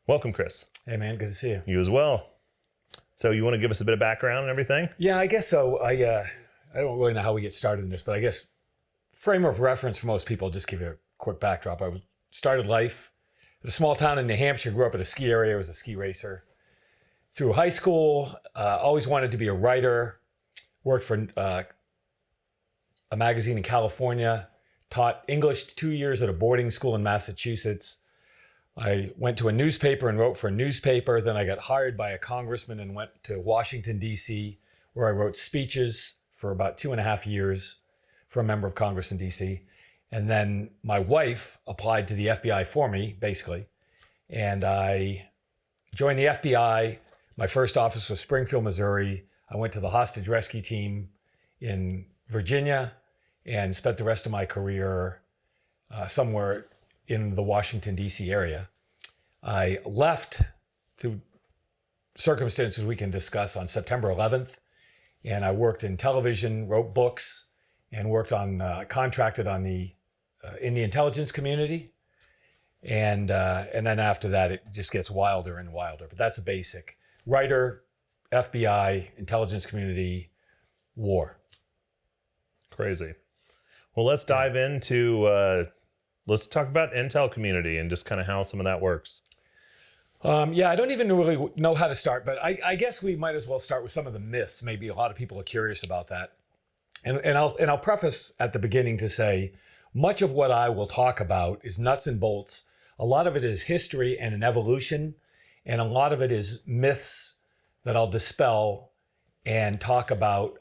Welcome, Chris. Hey, man, good to see you. You as well. So you want to give us a bit of background and everything? Yeah, I guess so. I don't really know how we get started in this, but I guess frame of reference for most people, just give you a quick backdrop. I started life at a small town in New Hampshire, grew up at a ski area, was a ski racer. Through high school, always wanted to be a writer, worked for a magazine in California, taught English 2 years at a boarding school in Massachusetts. I went to a newspaper and wrote for a newspaper. Then I got hired by a congressman and went to Washington, D.C., where I wrote speeches for about 2.5 years for a member of Congress in D.C. And then my wife applied to the FBI for me, basically. And I joined the FBI. My first office was Springfield, Missouri. I went to the hostage rescue team in Virginia and spent the rest of my career somewhere in the Washington, D.C. area. I left through circumstances we can discuss on September 11th, and I worked in television, wrote books, and worked on, contracted on in the intelligence community. And then after that, it just gets wilder and wilder, but that's a basic. Writer, FBI, intelligence community, war. Crazy. Well, let's dive into, let's talk about intel community and just kind of how some of that works. Yeah, I don't even really know how to start, but I guess we might as well start with some of the myths. Maybe a lot of people are curious about that. And I'll preface at the beginning to say, much of what I will talk about is nuts and bolts. A lot of it is history and an evolution, and a lot of it is myths that I'll dispel and talk about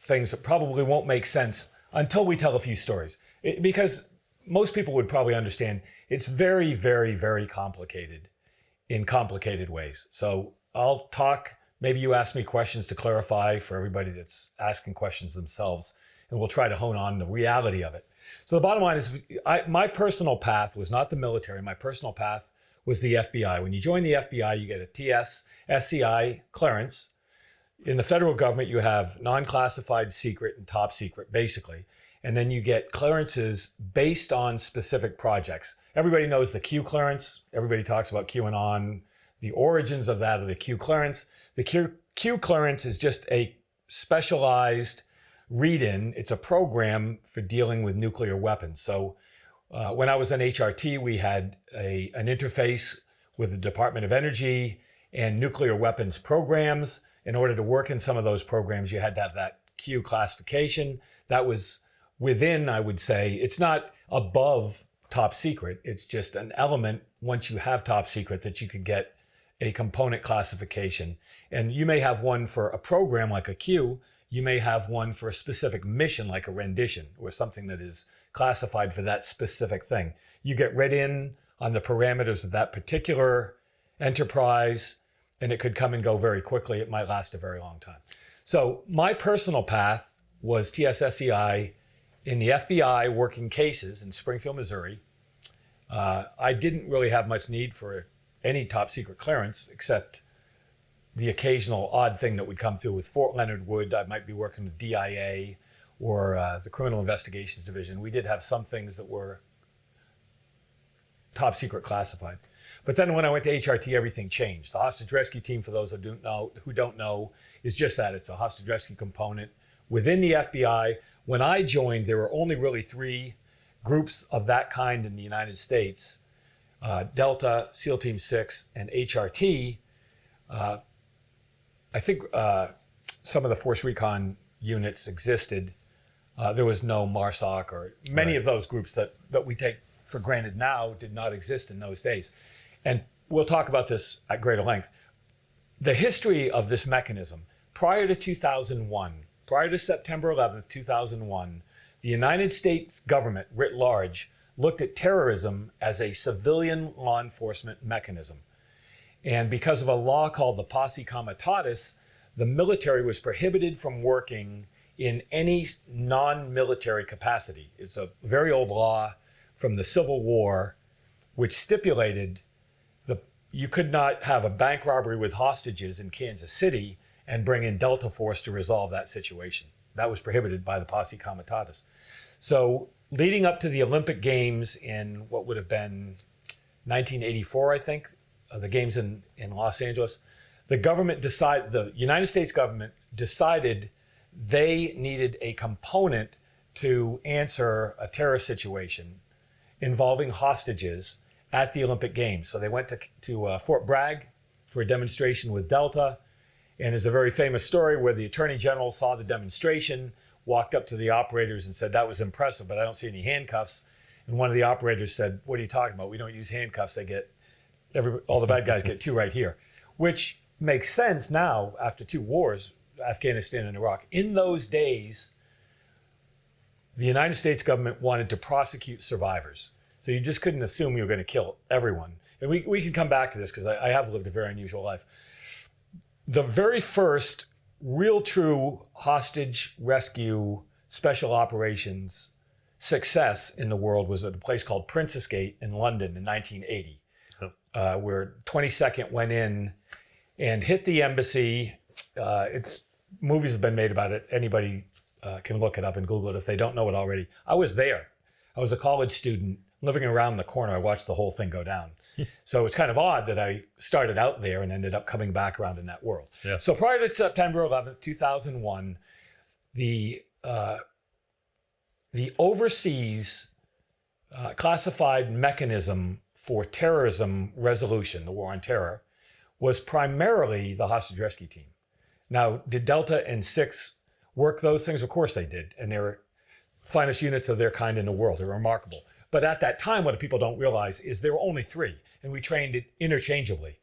things that probably won't make sense until we tell a few stories. Because most people would probably understand it's very, very, very complicated in complicated ways. So I'll talk, maybe you ask me questions to clarify for everybody that's asking questions themselves, and we'll try to hone on the reality of it. So the bottom line is my personal path was not the military. My personal path was the FBI. When you join the FBI, you get a TS, SCI clearance. In the federal government, you have non-classified, secret, and top secret, basically. And then you get clearances based on specific projects. Everybody knows the Q clearance. Everybody talks about QAnon. The origins of that are the Q clearance. The Q clearance is just a specialized read-in. It's a program for dealing with nuclear weapons. So when I was in HRT, we had an interface with the Department of Energy and nuclear weapons programs. In order to work in some of those programs, you had to have that Q classification. That was within, I would say, it's not above top secret. It's just an element once you have top secret that you could get a component classification. And you may have one for a program like a Q. You may have one for a specific mission like a rendition or something that is classified for that specific thing. You get read in on the parameters of that particular enterprise, and it could come and go very quickly. It might last a very long time. So my personal path was TSSCI in the FBI working cases in Springfield, Missouri. I didn't really have much need for any top secret clearance except the occasional odd thing that would come through with Fort Leonard Wood. I might be working with DIA or the Criminal Investigations Division. We did have some things that were top secret classified. But then when I went to HRT, everything changed. The hostage rescue team, for those who don't know, is just that. It's a hostage rescue component within the FBI. When I joined, there were only really 3 groups of that kind in the United States: Delta, SEAL Team 6, and HRT. I think some of the Force Recon units existed. There was no MARSOC or many of those groups that we take for granted now did not exist in those days. And we'll talk about this at greater length. The history of this mechanism, prior to 2001, prior to September 11th, 2001, the United States government writ large looked at terrorism as a civilian law enforcement mechanism. And because of a law called the Posse Comitatus, the military was prohibited from working in any non-military capacity. It's a very old law from the Civil War, which stipulated you could not have a bank robbery with hostages in Kansas City and bring in Delta Force to resolve that situation. That was prohibited by the Posse Comitatus. So leading up to the Olympic Games in what would have been 1984, I think, the games in Los Angeles, the United States government decided they needed a component to answer a terrorist situation involving hostages at the Olympic Games. So they went to Fort Bragg for a demonstration with Delta. And there's a very famous story where the Attorney General saw the demonstration, walked up to the operators and said, "That was impressive, but I don't see any handcuffs." And one of the operators said, "What are you talking about? We don't use handcuffs. All the bad guys get two right here," which makes sense now after two wars, Afghanistan and Iraq. In those days, the United States government wanted to prosecute survivors. So you just couldn't assume you were going to kill everyone. And we can come back to this because I have lived a very unusual life. The very first real true hostage rescue special operations success in the world was at a place called Princess Gate in London in 1980, where 22nd went in and hit the embassy. Movies have been made about it. Anybody can look it up and Google it if they don't know it already. I was there. I was a college student living around the corner. I watched the whole thing go down. So it's kind of odd that I started out there and ended up coming back around in that world. Yeah. So prior to September 11th, 2001, the overseas classified mechanism for terrorism resolution, the war on terror, was primarily the hostage rescue team. Now, did Delta and 6 work those things? Of course they did. And they were finest units of their kind in the world. They're remarkable. But at that time, what people don't realize is there were only 3, and we trained it interchangeably.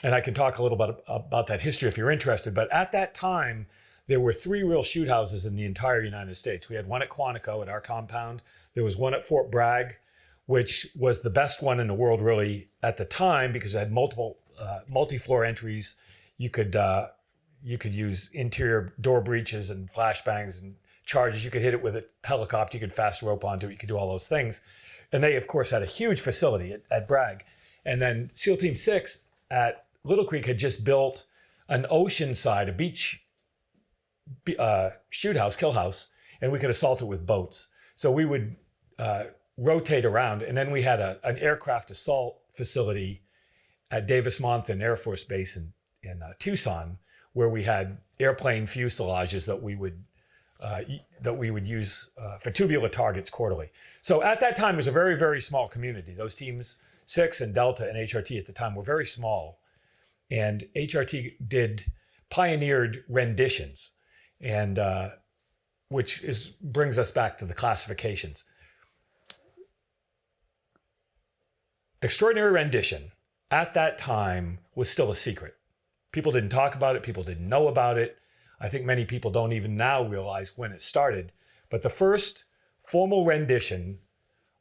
And I can talk a little bit about that history if you're interested. But at that time, there were 3 real shoot houses in the entire United States. We had one at Quantico at our compound. There was one at Fort Bragg, which was the best one in the world really at the time because it had multi-floor entries. You could use interior door breaches and flashbangs and charges. You could hit it with a helicopter. You could fast rope onto it. You could do all those things. And they, of course, had a huge facility at Bragg. And then SEAL Team 6 at Little Creek had just built an oceanside, a beach shoot house, kill house, and we could assault it with boats. So we would rotate around. And then we had an aircraft assault facility at Davis-Monthan Air Force Base in Tucson, where we had airplane fuselages that we would use for tubular targets quarterly. So at that time, it was a very, very small community. Those teams, 6 and Delta and HRT at the time, were very small. And HRT pioneered renditions, and which brings us back to the classifications. Extraordinary rendition at that time was still a secret. People didn't talk about it. People didn't know about it. I think many people don't even now realize when it started. But the first formal rendition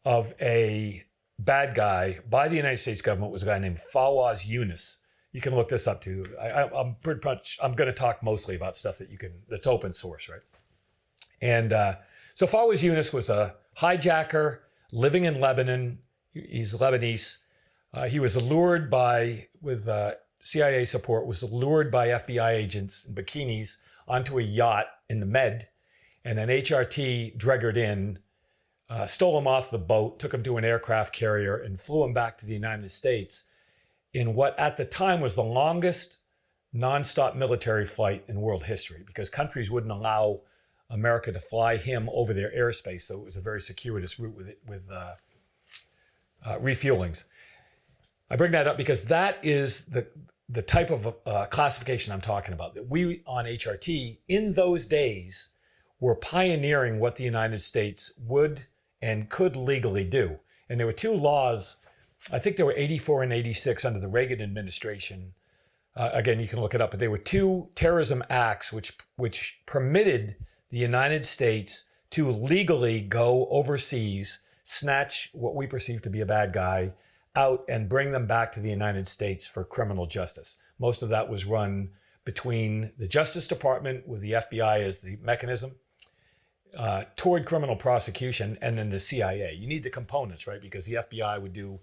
of a bad guy by the United States government was a guy named Fawaz Yunus. You can look this up too. I'm going to talk mostly about stuff that's open source, right? And so Fawaz Yunus was a hijacker living in Lebanon. He's Lebanese. He was lured with CIA support, was lured by FBI agents in bikinis onto a yacht in the Med, and then HRT dreggered in, stole him off the boat, took him to an aircraft carrier, and flew him back to the United States in what at the time was the longest nonstop military flight in world history, because countries wouldn't allow America to fly him over their airspace, so it was a very circuitous route with refuelings. I bring that up because that is the type of classification I'm talking about, that we on HRT in those days were pioneering what the United States would and could legally do. And there were 2 laws, I think there were 84 and 86 under the Reagan administration. Again, you can look it up, but there were 2 terrorism acts which permitted the United States to legally go overseas, snatch what we perceive to be a bad guy out and bring them back to the United States for criminal justice. Most of that was run between the Justice Department with the FBI as the mechanism toward criminal prosecution, and then the CIA. You need the components, right? Because the FBI would do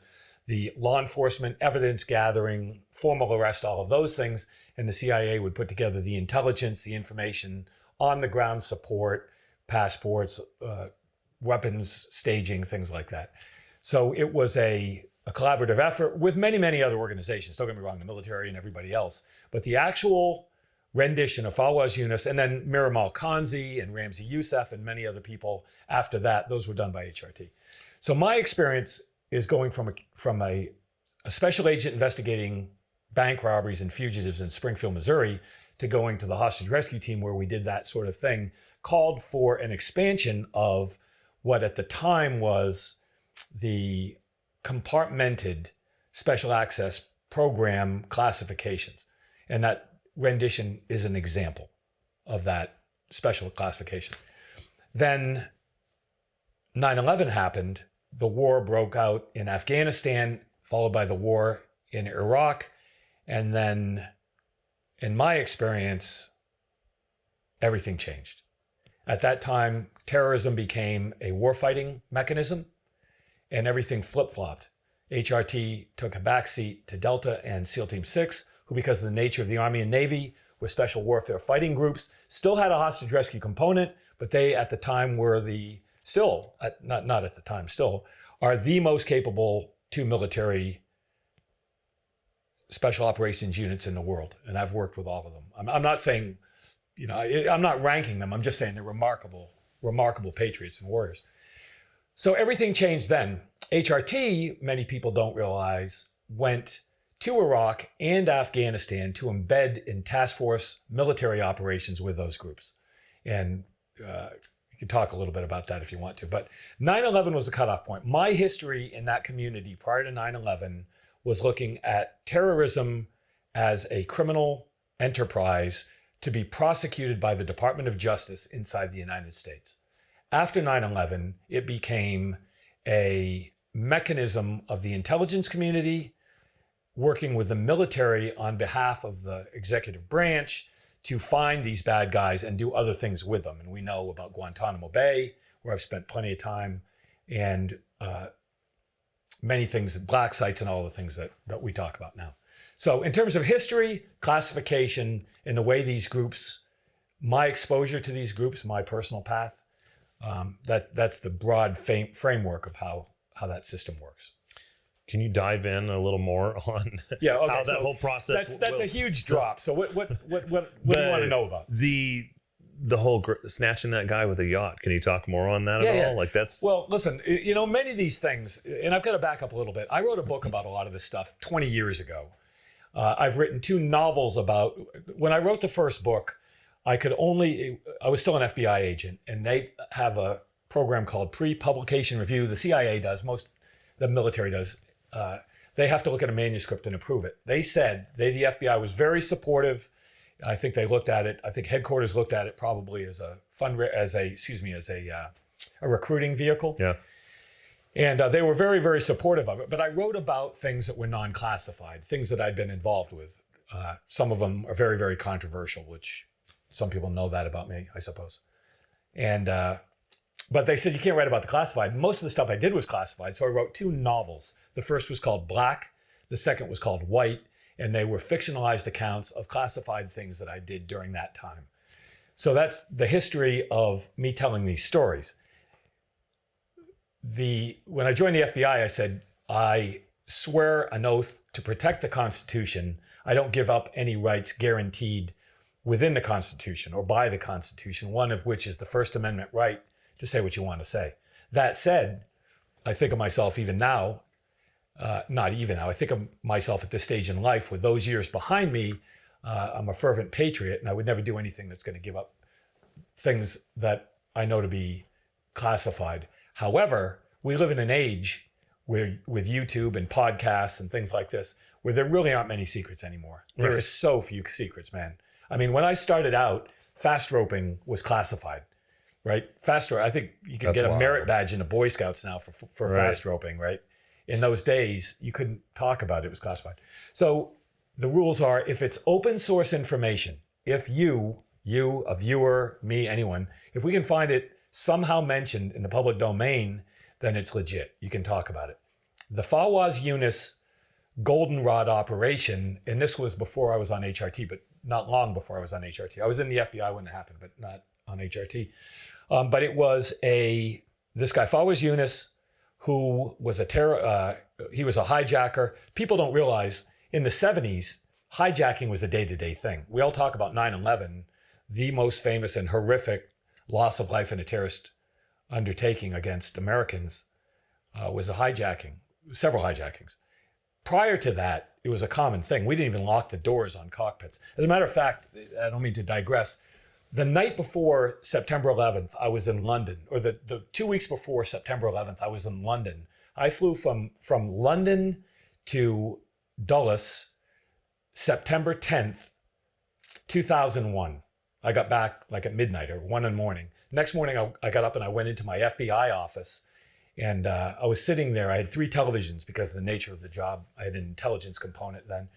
the law enforcement, evidence gathering, formal arrest, all of those things, and the CIA would put together the intelligence, the information, on the ground support, passports, weapons staging, things like that. So it was a a collaborative effort with many, many other organizations. Don't get me wrong, the military and everybody else. But the actual rendition of Fawaz Yunus, and then Miramal Khanzi and Ramzi Youssef and many other people after that, those were done by HRT. So my experience is going from a special agent investigating bank robberies and fugitives in Springfield, Missouri, to going to the hostage rescue team where we did that sort of thing, called for an expansion of what at the time was the compartmented special access program classifications. And that rendition is an example of that special classification. Then 9/11 happened. The war broke out in Afghanistan, followed by the war in Iraq. And then, in my experience, everything changed. At that time, terrorism became a warfighting mechanism, and everything flip-flopped. HRT took a backseat to Delta and SEAL Team 6, who, because of the nature of the Army and Navy, were special warfare fighting groups, still had a hostage rescue component, but they at the time were are the most capable two military special operations units in the world. And I've worked with all of them. I'm not saying, I'm not ranking them. I'm just saying they're remarkable patriots and warriors. So everything changed then. HRT, many people don't realize, went to Iraq and Afghanistan to embed in task force military operations with those groups. And you can talk a little bit about that if you want to. But 9/11 was the cutoff point. My history in that community prior to 9/11 was looking at terrorism as a criminal enterprise to be prosecuted by the Department of Justice inside the United States. After 9/11, it became a mechanism of the intelligence community working with the military on behalf of the executive branch to find these bad guys and do other things with them. And we know about Guantanamo Bay, where I've spent plenty of time, and many things, black sites and all the things that we talk about now. So in terms of history, classification, and the way these groups, my exposure to these groups, my personal path, that's the broad framework of how that system works. Can you dive in a little more on how that whole process? That's a huge drop. So what do you want to know about? The whole snatching that guy with a yacht. Can you talk more on that at all? Like that's well, listen. Many of these things, and I've got to back up a little bit. I wrote a book about a lot of this stuff 20 years ago. I've written 2 novels about. When I wrote the first book, I was still an FBI agent, and they have a program called pre-publication review. The CIA does, the military does. They have to look at a manuscript and approve it. The FBI was very supportive. I think they looked at it. I think headquarters looked at it probably as a recruiting vehicle. Yeah. And they were very, very supportive of it. But I wrote about things that were non-classified, things that I'd been involved with. Some of them are very, very controversial, which some people know that about me, I suppose. And but they said, you can't write about the classified. Most of the stuff I did was classified. So I wrote 2 novels. The first was called Black. The second was called White. And they were fictionalized accounts of classified things that I did during that time. So that's the history of me telling these stories. When I joined the FBI, I said, I swear an oath to protect the Constitution. I don't give up any rights guaranteed within the Constitution or by the Constitution, one of which is the First Amendment right to say what you want to say. That said, I think of myself even now, not even now, I think of myself at this stage in life with those years behind me. I'm a fervent patriot, and I would never do anything that's going to give up things that I know to be classified. However, we live in an age where, with YouTube and podcasts and things like this, where there really aren't many secrets anymore. There are so few secrets, man. I mean, when I started out, fast roping was classified. Right, fast rope. I think you can get a merit badge in the Boy Scouts now for fast roping. Right, in those days you couldn't talk about it; it was classified. So the rules are: if it's open source information, if you, a viewer, me, anyone, if we can find it somehow mentioned in the public domain, then it's legit. You can talk about it. The Fawaz Yunus goldenrod operation, and this was before I was on HRT, but not long before I was on HRT. I was in the FBI when it happened, but not on HRT. But it was this guy, Fawaz Yunus, who was he was a hijacker. People don't realize in the 70s, hijacking was a day-to-day thing. We all talk about 9/11, the most famous and horrific loss of life in a terrorist undertaking against Americans was a hijacking, several hijackings. Prior to that, it was a common thing. We didn't even lock the doors on cockpits. As a matter of fact, I don't mean to digress, the night before September 11th, I was in London, or the 2 weeks before September 11th, I was in London. I flew from London to Dulles, September 10th, 2001. I got back like at midnight or 1 in the morning. Next morning, I got up and I went into my FBI office, and I was sitting there. I had 3 televisions because of the nature of the job. I had an intelligence component then.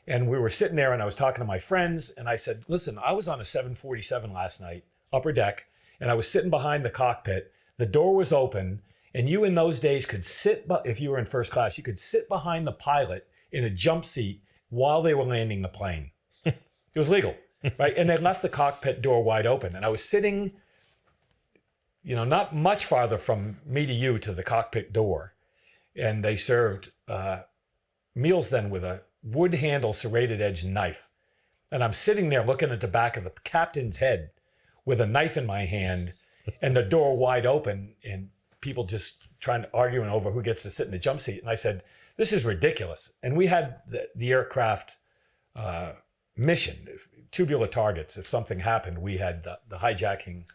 And we were sitting there and I was talking to my friends and I said, listen, I was on a 747 last night, upper deck, and I was sitting behind the cockpit. The door was open, and you in those days could sit, if you were in first class, you could sit behind the pilot in a jump seat while they were landing the plane. It was legal, right? And they left the cockpit door wide open. And I was sitting, not much farther from me to you to the cockpit door. And they served meals then with a wood handle serrated edge knife. And I'm sitting there looking at the back of the captain's head with a knife in my hand and the door wide open and people just arguing over who gets to sit in the jump seat. And I said, this is ridiculous. And we had the aircraft mission, tubular targets. If something happened, we had the hijacking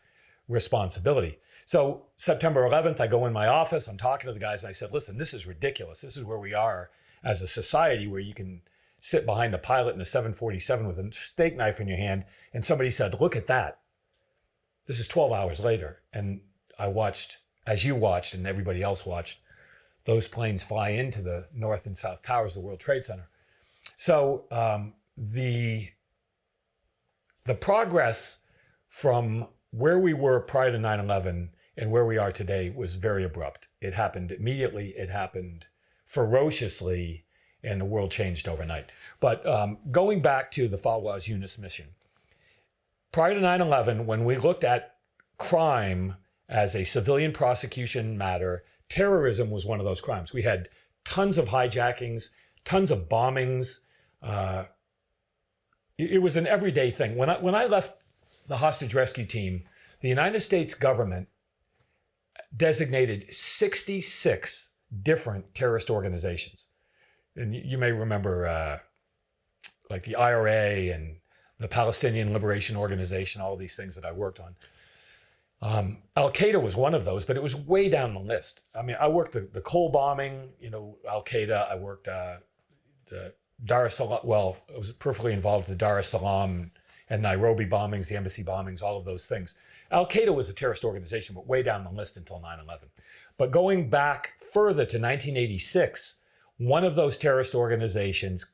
responsibility. So September 11th, I go in my office, I'm talking to the guys, and I said, listen, this is ridiculous. This is where we are as a society where you can sit behind the pilot in a 747 with a steak knife in your hand. And somebody said, look at that. This is 12 hours later. And I watched, as you watched and everybody else watched, those planes fly into the North and South Towers of the World Trade Center. So the progress from where we were prior to 9/11 and where we are today was very abrupt. It happened immediately. It happened ferociously, and the world changed overnight. But going back to the Fawaz Yunus mission, prior to 9/11, when we looked at crime as a civilian prosecution matter, terrorism was one of those crimes. We had tons of hijackings, tons of bombings. It was an everyday thing. When I left the hostage rescue team, the United States government designated 66 different terrorist organizations. And you may remember like the IRA and the Palestinian Liberation Organization, all of these things that I worked on. Al-Qaeda was one of those, but it was way down the list. I mean, I worked the Cole bombing, Al-Qaeda. I worked the Dar es Salaam, I was peripherally involved with the Dar es Salaam and Nairobi bombings, the embassy bombings, all of those things. Al-Qaeda was a terrorist organization, but way down the list until 9/11. But going back further to 1986, one of those terrorist organizations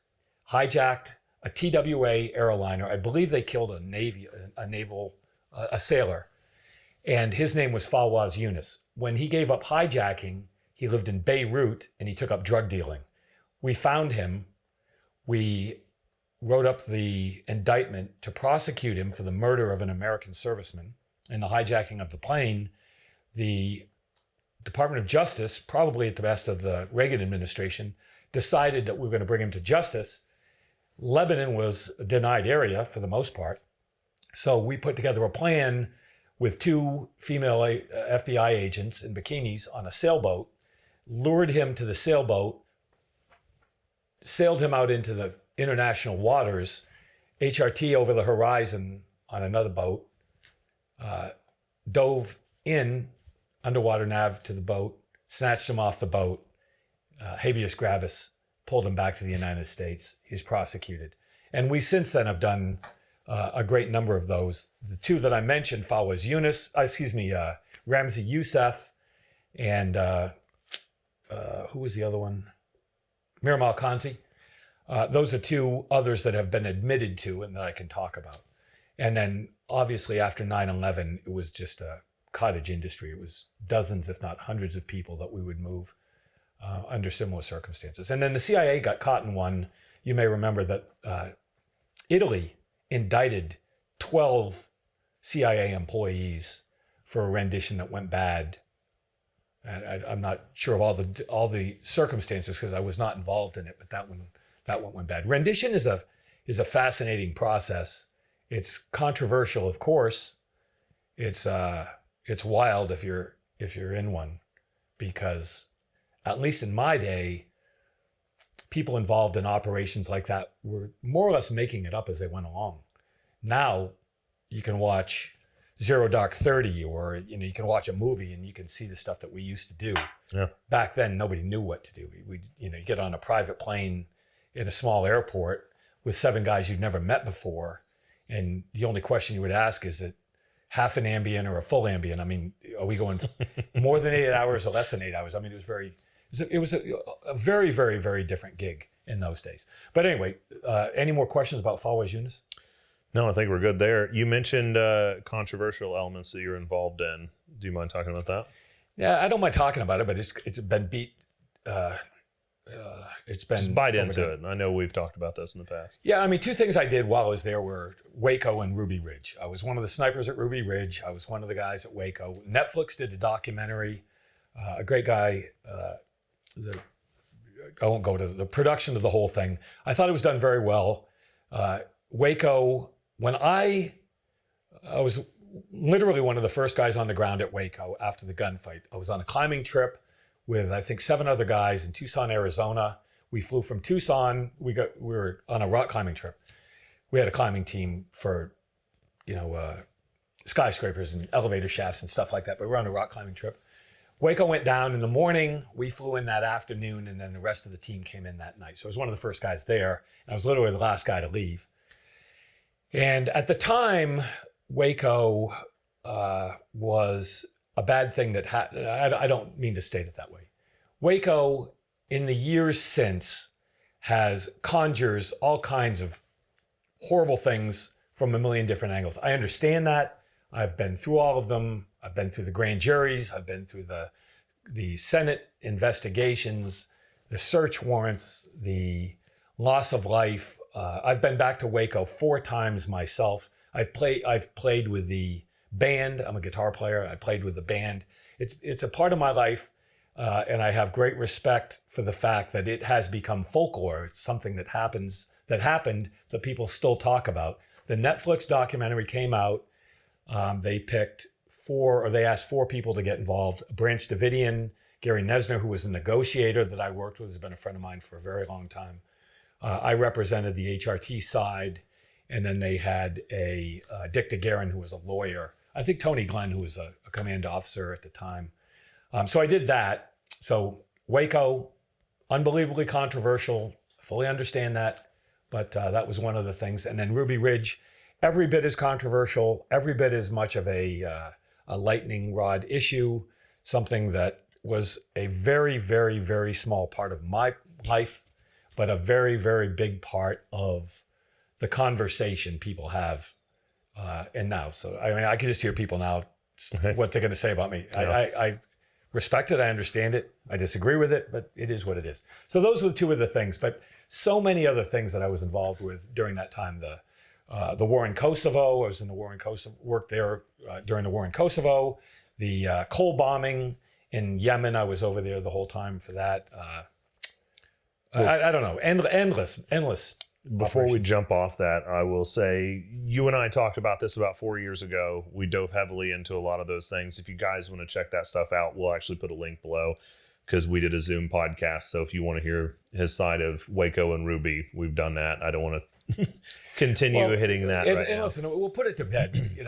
hijacked a TWA airliner. I believe they killed a sailor, and his name was Fawaz Yunus. When he gave up hijacking, he lived in Beirut and he took up drug dealing. We found him. We wrote up the indictment to prosecute him for the murder of an American serviceman and the hijacking of the plane. The Department of Justice, probably at the best of the Reagan administration, decided that we were going to bring him to justice. Lebanon was a denied area for the most part. So we put together a plan with 2 female FBI agents in bikinis on a sailboat, lured him to the sailboat, sailed him out into the international waters, HRT over the horizon on another boat, dove in, underwater nav to the boat, snatched him off the boat, habeas corpus, pulled him back to the United States. He's prosecuted. And we since then have done a great number of those. The 2 that I mentioned, Fawaz Yunus, Ramzi Youssef, and who was the other one? Miramal Khanzi. Those are 2 others that have been admitted to and that I can talk about. And then obviously after 9/11, it was just a cottage industry. It was dozens, if not hundreds of people that we would move under similar circumstances. And then the CIA got caught in one. You may remember that Italy indicted 12 CIA employees for a rendition that went bad And I'm not sure of all the circumstances because I was not involved in it, but that one went bad. Rendition is a fascinating process. It's controversial, of course. It's wild if you're in one, because at least in my day, people involved in operations like that were more or less making it up as they went along. Now you can watch Zero Dark 30, or you can watch a movie and you can see the stuff that we used to do. Yeah. Back then, nobody knew what to do. We you get on a private plane in a small airport with 7 guys you've never met before, and the only question you would ask is it half an Ambien or a full Ambien? I mean, are we going more than 8 hours or less than 8 hours? I mean, it was a very, very, very different gig in those days. But anyway, any more questions about Falway's Eunice? No, I think we're good there. You mentioned controversial elements that you're involved in. Do you mind talking about that? Yeah, I don't mind talking about it, but it's been beat. It's been just bite into it. I know we've talked about this in the past. Yeah, I mean, 2 things I did while I was there were Waco and Ruby Ridge. I was one of the snipers at Ruby Ridge. I was one of the guys at Waco. Netflix did a documentary. A great guy. I won't go to the production of the whole thing. I thought it was done very well. Waco, when I was literally one of the first guys on the ground at Waco after the gunfight. I was on a climbing trip with, I think, 7 other guys in Tucson, Arizona. We flew from Tucson. We were on a rock climbing trip. We had a climbing team for, skyscrapers and elevator shafts and stuff like that. But we were on a rock climbing trip. Waco went down in the morning. We flew in that afternoon, and then the rest of the team came in that night. So I was one of the first guys there, and I was literally the last guy to leave. And at the time, Waco was a bad thing that happened. I don't mean to state it that way. Waco, in the years since, conjures all kinds of horrible things from a million different angles. I understand that. I've been through all of them. I've been through the grand juries. I've been through the Senate investigations, the search warrants, the loss of life. I've been back to Waco 4 times myself. I've played with the band. I'm a guitar player. I played with the band. It's a part of my life, and I have great respect for the fact that it has become folklore. It's something that happened that people still talk about. The Netflix documentary came out. They asked 4 people to get involved. Branch Davidian, Gary Nesner, who was a negotiator that I worked with, has been a friend of mine for a very long time. I represented the HRT side, and then they had Dick DeGuerin, who was a lawyer. I think Tony Glenn, who was a command officer at the time. So I did that. So Waco, unbelievably controversial. I fully understand that, but that was one of the things. And then Ruby Ridge, every bit as controversial, every bit as much of a lightning rod issue, something that was a very, very, very small part of my life, but a very, very big part of the conversation people have and now. So, I mean, I can just hear people now, what they're going to say about me. Yeah. I respect it. I understand it. I disagree with it, but it is what it is. So those were 2 of the things, but so many other things that I was involved with during that time. The war in Kosovo, I was in the war in Kosovo, worked there during the war in Kosovo. The Cole bombing in Yemen, I was over there the whole time for that. I don't know, endless. Before we jump off that, I will say, you and I talked about this about 4 years ago. We dove heavily into a lot of those things. If you guys want to check that stuff out, we'll actually put a link below because we did a Zoom podcast. So if you want to hear his side of Waco and Ruby, we've done that. I don't want to continue hitting that right now. Listen, we'll put it to bed.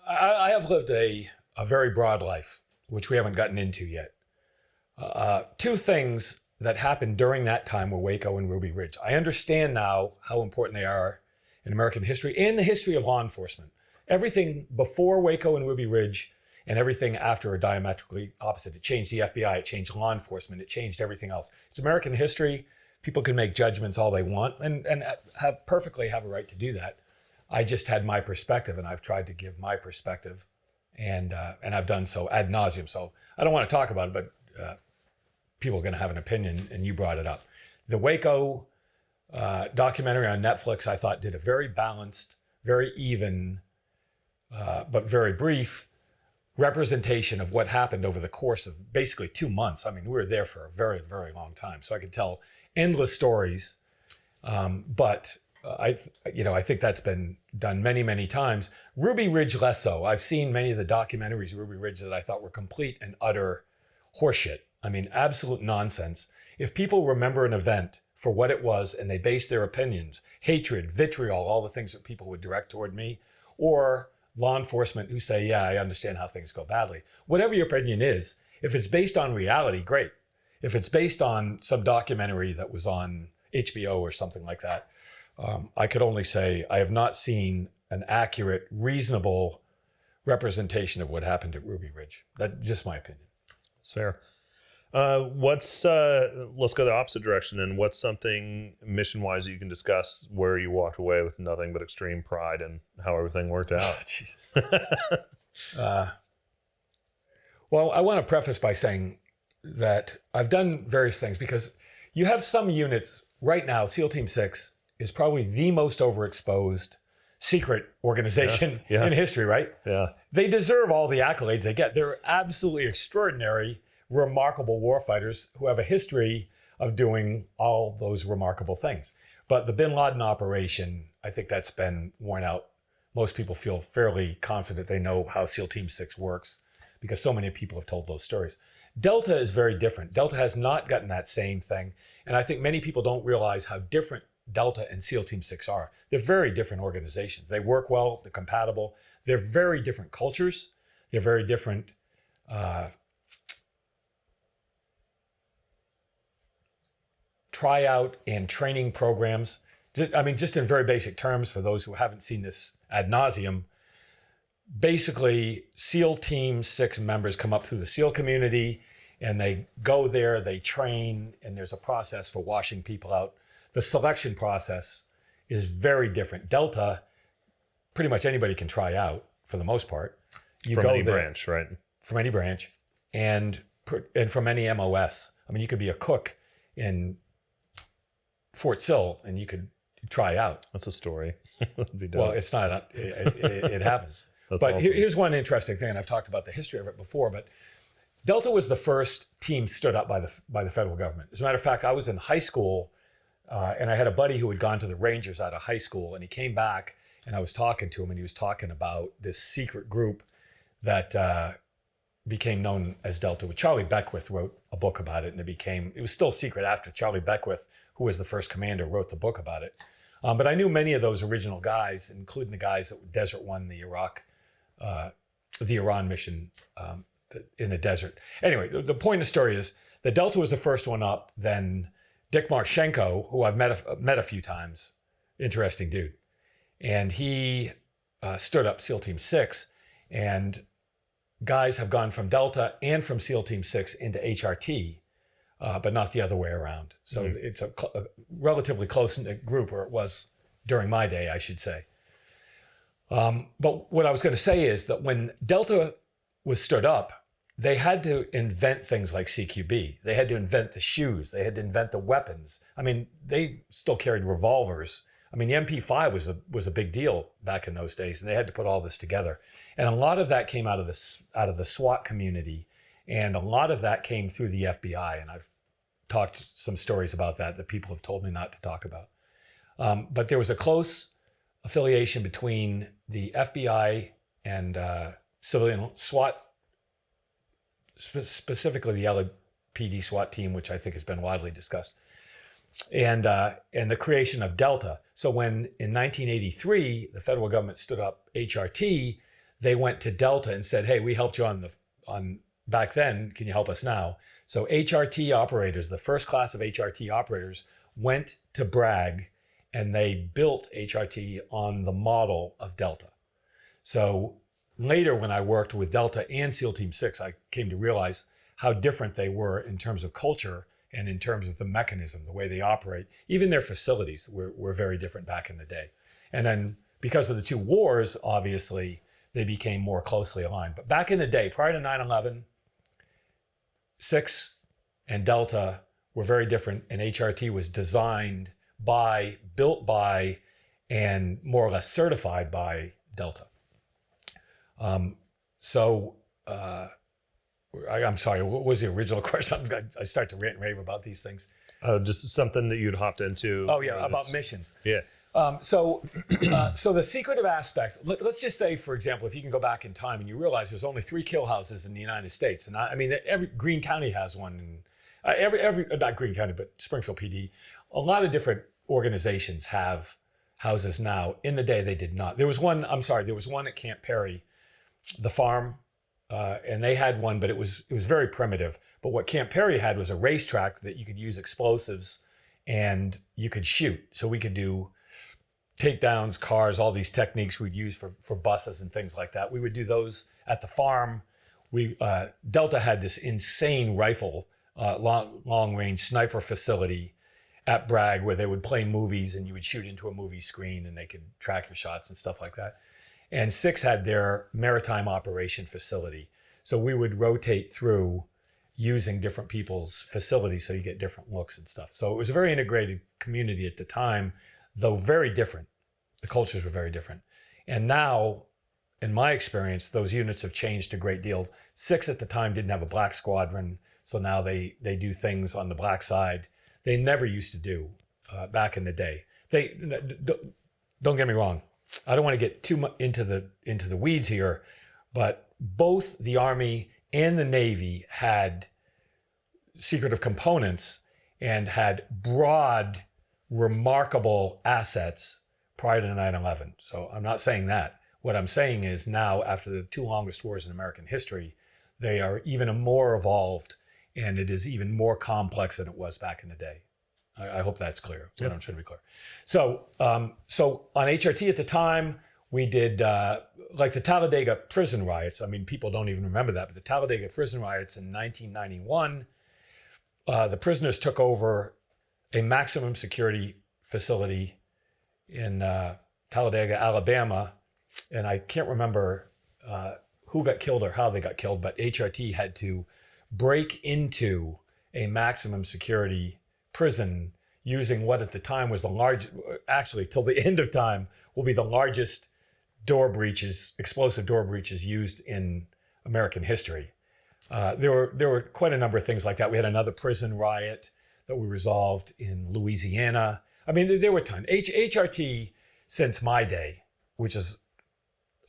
I have lived a very broad life, which we haven't gotten into yet. 2 things that happened during that time were Waco and Ruby Ridge. I understand now how important they are in American history and the history of law enforcement. Everything before Waco and Ruby Ridge and everything after are diametrically opposite. It changed the FBI, it changed law enforcement, it changed everything else. It's American history. People can make judgments all they want and perfectly have a right to do that. I just had my perspective, and I've tried to give my perspective, and I've done so ad nauseum. So I don't want to talk about it, but people are going to have an opinion, and you brought it up. The Waco documentary on Netflix, I thought, did a very balanced, very even, but very brief representation of what happened over the course of basically 2 months. I mean, we were there for a very, very long time, so I could tell endless stories. But I think that's been done many, many times. Ruby Ridge less so. I've seen many of the documentaries of Ruby Ridge that I thought were complete and utter horseshit. I mean, absolute nonsense. If people remember an event for what it was and they base their opinions, hatred, vitriol, all the things that people would direct toward me, or law enforcement who say, yeah, I understand how things go badly. Whatever your opinion is, if it's based on reality, great. If it's based on some documentary that was on HBO or something like that, I could only say I have not seen an accurate, reasonable representation of what happened at Ruby Ridge. That's just my opinion. That's fair. Let's go the opposite direction. And what's something mission-wise that you can discuss where you walked away with nothing but extreme pride and how everything worked out? Oh, Jesus. Well, I want to preface by saying that I've done various things because you have some units right now. SEAL Team 6 is probably the most overexposed secret organization in history, right? Yeah. They deserve all the accolades they get. They're absolutely extraordinary, remarkable warfighters who have a history of doing all those remarkable things. But the Bin Laden operation, I think that's been worn out. Most people feel fairly confident they know how SEAL Team 6 works because so many people have told those stories. Delta is very different. Delta has not gotten that same thing. And I think many people don't realize how different Delta and SEAL Team 6 are. They're very different organizations. They work well, they're compatible. They're very different cultures. They're very different tryout and training programs. I mean, just in very basic terms, for those who haven't seen this ad nauseum, basically SEAL Team 6 members come up through the SEAL community and they go there, they train, and there's a process for washing people out. The selection process is very different. Delta, pretty much anybody can try out for the most part. You from go any there, branch, right? From any branch and from any MOS. I mean, you could be a cook in Fort Sill and you could try out. That's a story. Well, it's not. It happens. That's but awesome. Here's one interesting thing, and I've talked about the history of it before, but Delta was the first team stood up by the federal government. As a matter of fact, I was in high school, and I had a buddy who had gone to the Rangers out of high school, and he came back, and I was talking to him, and he was talking about this secret group that became known as Delta. Charlie Beckwith wrote a book about it, and it was still secret after Charlie Beckwith, who was the first commander, wrote the book about it. But I knew many of those original guys, including the guys that Desert One, the Iran mission in the desert. Anyway, the point of the story is that Delta was the first one up. Then Dick Marchenko, who I've met a few times, interesting dude, and he stood up SEAL Team 6, and guys have gone from Delta and from SEAL Team 6 into HRT. But not the other way around. So it's a relatively close-knit group, or it was during my day, I should say. But what I was going to say is that when Delta was stood up, they had to invent things like CQB. They had to invent the shoes. They had to invent the weapons. I mean, they still carried revolvers. I mean, the MP5 was a big deal back in those days, and they had to put all this together. And a lot of that came out of the SWAT community. And a lot of that came through the FBI, and I've talked some stories about that people have told me not to talk about. But there was a close affiliation between the FBI and civilian SWAT, specifically the LAPD SWAT team, which I think has been widely discussed, and the creation of Delta. So when in 1983 the federal government stood up HRT, they went to Delta and said, "Hey, we helped you on back then, can you help us now?" So HRT operators, the first class of HRT operators, went to Bragg and they built HRT on the model of Delta. So later when I worked with Delta and SEAL Team 6, I came to realize how different they were in terms of culture and in terms of the mechanism, the way they operate. Even their facilities were very different back in the day. And then because of the two wars, obviously, they became more closely aligned. But back in the day, prior to 9/11, 6 and Delta were very different, and HRT was designed by, built by, and more or less certified by Delta. So I'm sorry, what was the original question? I start to rant and rave about these things. Just something that you'd hopped into. Oh yeah, about missions. Yeah. So the secretive aspect, let's just say, for example, if you can go back in time and you realize there's only 3 kill houses in the United States. And I mean, every Greene County has one. And not Greene County, but Springfield PD. A lot of different organizations have houses now. In the day, they did not. There was one at Camp Perry, the farm, and they had one, but it was very primitive. But what Camp Perry had was a racetrack that you could use explosives and you could shoot. So we could do takedowns, cars, all these techniques we'd use for buses and things like that. We would do those at the farm. Delta had this insane rifle, long range sniper facility at Bragg where they would play movies and you would shoot into a movie screen and they could track your shots and stuff like that. And 6 had their maritime operation facility. So we would rotate through using different people's facilities so you get different looks and stuff. So it was a very integrated community at the time, though very different. The cultures were very different. And now, in my experience, those units have changed a great deal. 6 at the time didn't have a black squadron, so now they do things on the black side they never used to do back in the day. Don't get me wrong. I don't want to get too much into the weeds here, but both the Army and the Navy had secretive components and had broad, remarkable assets prior to 9/11. So I'm not saying that. What I'm saying is now, after the 2 longest wars in American history, they are even more evolved, and it is even more complex than it was back in the day. I hope that's clear. What I'm trying to be clear. So on HRT at the time, we did like the Talladega prison riots. I mean, people don't even remember that, but the Talladega prison riots in 1991, the prisoners took over a maximum security facility in Talladega, Alabama, and I can't remember who got killed or how they got killed, but HRT had to break into a maximum security prison using what at the time was actually till the end of time will be the largest explosive door breaches used in American history. There were quite a number of things like that. We had another prison riot that we resolved in Louisiana. I mean, there were tons. HRT, since my day, which is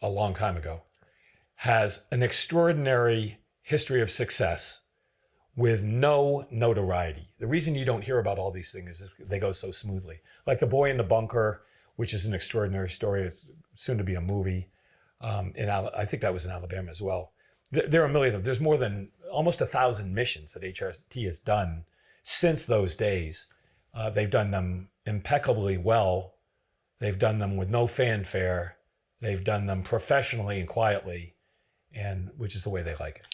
a long time ago, has an extraordinary history of success with no notoriety. The reason you don't hear about all these things is they go so smoothly. Like The Boy in the Bunker, which is an extraordinary story. It's soon to be a movie. I think that was in Alabama as well. There are a million of them. There's more than almost 1,000 missions that HRT has done since those days. They've done them impeccably well. They've done them with no fanfare. They've done them professionally and quietly, and which is the way they like it.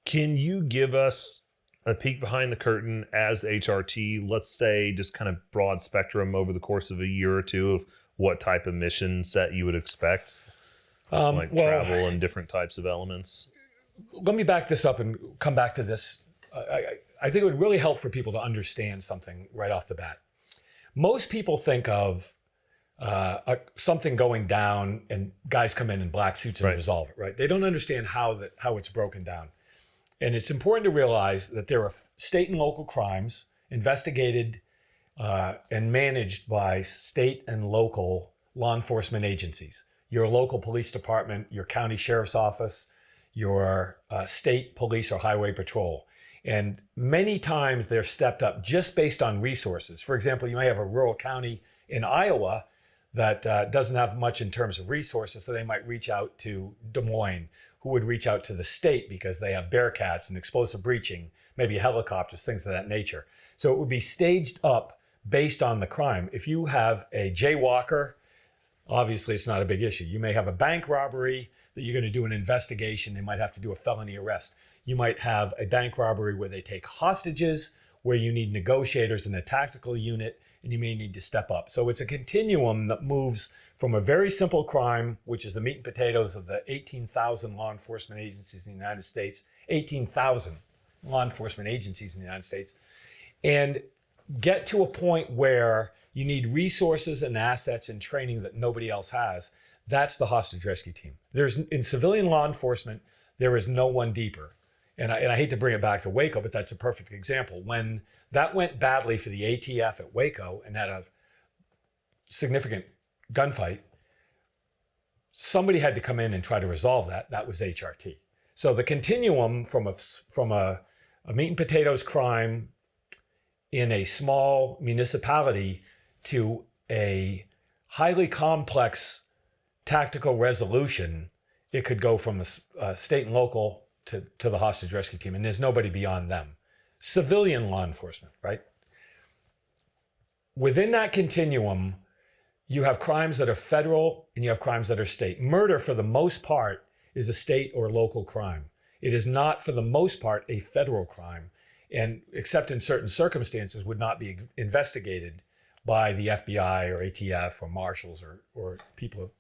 Can you give us a peek behind the curtain as HRT, let's say just kind of broad spectrum over the course of a year or two of what type of mission set you would expect? Travel and different types of elements. Let me back this up and come back to this. I think it would really help for people to understand something right off the bat. Most people think of something going down and guys come in black suits and resolve it, right? They don't understand how it's broken down. And it's important to realize that there are state and local crimes investigated and managed by state and local law enforcement agencies. Your local police department, your county sheriff's office, your state police or highway patrol. And many times they're stepped up just based on resources. For example, you may have a rural county in Iowa that doesn't have much in terms of resources, so they might reach out to Des Moines, who would reach out to the state because they have Bearcats and explosive breaching, maybe helicopters, things of that nature. So it would be staged up based on the crime. If you have a jaywalker, obviously it's not a big issue. You may have a bank robbery that you're going to do an investigation. They might have to do a felony arrest. You might have a bank robbery where they take hostages, where you need negotiators and a tactical unit, and you may need to step up. So it's a continuum that moves from a very simple crime, which is the meat and potatoes of the 18,000 law enforcement agencies in the United States, 18,000 law enforcement agencies in the United States, and get to a point where you need resources and assets and training that nobody else has. That's the hostage rescue team. In civilian law enforcement, there is no one deeper. And I hate to bring it back to Waco, but that's a perfect example. When that went badly for the ATF at Waco and had a significant gunfight, somebody had to come in and try to resolve that. That was HRT. So the continuum from a meat and potatoes crime in a small municipality to a highly complex tactical resolution, it could go from a state and local to the hostage rescue team, and there's nobody beyond them. Civilian law enforcement, right? Within that continuum, you have crimes that are federal and you have crimes that are state. Murder, for the most part, is a state or local crime. It is not, for the most part, a federal crime, and except in certain circumstances, would not be investigated by the FBI or ATF or marshals or people,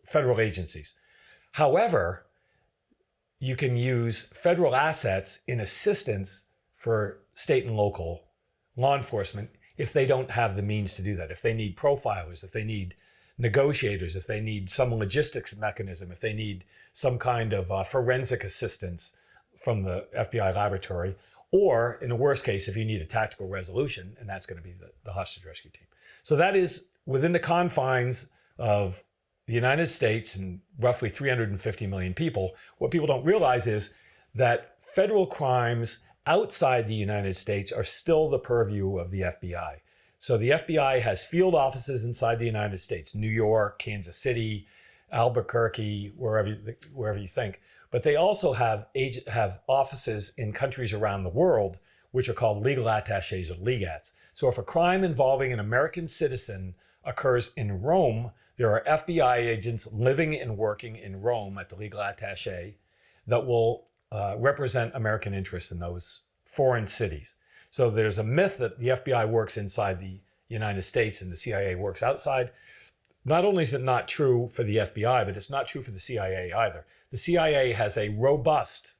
federal agencies. However, you can use federal assets in assistance for state and local law enforcement if they don't have the means to do that. If they need profilers, if they need negotiators, if they need some logistics mechanism, if they need some kind of forensic assistance from the FBI laboratory, or in the worst case, if you need a tactical resolution, and that's going to be the hostage rescue team. So that is within the confines of the United States and roughly 350 million people. What people don't realize is that federal crimes outside the United States are still the purview of the FBI. So the FBI has field offices inside the United States, New York, Kansas City, Albuquerque, wherever you think. But they also have offices in countries around the world, which are called legal attaches or legats. So if a crime involving an American citizen occurs in Rome, there are FBI agents living and working in Rome at the legal attache that will represent American interests in those foreign cities. So there's a myth that the FBI works inside the United States and the CIA works outside. Not only is it not true for the FBI, but it's not true for the CIA either. The CIA has a robust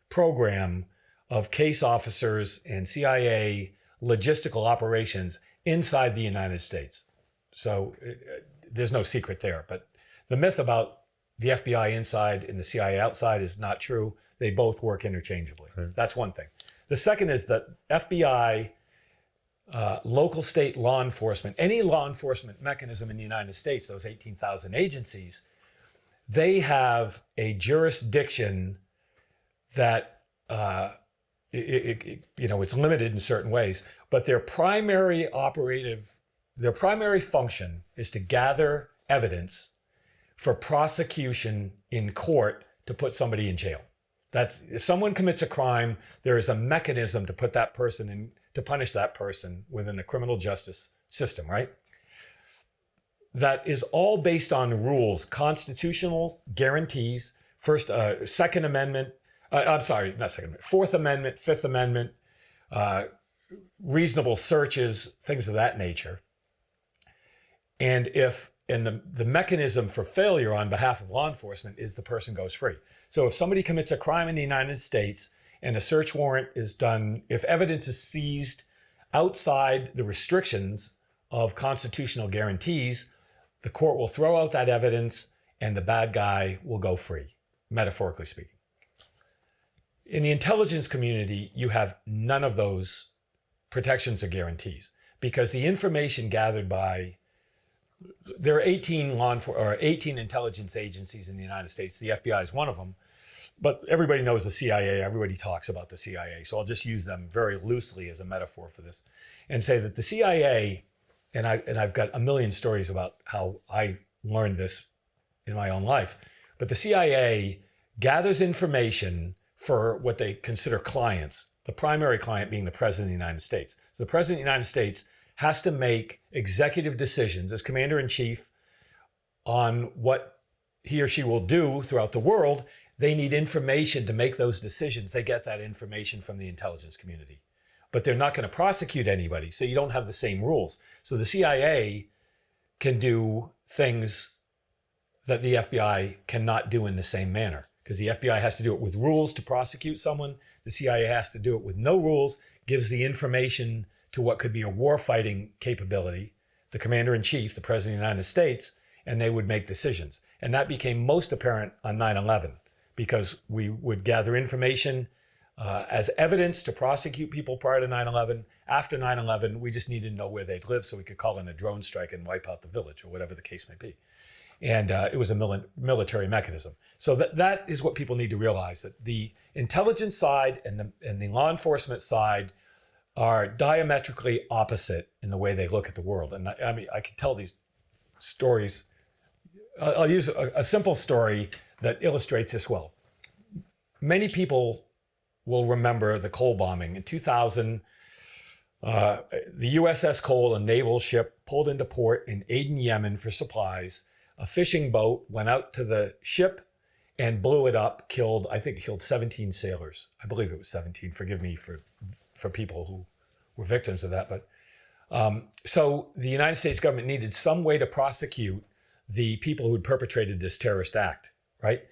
program of case officers and CIA logistical operations inside the United States. So there's no secret there. But the myth about the FBI inside and the CIA outside is not true. They both work interchangeably. Right. That's one thing. The second is that FBI, local state law enforcement, any law enforcement mechanism in the United States, those 18,000 agencies, they have a jurisdiction that it's limited in certain ways, but their primary function is to gather evidence for prosecution in court to put somebody in jail. That's, if someone commits a crime, there is a mechanism to put that person in, to punish that person within the criminal justice system, right? That is all based on rules, constitutional guarantees, Second Amendment, Fourth Amendment, Fifth Amendment, reasonable searches, things of that nature. And the mechanism for failure on behalf of law enforcement is the person goes free. So if somebody commits a crime in the United States and a search warrant is done, if evidence is seized outside the restrictions of constitutional guarantees, the court will throw out that evidence and the bad guy will go free, metaphorically speaking. In the intelligence community, you have none of those protections or guarantees because the information gathered by, there are 18 intelligence agencies in the United States. The FBI is one of them, but everybody knows the CIA. Everybody talks about the CIA. So I'll just use them very loosely as a metaphor for this and say that the CIA, and I've got a million stories about how I learned this in my own life, but the CIA gathers information for what they consider clients, the primary client being the President of the United States. So the President of the United States has to make executive decisions as commander-in-chief on what he or she will do throughout the world. They need information to make those decisions. They get that information from the intelligence community. But they're not going to prosecute anybody, so you don't have the same rules. So the CIA can do things that the FBI cannot do in the same manner, because the FBI has to do it with rules to prosecute someone. The CIA has to do it with no rules, gives the information to what could be a war-fighting capability, the commander-in-chief, the President of the United States, and they would make decisions. And that became most apparent on 9/11, because we would gather information as evidence to prosecute people prior to 9/11. After 9/11, we just needed to know where they'd live so we could call in a drone strike and wipe out the village or whatever the case may be. And it was a military mechanism. So that is what people need to realize, that the intelligence side and the law enforcement side are diametrically opposite in the way they look at the world. And I mean, I could tell these stories. I'll use a simple story that illustrates this well. Many people will remember the Cole bombing. In 2000, the USS Cole, a naval ship, pulled into port in Aden, Yemen for supplies. A fishing boat went out to the ship and blew it up, killed 17 sailors. I believe it was 17. Forgive me for people who were victims of that. But so the United States government needed some way to prosecute the people who'd perpetrated this terrorist act, right?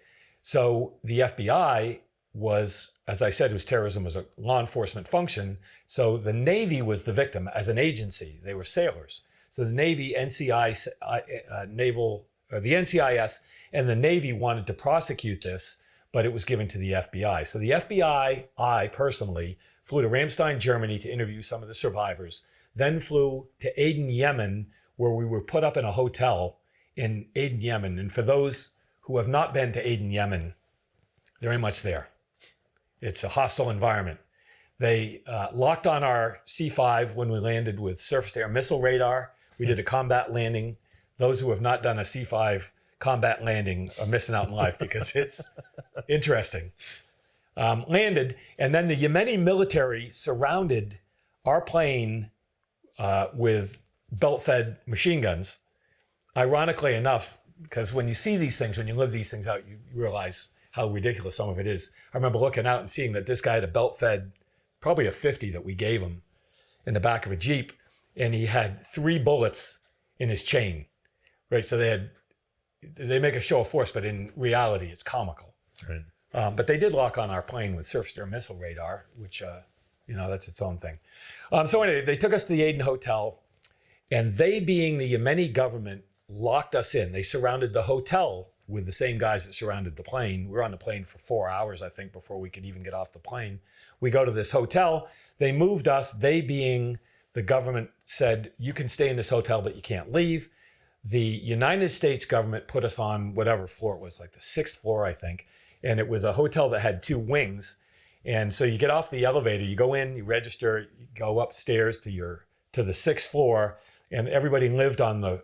So the FBI was, as I said, terrorism was a law enforcement function. So the Navy was the victim as an agency. They were sailors. So the Navy, the NCIS and the Navy wanted to prosecute this, but it was given to the FBI. So the FBI, I personally, flew to Ramstein, Germany to interview some of the survivors, then flew to Aden, Yemen, where we were put up in a hotel in Aden, Yemen. And for those who have not been to Aden, Yemen, there ain't much there. It's a hostile environment. They locked on our C-5 when we landed with surface-to-air missile radar. We did a combat landing. Those who have not done a C-5 combat landing are missing out in life because it's interesting. Landed, and then the Yemeni military surrounded our plane with belt-fed machine guns. Ironically enough, because when you see these things, when you live these things out, you realize how ridiculous some of it is. I remember looking out and seeing that this guy had a belt-fed, probably a 50 that we gave him in the back of a Jeep, and he had 3 bullets in his chain, right? So they make a show of force, but in reality, it's comical. Right. But they did lock on our plane with surface-to-air missile radar, which, that's its own thing. So anyway, they took us to the Aden Hotel, and they, being the Yemeni government, locked us in. They surrounded the hotel with the same guys that surrounded the plane. We were on the plane for 4 hours, I think, before we could even get off the plane. We go to this hotel. They moved us. They, being the government, said, you can stay in this hotel, but you can't leave. The United States government put us on whatever floor it was, like the 6th floor, I think. And it was a hotel that had 2 wings. And so you get off the elevator, you go in, you register, you go upstairs to the 6th floor, and everybody lived on the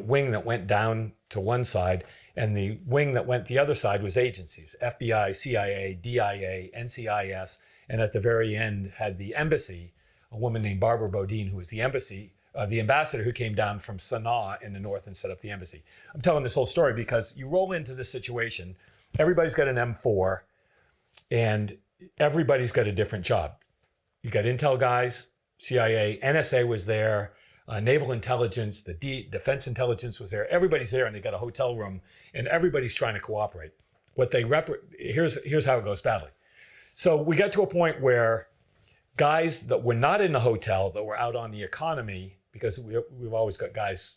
wing that went down to one side, and the wing that went the other side was agencies: FBI, CIA, DIA, NCIS, and at the very end had the embassy, a woman named Barbara Bodine, who was the ambassador who came down from Sana'a in the north and set up the embassy. I'm telling this whole story because you roll into this situation, everybody's got an M4, and everybody's got a different job. You got intel guys, CIA, NSA was there, naval intelligence, the defense intelligence was there. Everybody's there, and they got a hotel room, and everybody's trying to cooperate. Here's how it goes badly. So we got to a point where guys that were not in the hotel, that were out on the economy, because we've always got guys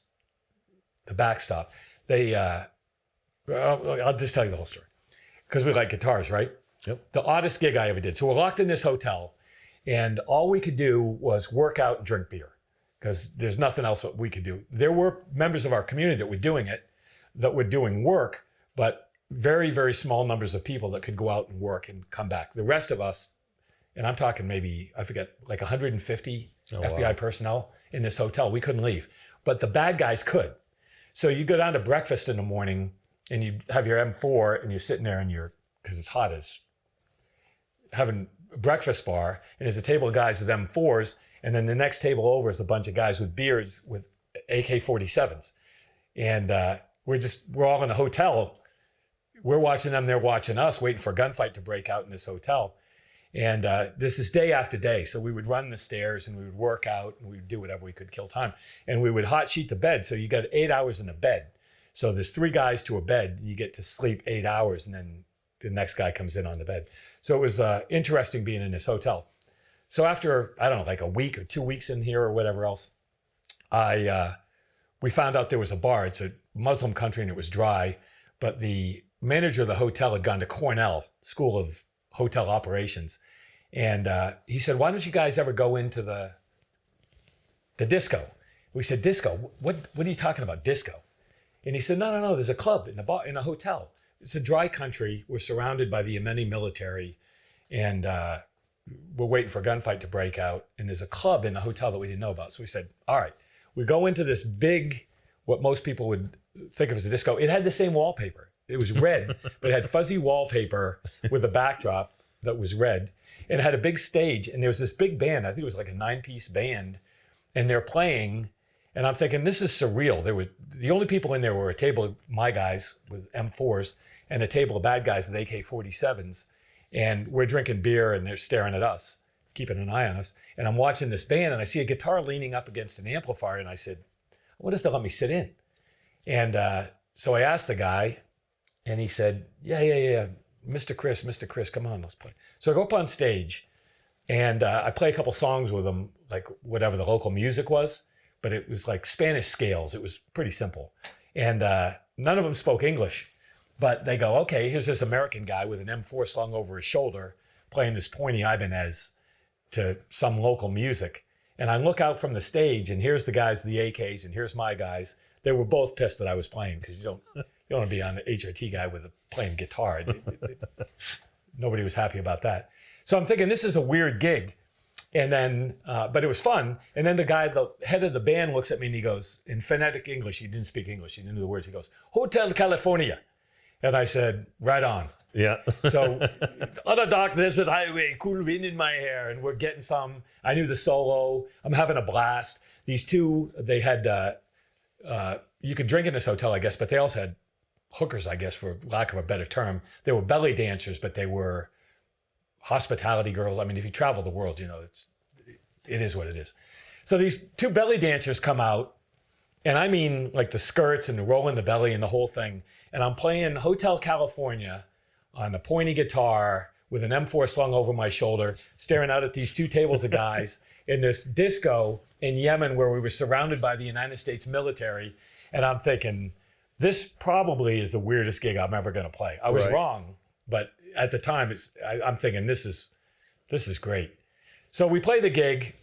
to backstop. I'll just tell you the whole story, because we like guitars, right? Yep. The oddest gig I ever did. So we're locked in this hotel, and all we could do was work out and drink beer, because there's nothing else that we could do. There were members of our community that were doing it, that were doing work, but very, very small numbers of people that could go out and work and come back. The rest of us, and I'm talking maybe, I forget, like 150 FBI personnel in this hotel, we couldn't leave. But the bad guys could. So you go down to breakfast in the morning, and you have your M4, and you're sitting there, and because it's hot, as having a breakfast bar, and there's a table of guys with M4s, and then the next table over is a bunch of guys with beards with AK-47s. And we're all in a hotel. We're watching them, they're watching us, waiting for a gunfight to break out in this hotel. And this is day after day. So we would run the stairs, and we would work out, and we would do whatever we could kill time. And we would hot sheet the bed. So you got 8 hours in a bed. So there's 3 guys to a bed, and you get to sleep 8 hours, and then the next guy comes in on the bed. So it was interesting being in this hotel. So after, I don't know, like a week or 2 weeks in here or whatever else, we found out there was a bar. It's a Muslim country, and it was dry, but the manager of the hotel had gone to Cornell School of Hotel Operations. And he said, why don't you guys ever go into the disco? We said, disco? What are you talking about, disco? And he said, no, there's a club in a hotel. It's a dry country. We're surrounded by the Yemeni military, and we're waiting for a gunfight to break out. And there's a club in the hotel that we didn't know about. So we said, all right, we go into this big, what most people would think of as a disco. It had the same wallpaper. It was red, but it had fuzzy wallpaper with a backdrop that was red. And it had a big stage. And there was this big band. I think it was like a 9-piece band. And they're playing. And I'm thinking, this is surreal. The only people in there were a table of my guys with M4s and a table of bad guys with AK-47s. And we're drinking beer and they're staring at us, keeping an eye on us. And I'm watching this band and I see a guitar leaning up against an amplifier. And I said, what if they'll let me sit in? And so I asked the guy and he said, yeah. Mr. Chris, come on, let's play. So I go up on stage and I play a couple songs with him, like whatever the local music was. But it was like Spanish scales. It was pretty simple. And none of them spoke English. But they go, okay, here's this American guy with an M4 slung over his shoulder playing this pointy Ibanez to some local music. And I look out from the stage and here's the guys with the AKs and here's my guys. They were both pissed that I was playing because you don't want to be on the HRT guy with playing guitar. Nobody was happy about that. So I'm thinking this is a weird gig. And then, but it was fun. And then the head of the band looks at me and he goes, in phonetic English, he didn't speak English, he didn't know the words. He goes, Hotel California. And I said, right on. Yeah. So on a dark desert highway, cool wind in my hair. And we're getting some, I knew the solo. I'm having a blast. These two, they had, you could drink in this hotel, I guess, but they also had hookers, I guess, for lack of a better term. They were belly dancers, but they were hospitality girls. I mean, if you travel the world, you know, it is what it is. So these two belly dancers come out, and I mean like the skirts and the rolling the belly and the whole thing. And I'm playing Hotel California on a pointy guitar with an M4 slung over my shoulder, staring out at these two tables of guys in this disco in Yemen where we were surrounded by the United States military. And I'm thinking, this probably is the weirdest gig I'm ever going to play. I was wrong, but at the time, I'm thinking this is great. So we play the gig.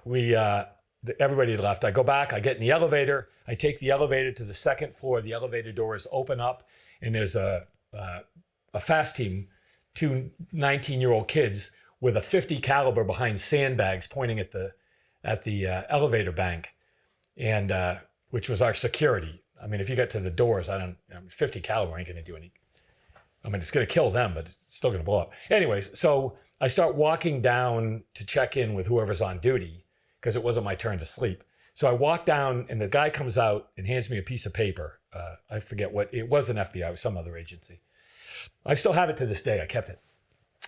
Everybody had left. I go back. I get in the elevator. I take the elevator to the second floor. The elevator doors open up, and there's a fast team, two 19-year-old kids with a .50 caliber behind sandbags pointing at the elevator bank, and which was our security. I mean, if you got to the doors, 50 caliber ain't going to do any. I mean, it's going to kill them, but it's still going to blow up. Anyways, so I start walking down to check in with whoever's on duty because it wasn't my turn to sleep. So I walk down and the guy comes out and hands me a piece of paper. I forget what, it wasn't FBI, it was some other agency. I still have it to this day, I kept it.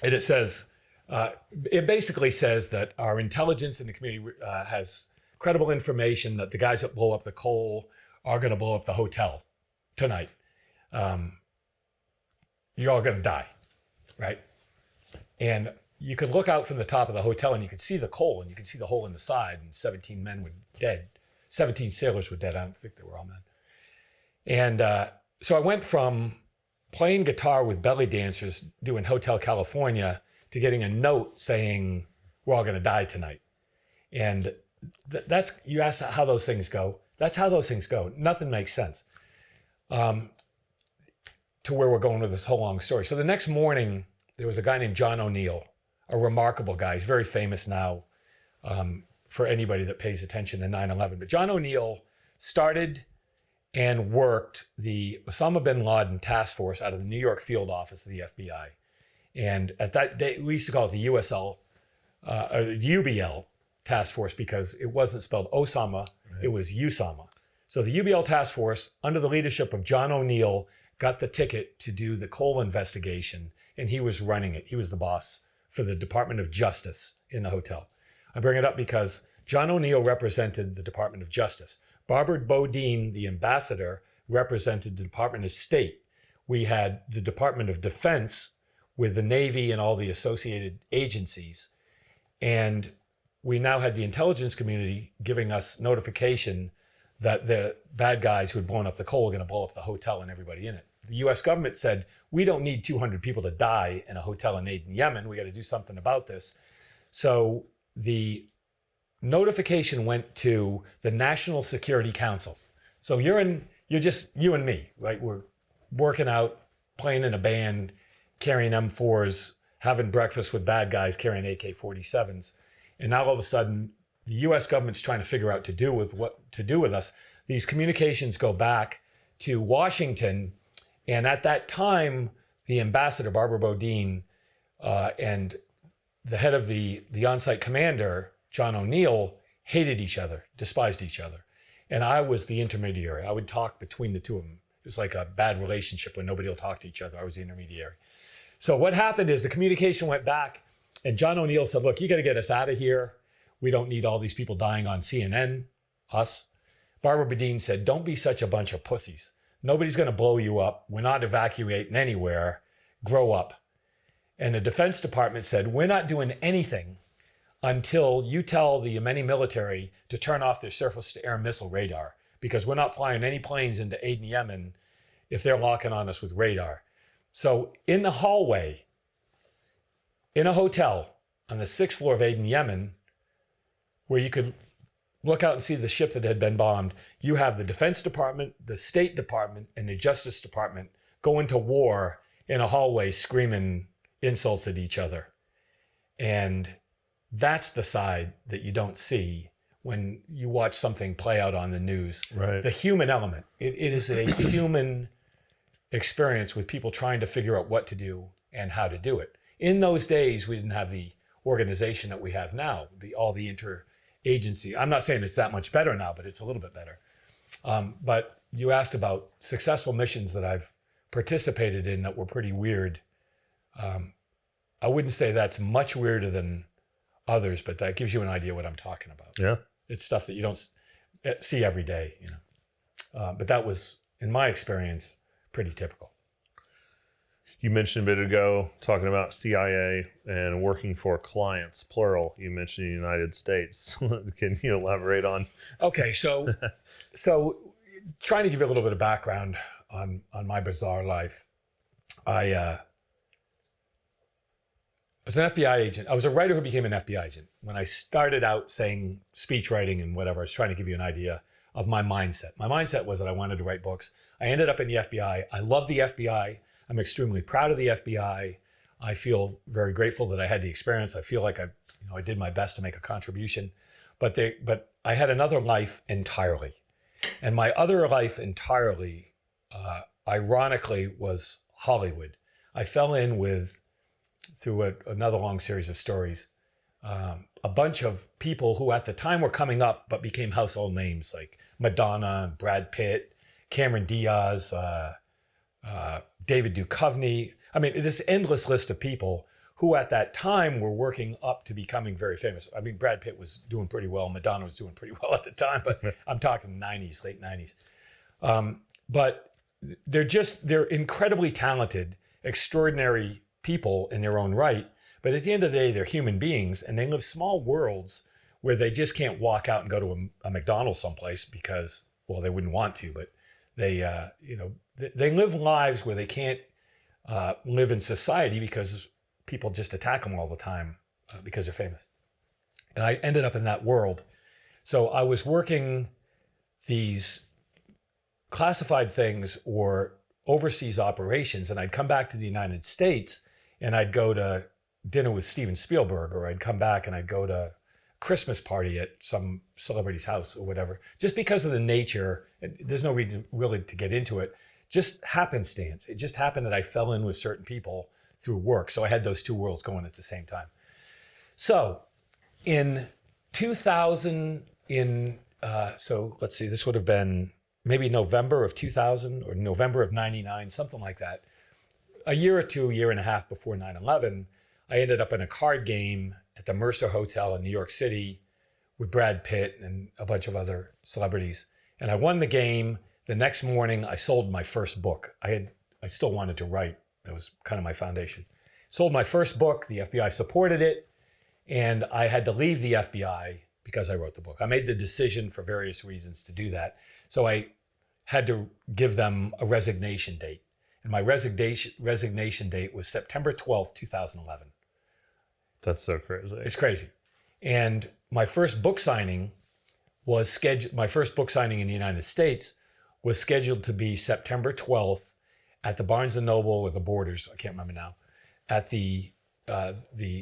And it says, it basically says that our intelligence in the community has credible information that the guys that blow up the Cole are going to blow up the hotel tonight. You're all going to die, right? And you could look out from the top of the hotel and you could see the Cole and you could see the hole in the side and 17 men were dead. 17 sailors were dead. I don't think they were all men. And so I went from playing guitar with belly dancers doing Hotel California to getting a note saying, we're all going to die tonight. And that's, you asked how those things go. That's how those things go. Nothing makes sense. To where we're going with this whole long story. So the next morning, there was a guy named John O'Neill, a remarkable guy. He's very famous now for anybody that pays attention to 9/11. But John O'Neill started and worked the Osama bin Laden task force out of the New York field office of the FBI. And at that day, we used to call it the UBL task force because it wasn't spelled Osama, it was USAMA. So the UBL task force, under the leadership of John O'Neill, got the ticket to do the Cole investigation, and he was running it. He was the boss for the Department of Justice in the hotel. I bring it up because John O'Neill represented the Department of Justice. Barbara Bodine, the ambassador, represented the Department of State. We had the Department of Defense with the Navy and all the associated agencies. And we now had the intelligence community giving us notification that the bad guys who had blown up the Cole were going to blow up the hotel and everybody in it. the US government said, we don't need 200 people to die in a hotel in Aden, Yemen. We got to do something about this. So the notification went to the National Security Council. So you're just you and me, right? We're working out, playing in a band, carrying M4s, having breakfast with bad guys carrying AK-47s. And now all of a sudden, the US government's trying to figure out what to do with us. These communications go back to Washington. And at that time, the ambassador, Barbara Bodine, and the head of the on-site commander, John O'Neill, hated each other, despised each other. And I was the intermediary. I would talk between the two of them. It was like a bad relationship when nobody will talk to each other. I was the intermediary. So what happened is the communication went back, and John O'Neill said, look, you got to get us out of here. We don't need all these people dying on CNN, us. Barbara Bodine said, don't be such a bunch of pussies. Nobody's going to blow you up. We're not evacuating anywhere. Grow up. And the Defense Department said, we're not doing anything until you tell the Yemeni military to turn off their surface-to-air missile radar, because we're not flying any planes into Aden, Yemen if they're locking on us with radar. So in the hallway, in a hotel on the 6th floor of Aden, Yemen, where you could look out and see the ship that had been bombed, you have the Defense Department, the State Department, and the Justice Department going to war in a hallway screaming insults at each other. And that's the side that you don't see when you watch something play out on the news. Right. The human element. It is a human experience with people trying to figure out what to do and how to do it. In those days, we didn't have the organization that we have now, all the interagency. I'm not saying it's that much better now, but it's a little bit better. But you asked about successful missions that I've participated in that were pretty weird. I wouldn't say that's much weirder than others, but that gives you an idea what I'm talking about. Yeah. It's stuff that you don't see every day, but that was, in my experience, pretty typical. You mentioned a bit ago, talking about CIA and working for clients, plural. You mentioned the United States. Can you elaborate on? Okay, so trying to give you a little bit of background on my bizarre life. I was an FBI agent. I was a writer who became an FBI agent. When I started out saying speech writing and whatever, I was trying to give you an idea of my mindset. My mindset was that I wanted to write books. I ended up in the FBI. I love the FBI. I'm extremely proud of the FBI. I feel very grateful that I had the experience. I feel like I did my best to make a contribution. But I had another life entirely. And my other life entirely, ironically, was Hollywood. I fell in with, through another long series of stories, a bunch of people who at the time were coming up but became household names, like Madonna, Brad Pitt, Cameron Diaz, David Duchovny. I mean, this endless list of people who at that time were working up to becoming very famous. I mean, Brad Pitt was doing pretty well. Madonna was doing pretty well at the time, but I'm talking 90s, late 90s. But they're incredibly talented, extraordinary people in their own right. But at the end of the day, they're human beings, and they live small worlds where they just can't walk out and go to a McDonald's someplace because, well, they wouldn't want to, but they live lives where they can't live in society because people just attack them all the time because they're famous. And I ended up in that world. So I was working these classified things or overseas operations, and I'd come back to the United States and I'd go to dinner with Steven Spielberg, or I'd come back and I'd go to a Christmas party at some celebrity's house or whatever, just because of the nature. There's no reason really to get into it. Just happenstance. It just happened that I fell in with certain people through work. So I had those two worlds going at the same time. So in 2000, so let's see, this would have been maybe November of 2000 or November of 99, something like that. A year and a half before 9/11, I ended up in a card game at the Mercer Hotel in New York City with Brad Pitt and a bunch of other celebrities. And I won the game. The next morning, I sold my first book. I still wanted to write. That was kind of my foundation. Sold my first book. The FBI supported it. And I had to leave the FBI because I wrote the book. I made the decision for various reasons to do that. So I had to give them a resignation date. and my resignation date was September 12th, 2011. That's so crazy. It's crazy. And my first book signing was scheduled. My first book signing in the United States was scheduled to be September 12th at the Barnes and Noble or the Borders, I can't remember now, at the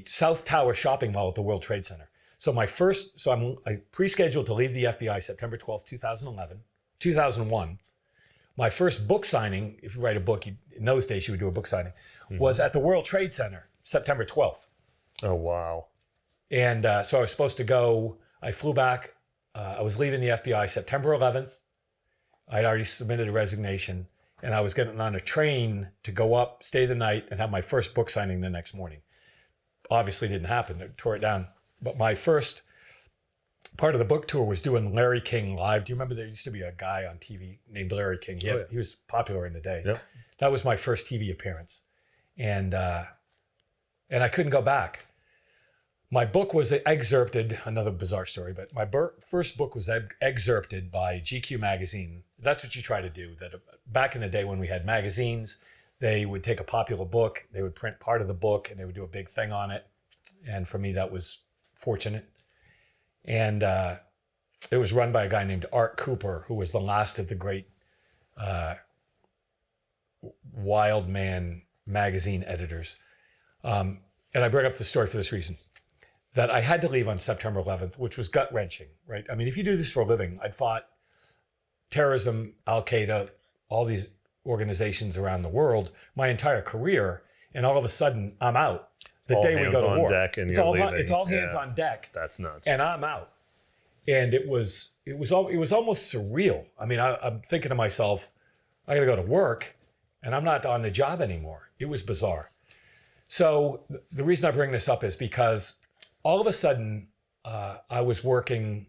South Tower shopping mall at the World Trade Center. So I pre-scheduled to leave the FBI September 12th, 2001. My first book signing, if you write a book, in those days you would do a book signing, was at the World Trade Center, September 12th. Oh, wow. And so I was supposed to go, I flew back, I was leaving the FBI September 11th. I'd already submitted a resignation, and I was getting on a train to go up, stay the night, and have my first book signing the next morning. Obviously didn't happen, it tore it down. But my first part of the book tour was doing Larry King live. Do you remember there used to be a guy on TV named Larry King? He was popular in the day. Yep. That was my first TV appearance. And I couldn't go back. My book was excerpted, another bizarre story, but my first book was excerpted by GQ magazine. That's what you try to do. That back in the day when we had magazines, they would take a popular book, they would print part of the book, and they would do a big thing on it. And for me, that was fortunate. And it was run by a guy named Art Cooper, who was the last of the great Wild Man magazine editors. And I bring up the story for this reason, that I had to leave on September 11th, which was gut-wrenching, right? I mean, if you do this for a living, I'd fought terrorism, Al-Qaeda, all these organizations around the world, my entire career, and all of a sudden, I'm out. The day we go to war. Deck and it's all hands on deck. That's nuts. And I'm out. And it was almost surreal. I mean, I'm thinking to myself, I got to go to work, and I'm not on the job anymore. It was bizarre. So the reason I bring this up is because all of a sudden I was working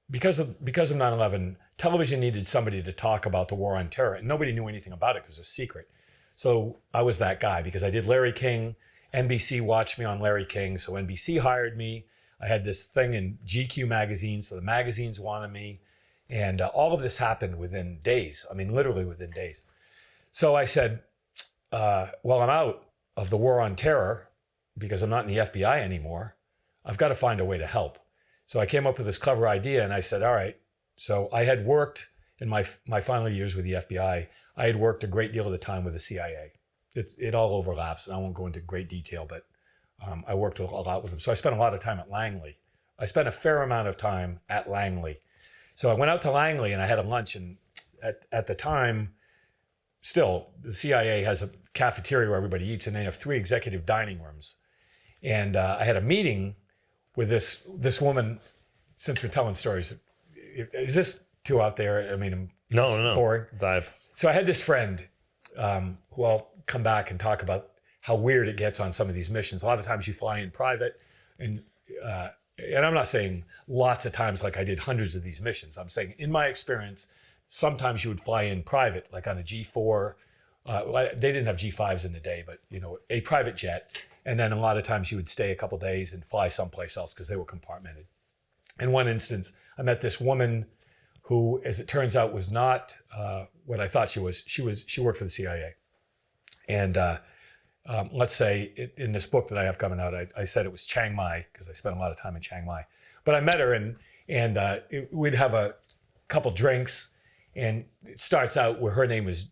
because of 9/11. Television needed somebody to talk about the war on terror, and nobody knew anything about it because it was a secret. So I was that guy because I did Larry King. NBC watched me on Larry King, so NBC hired me. I had this thing in GQ magazine, so the magazines wanted me, and all of this happened within days. I mean, literally within days. So I said, well, I'm out of the war on terror because I'm not in the FBI anymore. I've got to find a way to help. So I came up with this clever idea, and I said, all right. So I had worked in my final years with the FBI. I had worked a great deal of the time with the CIA. It all overlaps, and I won't go into great detail, but I worked a lot with them. So I spent a lot of time at Langley. I spent a fair amount of time at Langley. So I went out to Langley, and I had a lunch, and at the time, still, the CIA has a cafeteria where everybody eats, and they have 3 executive dining rooms. And I had a meeting with this woman. Since we're telling stories, is this too out there? I mean, no, boring. Dive. So I had this friend who I'll come back and talk about how weird it gets on some of these missions. A lot of times you fly in private, and I'm not saying lots of times like I did hundreds of these missions. I'm saying in my experience, sometimes you would fly in private, like on a G4. They didn't have G5s in the day, but a private jet. And then a lot of times you would stay a couple days and fly someplace else because they were compartmented. In one instance, I met this woman who, as it turns out, was not what I thought she was. She worked for the CIA. And let's say in this book that I have coming out, I said it was Chiang Mai because I spent a lot of time in Chiang Mai. But I met her, and we'd have a couple drinks, and it starts out where her name is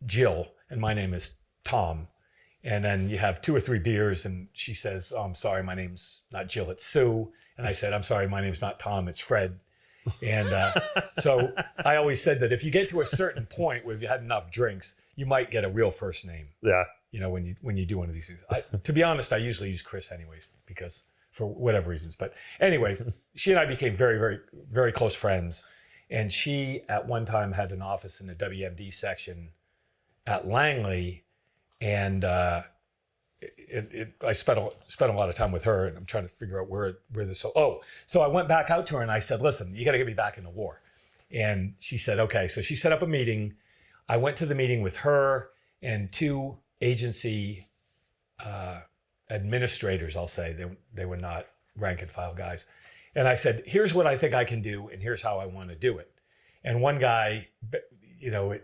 Jill and my name is Tom. And then you have 2 or 3 beers, and she says, "Oh, I'm sorry, my name's not Jill, it's Sue." And I said, "I'm sorry, my name's not Tom, it's Fred." And so I always said that if you get to a certain point where you've had enough drinks, you might get a real first name. Yeah. When you do one of these things. To be honest, I usually use Chris anyways, because for whatever reasons. But anyways, she and I became very, very, very close friends. And she at one time had an office in the WMD section at Langley. And I spent a lot of time with her, and I'm trying to figure out where this. So I went back out to her and I said, "Listen, you got to get me back in the war." And she said, "Okay." So she set up a meeting. I went to the meeting with her and 2 agency administrators. I'll say they were not rank and file guys. And I said, "Here's what I think I can do, and here's how I want to do it." And one guy,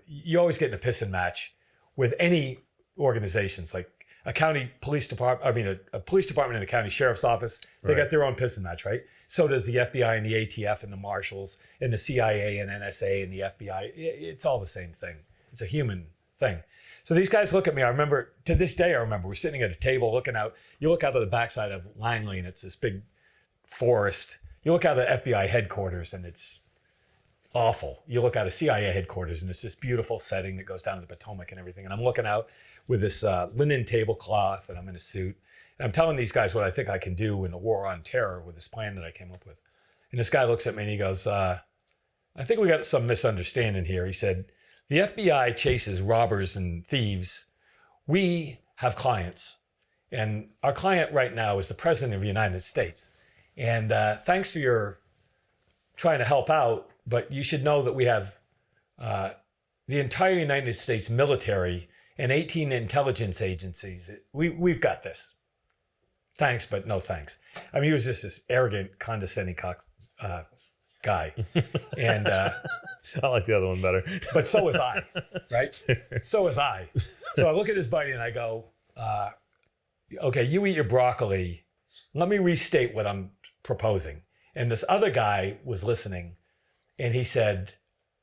you always get in a pissing match with any organizations, like a county police department, a police department and a county sheriff's office, they got their own piss and match, right? So does the FBI and the ATF and the marshals and the CIA and NSA and the FBI. It's all the same thing. It's a human thing. So these guys look at me. I remember, to this day, we're sitting at a table looking out. You look out of the backside of Langley and it's this big forest. You look out of the FBI headquarters and it's awful. You look out of CIA headquarters and it's this beautiful setting that goes down to the Potomac and everything. And I'm looking out with this linen tablecloth and I'm in a suit. And I'm telling these guys what I think I can do in the war on terror with this plan that I came up with. And this guy looks at me and he goes, I think we got some misunderstanding here. He said, the FBI chases robbers and thieves. We have clients. And our client right now is the President of the United States. And thanks for your trying to help out, but you should know that we have the entire United States military and 18 intelligence agencies. We've got this. Thanks, but no thanks. I mean, he was just this arrogant, condescending guy. And I like the other one better. But so was I, right? So was I. So I look at his buddy and I go, okay, you eat your broccoli. Let me restate what I'm proposing. And this other guy was listening and he said,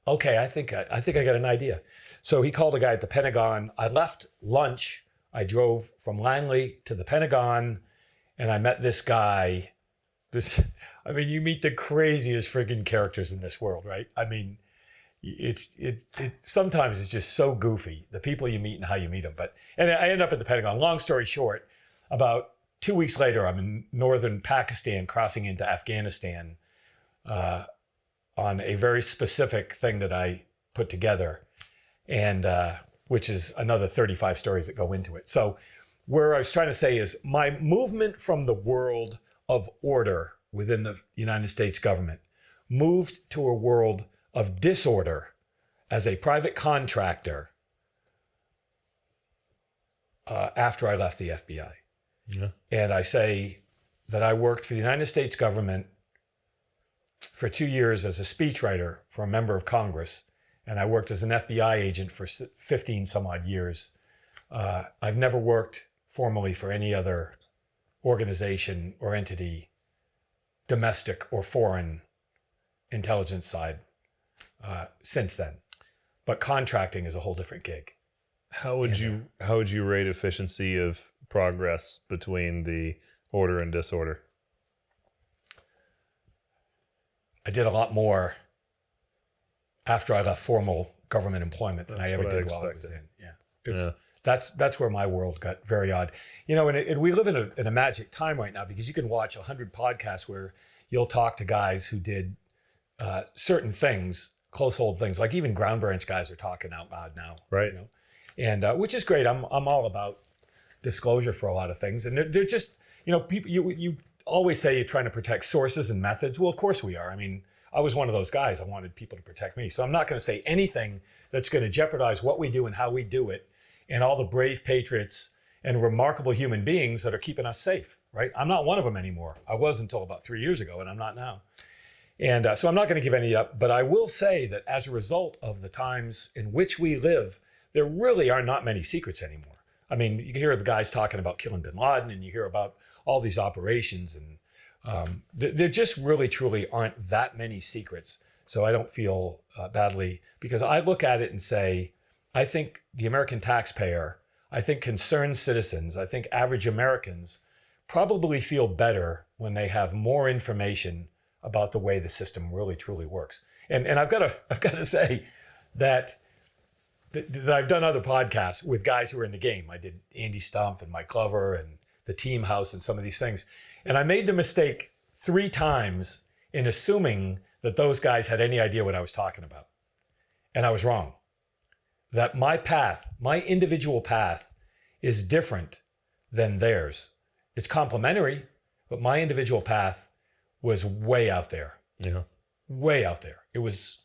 okay, I think I got an idea. So he called a guy at the Pentagon. I left lunch. I drove from Langley to the Pentagon and I met this guy. You meet the craziest freaking characters in this world, right? I mean, it sometimes it's just so goofy, the people you meet and how you meet them. And I end up at the Pentagon. Long story short, about 2 weeks later, I'm in northern Pakistan crossing into Afghanistan on a very specific thing that I put together, and which is another 35 stories that go into it. So where I was trying to say is my movement from the world of order within the United States government moved to a world of disorder as a private contractor after I left the FBI. Yeah. And I say that I worked for the United States government for 2 years as a speechwriter for a member of Congress. And I worked as an FBI agent for 15 some odd years. I've never worked formally for any other organization or entity, domestic or foreign intelligence side, since then. But contracting is a whole different gig. How would you rate efficiency of progress between the order and disorder? I did a lot more after I left formal government employment than I ever did while I was in. Yeah. That's where my world got very odd. And we live in a magic time right now because you can watch 100 podcasts where you'll talk to guys who did certain things, close-hold things, like even ground branch guys are talking out loud now. Right. And which is great. I'm all about disclosure for a lot of things. And they're just, people, you always say you're trying to protect sources and methods. Well, of course we are. I mean, I was one of those guys. I wanted people to protect me. So I'm not going to say anything that's going to jeopardize what we do and how we do it and all the brave patriots and remarkable human beings that are keeping us safe, right? I'm not one of them anymore. I was until about 3 years ago, and I'm not now. And so I'm not going to give any up, but I will say that as a result of the times in which we live, there really are not many secrets anymore. I mean, you hear the guys talking about killing bin Laden, and you hear about all these operations, and there just really, truly aren't that many secrets. So I don't feel badly, because I look at it and say, I think the American taxpayer, I think concerned citizens, I think average Americans probably feel better when they have more information about the way the system really, truly works. And I've got to say that I've done other podcasts with guys who are in the game. I did Andy Stump and Mike Glover and the Team House and some of these things. And I made the mistake 3 times in assuming that those guys had any idea what I was talking about. And I was wrong. That my path, my individual path, is different than theirs. It's complementary, but my individual path was way out there. Yeah. Way out there. It was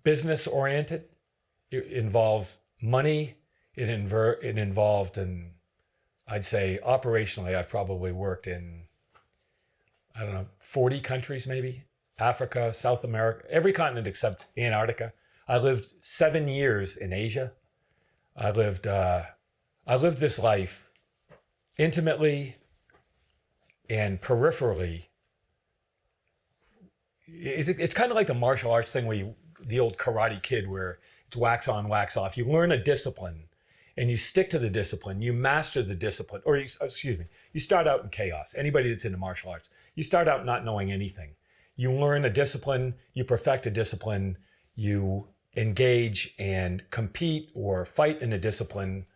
business oriented. It involved money. It involved, and I'd say operationally, I've probably worked in, 40 countries maybe. Africa, South America, every continent except Antarctica. I lived 7 years in Asia. I lived this life intimately and peripherally. It's kind of like the martial arts thing where the old Karate Kid, where it's wax on, wax off. You learn a discipline and you stick to the discipline, you master the discipline, or you start out in chaos. Anybody that's into martial arts, you start out not knowing anything. You learn a discipline, you perfect a discipline, you engage and compete or fight in a discipline,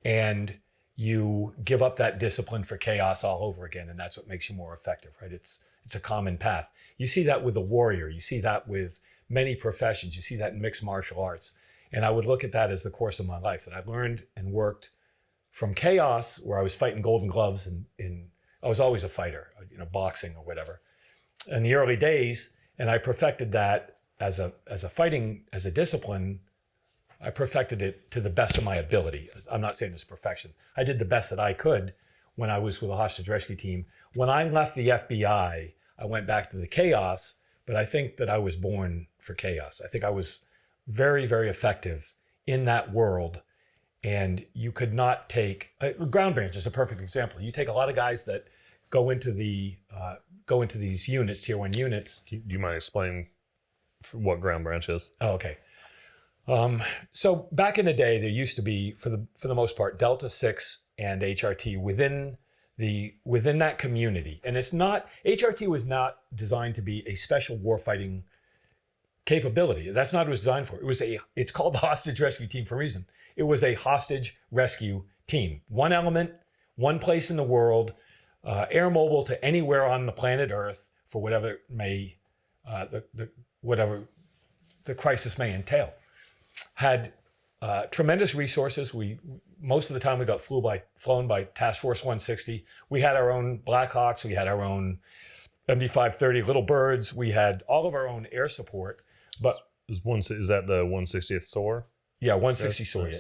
and you give up that discipline for chaos all over again. And that's what makes you more effective, right? It's a common path. You see that with a warrior. You see that with many professions. You see that in mixed martial arts. And I would look at that as the course of my life, that I learned and worked from chaos, where I was fighting Golden Gloves, and I was always a fighter, boxing or whatever, in the early days. And I perfected that as a discipline. I perfected it to the best of my ability. I'm not saying it's perfection. I did the best that I could when I was with a hostage rescue team. When I left the FBI, I went back to the chaos, but I think that I was born for chaos. I think I was very, very effective in that world. And you could not take, ground branch is a perfect example. You take a lot of guys that go into these units, tier 1 units. Do you mind explaining what ground branch is? Oh, okay. So back in the day, there used to be, for the most part, Delta 6 and HRT within that community. And HRT was not designed to be a special warfighting capability. That's not what it was designed for. It's called the hostage rescue team for a reason. It was a hostage rescue team. One element, one place in the world, air mobile to anywhere on the planet Earth for whatever whatever the crisis may entail. Had tremendous resources. Most of the time we got flown by Task Force 160. We had our own Blackhawks. We had our own MD-530 Little Birds. We had all of our own air support. But is that the 160th SOAR? Yeah, 160 SOAR.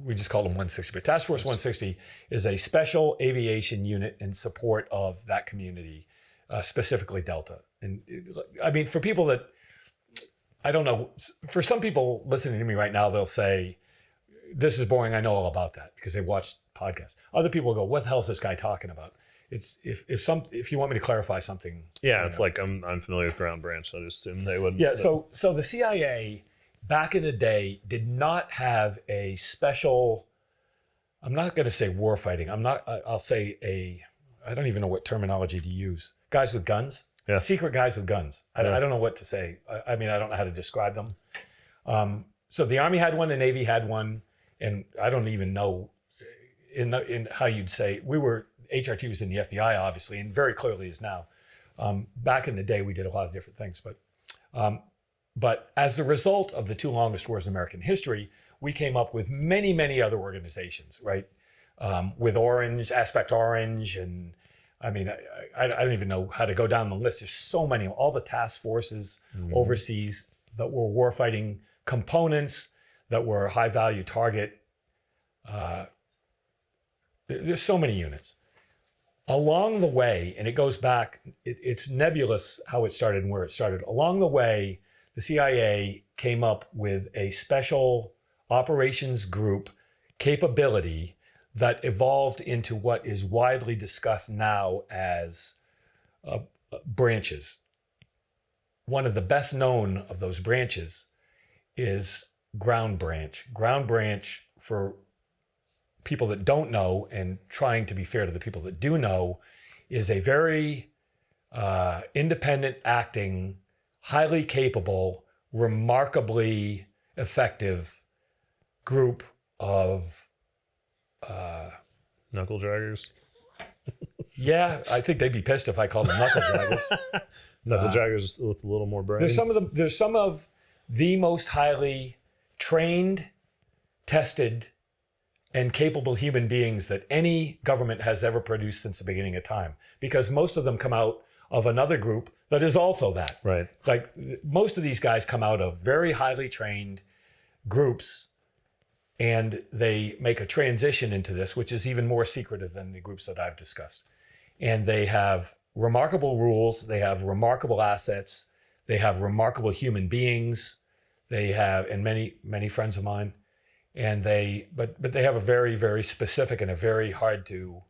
We just called them 160. But Task Force 160 is a special aviation unit in support of that community, specifically Delta. And I mean, for people that, I don't know, for some people listening to me right now, they'll say, this is boring. I know all about that because they watched podcasts. Other people go, what the hell is this guy talking about? It's if you want me to clarify something. Yeah, it's like I'm familiar with ground branch. So I just assume they would. Yeah, so the CIA back in the day did not have a special, I'm not going to say war fighting. I'll say I don't even know what terminology to use. Guys with guns. Yeah. Secret guys with guns. I don't know what to say. I mean, I don't know how to describe them. So the Army had one, the Navy had one, and I don't even know in how you'd say, HRT was in the FBI, obviously, and very clearly is now. Back in the day, we did a lot of different things. But as a result of the 2 longest wars in American history, we came up with many, many other organizations, right? With Aspect Orange, and I mean, I don't even know how to go down the list. There's so many, all the task forces overseas that were warfighting components, that were high value target. There's so many units. Along the way, and it goes back, it's nebulous how it started and where it started. Along the way, the CIA came up with a special operations group capability that evolved into what is widely discussed now as branches. One of the best known of those branches is ground branch. Ground branch, for people that don't know, and trying to be fair to the people that do know, is a very independent acting, highly capable, remarkably effective group of knuckle draggers. Yeah, I think they'd be pissed if I called them knuckle draggers. Knuckle draggers with a little more brains. There's some of the most highly trained, tested, and capable human beings that any government has ever produced since the beginning of time, because most of them come out of another group that is also that. Right. Like most of these guys come out of very highly trained groups, and they make a transition into this, which is even more secretive than the groups that I've discussed. And they have remarkable rules. They have remarkable assets. They have remarkable human beings. They have, and many, many friends of mine. and they have a very, very specific and a very hard to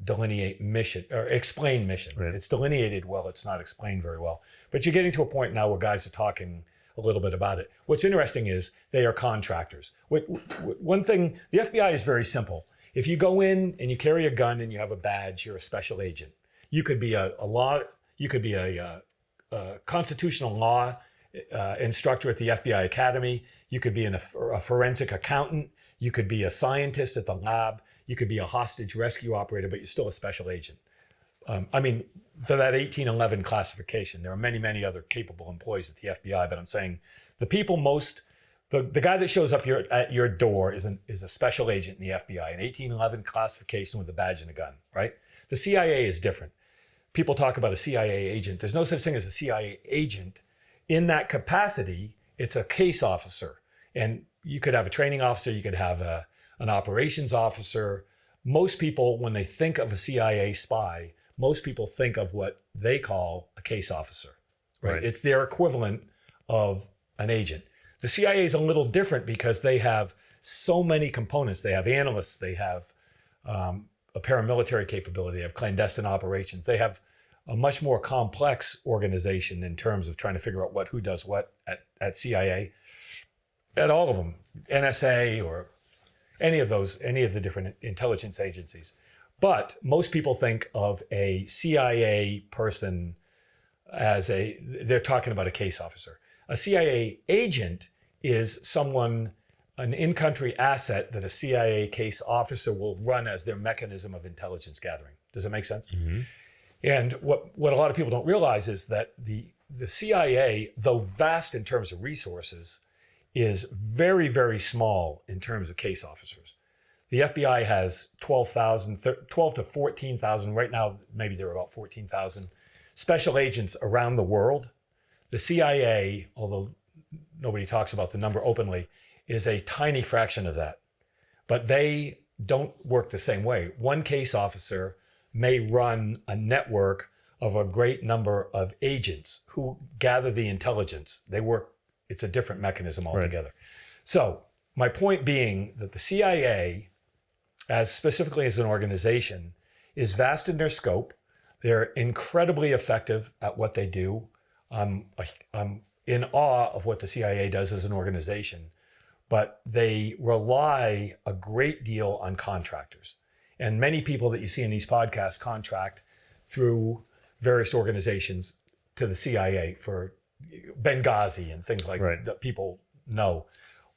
delineate mission or explain mission. Right. It's delineated well, it's not explained very well. But you're getting to a point now where guys are talking a little bit about it. What's interesting is they are contractors. One thing, the FBI is very simple. If you go in and you carry a gun and you have a badge, you're a special agent. You could be a constitutional law instructor at the FBI Academy. You could be a forensic accountant. You could be a scientist at the lab. You could be a hostage rescue operator, but you're still a special agent. I mean, for that 1811 classification, there are many, many other capable employees at the FBI, but I'm saying the people the guy that shows up at your door is a special agent in the FBI, an 1811 classification with a badge and a gun, right? The CIA is different. People talk about a CIA agent. There's no such thing as a CIA agent. In that capacity, it's a case officer. And you could have a training officer, you could have an operations officer. Most people, when they think of a CIA spy, most people think of what they call a case officer, right? It's their equivalent of an agent. The CIA is a little different because they have so many components. They have analysts, they have a paramilitary capability, they have clandestine operations. They have a much more complex organization in terms of trying to figure out who does what at CIA, at all of them, NSA or any of the different intelligence agencies. But most people think of a CIA person they're talking about a case officer. A CIA agent is an in-country asset that a CIA case officer will run as their mechanism of intelligence gathering. Does that make sense? Mm-hmm. And what a lot of people don't realize is that the CIA, though vast in terms of resources, is very, very small in terms of case officers. The FBI has 12 to 14,000, right now maybe there are about 14,000 special agents around the world. The CIA, although nobody talks about the number openly, is a tiny fraction of that. But they don't work the same way. One case officer may run a network of a great number of agents who gather the intelligence. It's a different mechanism altogether. Right. So my point being that the CIA, as specifically as an organization, is vast in their scope. They're incredibly effective at what they do. I'm in awe of what the CIA does as an organization, but they rely a great deal on contractors. And many people that you see in these podcasts contract through various organizations to the CIA for Benghazi and things like that people know.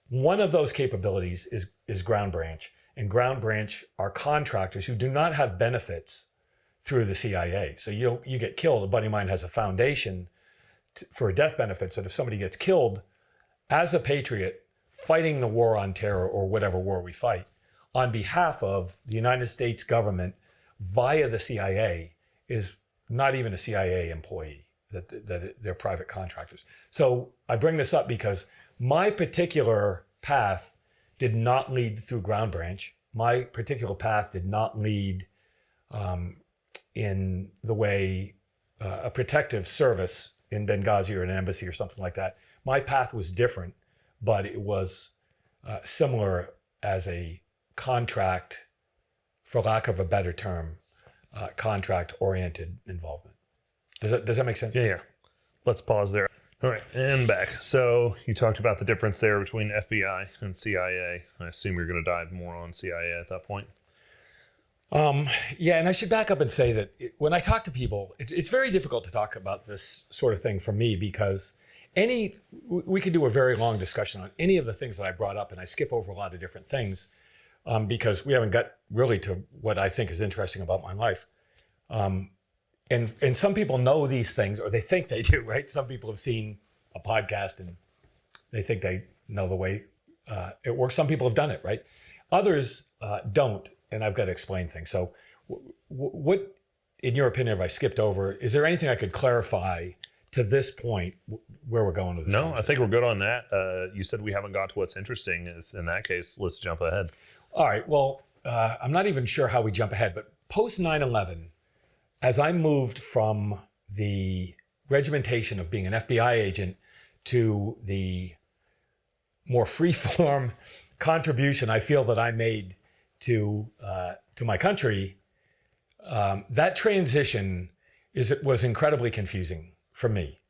One of those capabilities is Ground Branch. And Ground Branch are contractors who do not have benefits through the CIA. So you get killed. A buddy of mine has a foundation for death benefits that if somebody gets killed as a patriot fighting the war on terror or whatever war we fight on behalf of the United States government via the CIA is not even a CIA employee, that they're private contractors. So I bring this up because my particular path did not lead through Ground Branch. My particular path did not lead in the way a protective service in Benghazi or an embassy or something like that. My path was different, but it was similar as a contract, for lack of a better term, contract-oriented involvement. Does that make sense? Yeah. Let's pause there. All right, and back. So you talked about the difference there between FBI and CIA. I assume you're going to dive more on CIA at that point. Yeah, and I should back up and say that when I talk to people, it's very difficult to talk about this sort of thing for me because we could do a very long discussion on any of the things that I brought up, and I skip over a lot of different things because we haven't got really to what I think is interesting about my life. And some people know these things, or they think they do, right? Some people have seen a podcast and they think they know the way it works. Some people have done it, right? Others don't, and I've got to explain things. So what, in your opinion, have I skipped over? Is there anything I could clarify to this point where we're going with this? No, I think we're good on that. You said we haven't got to what's interesting. In that case, let's jump ahead. All right. Well, I'm not even sure how we jump ahead, but post 9/11, as I moved from the regimentation of being an FBI agent to the more free-form contribution I feel that I made to my country, that transition was incredibly confusing for me.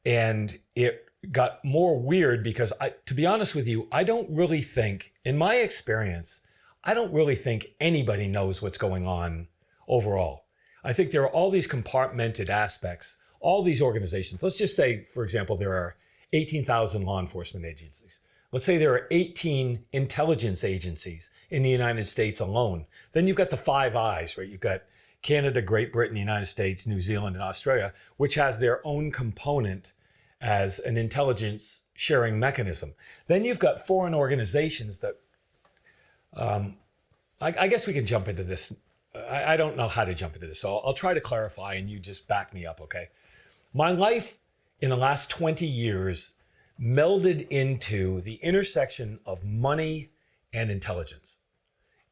And it got more weird because to be honest with you, I don't really think, in my experience, I don't really think anybody knows what's going on overall. I think there are all these compartmented aspects, all these organizations. Let's just say, for example, there are 18,000 law enforcement agencies. Let's say there are 18 intelligence agencies in the United States alone. Then you've got the Five Eyes, right? You've got Canada, Great Britain, the United States, New Zealand, and Australia, which has their own component as an intelligence sharing mechanism. Then you've got foreign organizations that, I guess we can jump into this. I don't know how to jump into this, so I'll try to clarify and you just back me up, okay? My life in the last 20 years melded into the intersection of money and intelligence.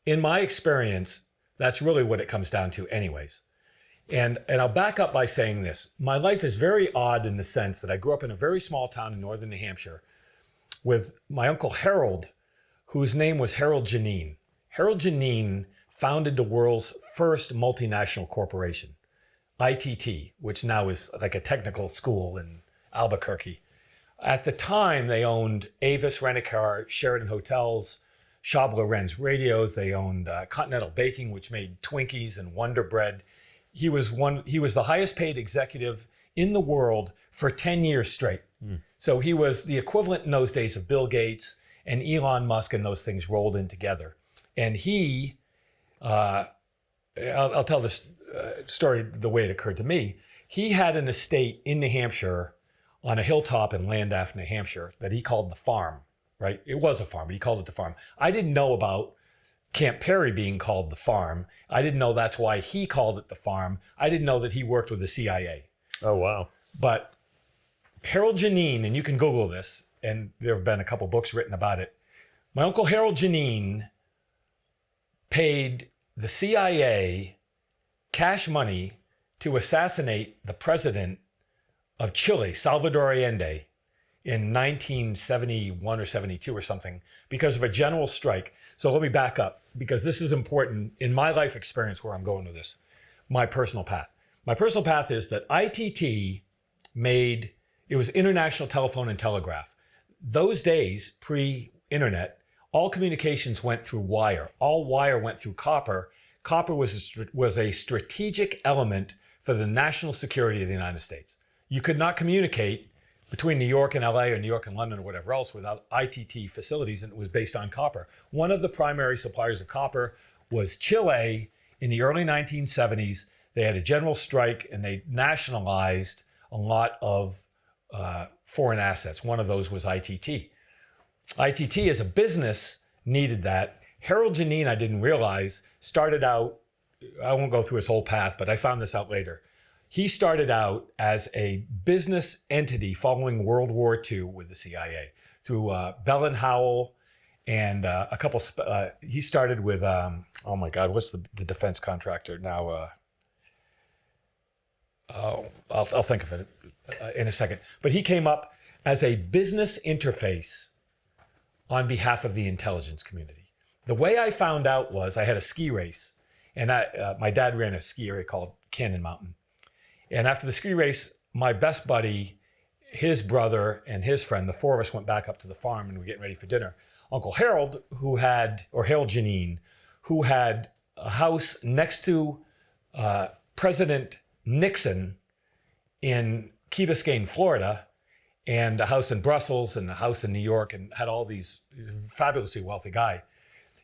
In my experience, that's really what it comes down to anyways. And I'll back up by saying this. My life is very odd in the sense that I grew up in a very small town in northern New Hampshire with my Uncle Harold, whose name was Harold Janine. Harold Janine founded the world's first multinational corporation, ITT, which now is like a technical school in Albuquerque. At the time, they owned Avis Rent-A-Car, Sheraton Hotels, Shabla Ren's radios. They owned Continental Baking, which made Twinkies and Wonder Bread. He was the highest paid executive in the world for 10 years straight. So he was the equivalent in those days of Bill Gates and Elon Musk, and those things rolled in together. And he, I'll tell this story the way it occurred to me. He had an estate in New Hampshire on a hilltop in Landaff, New Hampshire, that he called the farm, right? It was a farm, but he called it the farm. I didn't know about Camp Perry being called the farm. I didn't know that's why he called it the farm. I didn't know that he worked with the CIA. Oh, wow. But Harold Janine, and you can Google this, and there have been a couple books written about it. My Uncle Harold Janine paid the CIA cash money to assassinate the president of Chile, Salvador Allende, in 1971 or 72 or something because of a general strike. So let me back up because this is important in my life experience where I'm going with this, my personal path. My personal path is that ITT it was International Telephone and Telegraph. Those days, pre-internet, all communications went through wire. All wire went through copper. Copper was a strategic element for the national security of the United States. You could not communicate between New York and LA or New York and London or whatever else without ITT facilities, and it was based on copper. One of the primary suppliers of copper was Chile in the early 1970s. They had a general strike and they nationalized a lot of foreign assets. One of those was ITT. ITT as a business needed that. Harold Janine, I didn't realize, started out, I won't go through his whole path, but I found this out later. He started out as a business entity following World War II with the CIA through Bell and Howell and a couple. He started with oh my God, what's the defense contractor now? I'll think of it in a second. But he came up as a business interface on behalf of the intelligence community. The way I found out was I had a ski race, and my dad ran a ski area called Cannon Mountain. And after the ski race, my best buddy, his brother, and his friend, the four of us went back up to the farm and we were getting ready for dinner. Uncle Harold, Harold Janine, who had a house next to President Nixon in Key Biscayne, Florida, and a house in Brussels and a house in New York, and had all these, fabulously wealthy guy.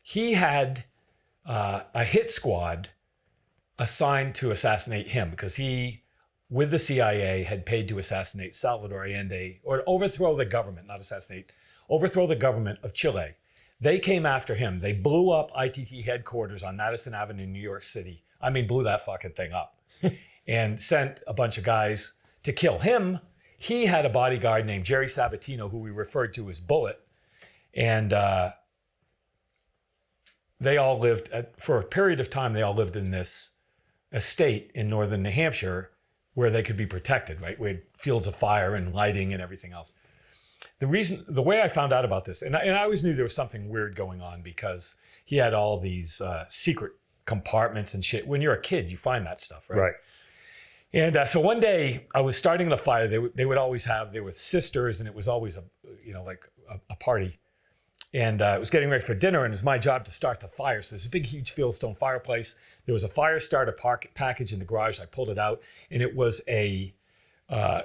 He had a hit squad assigned to assassinate him because he, with the CIA, had paid to assassinate Salvador Allende, or overthrow the government, not assassinate, overthrow the government of Chile. They came after him. They blew up ITT headquarters on Madison Avenue, New York City. I mean, blew that fucking thing up. And sent a bunch of guys to kill him. He had a bodyguard named Jerry Sabatino, who we referred to as Bullet. And they all lived, for a period of time, they all lived in this estate in northern New Hampshire where they could be protected, right? We had fields of fire and lighting and everything else. the way I found out about this, and I always knew there was something weird going on because he had all these secret compartments and shit. When you're a kid, you find that stuff, right? Right. And so one day I was starting the fire. They would always have, they were sisters, and it was always a party. And it was getting ready for dinner, and it was my job to start the fire. So there's a big, huge fieldstone fireplace. There was a fire starter package in the garage. I pulled it out, and it was a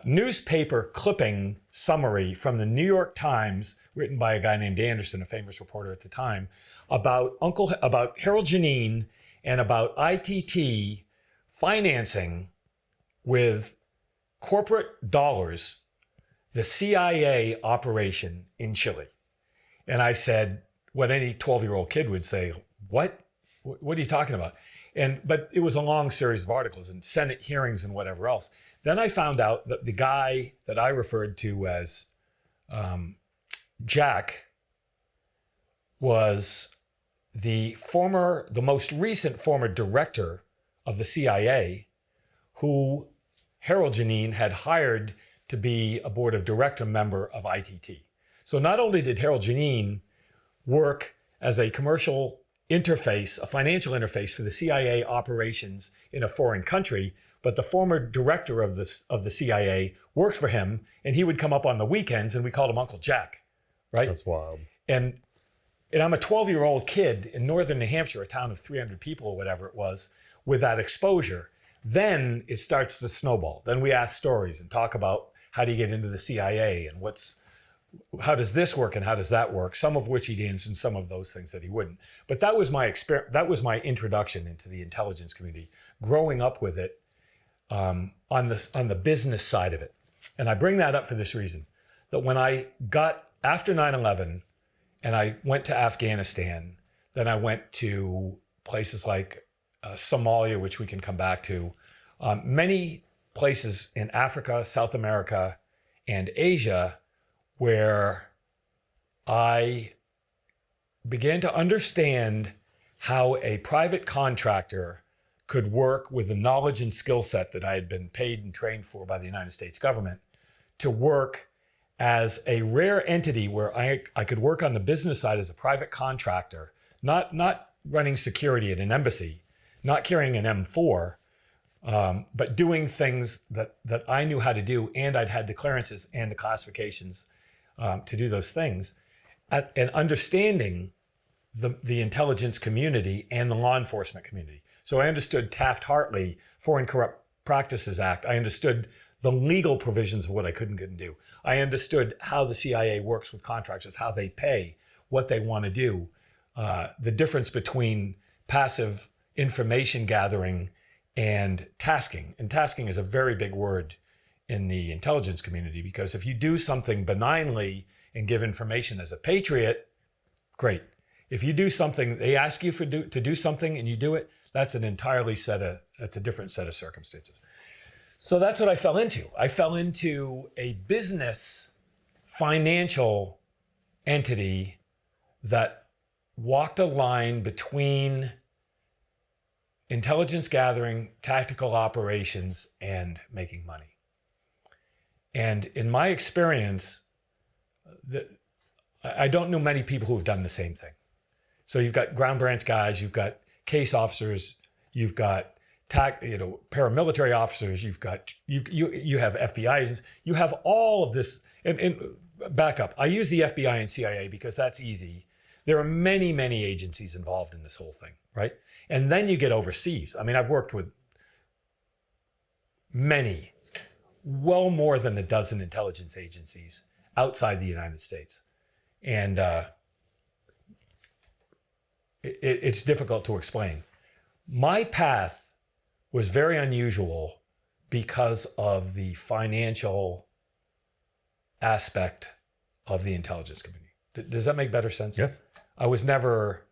newspaper clipping summary from the New York Times, written by a guy named Anderson, a famous reporter at the time, about Harold Janine and about ITT financing with corporate dollars the CIA operation in Chile. And I said what any 12-year-old kid would say, what are you talking about? But it was a long series of articles and Senate hearings and whatever else. Then I found out that the guy that I referred to as Jack was the most recent former director of the CIA, who Harold Janine had hired to be a board of director member of ITT. So not only did Harold Janine work as a commercial interface, a financial interface for the CIA operations in a foreign country, but the former director of the CIA worked for him, and he would come up on the weekends, and we called him Uncle Jack, right? That's wild. And I'm a 12-year-old kid in northern New Hampshire, a town of 300 people or whatever it was, with that exposure. Then it starts to snowball. Then we ask stories and talk about how do you get into the CIA and how does this work and how does that work? Some of which he'd answer and some of those things that he wouldn't. But that was my introduction into the intelligence community, growing up with it on the business side of it. And I bring that up for this reason, that when I got after 9/11 and I went to Afghanistan, then I went to places like Somalia, which we can come back to, many places in Africa, South America, and Asia, where I began to understand how a private contractor could work with the knowledge and skill set that I had been paid and trained for by the United States government to work as a rare entity where I could work on the business side as a private contractor, not running security at an embassy, not carrying an M4, but doing things that I knew how to do, and I'd had the clearances and the classifications to do those things, and understanding the intelligence community and the law enforcement community. So I understood Taft-Hartley, Foreign Corrupt Practices Act. I understood the legal provisions of what I couldn't do. I understood how the CIA works with contractors, how they pay, what they want to do, the difference between passive information gathering and tasking. And tasking is a very big word in the intelligence community, because if you do something benignly and give information as a patriot, great. If you do something, they ask you to do something and you do it, that's a different set of circumstances. So that's what I fell into. I fell into a business financial entity that walked a line between intelligence gathering, tactical operations, and making money. And in my experience, I don't know many people who have done the same thing. So you've got ground branch guys, you've got case officers, you've got paramilitary officers, you have FBI agents, you have all of this. And back up, I use the FBI and CIA because that's easy. There are many, many agencies involved in this whole thing, right? And then you get overseas. I mean, I've worked with many, well more than a dozen intelligence agencies outside the United States. And it's difficult to explain. My path was very unusual because of the financial aspect of the intelligence community. Does that make better sense? Yeah. I was never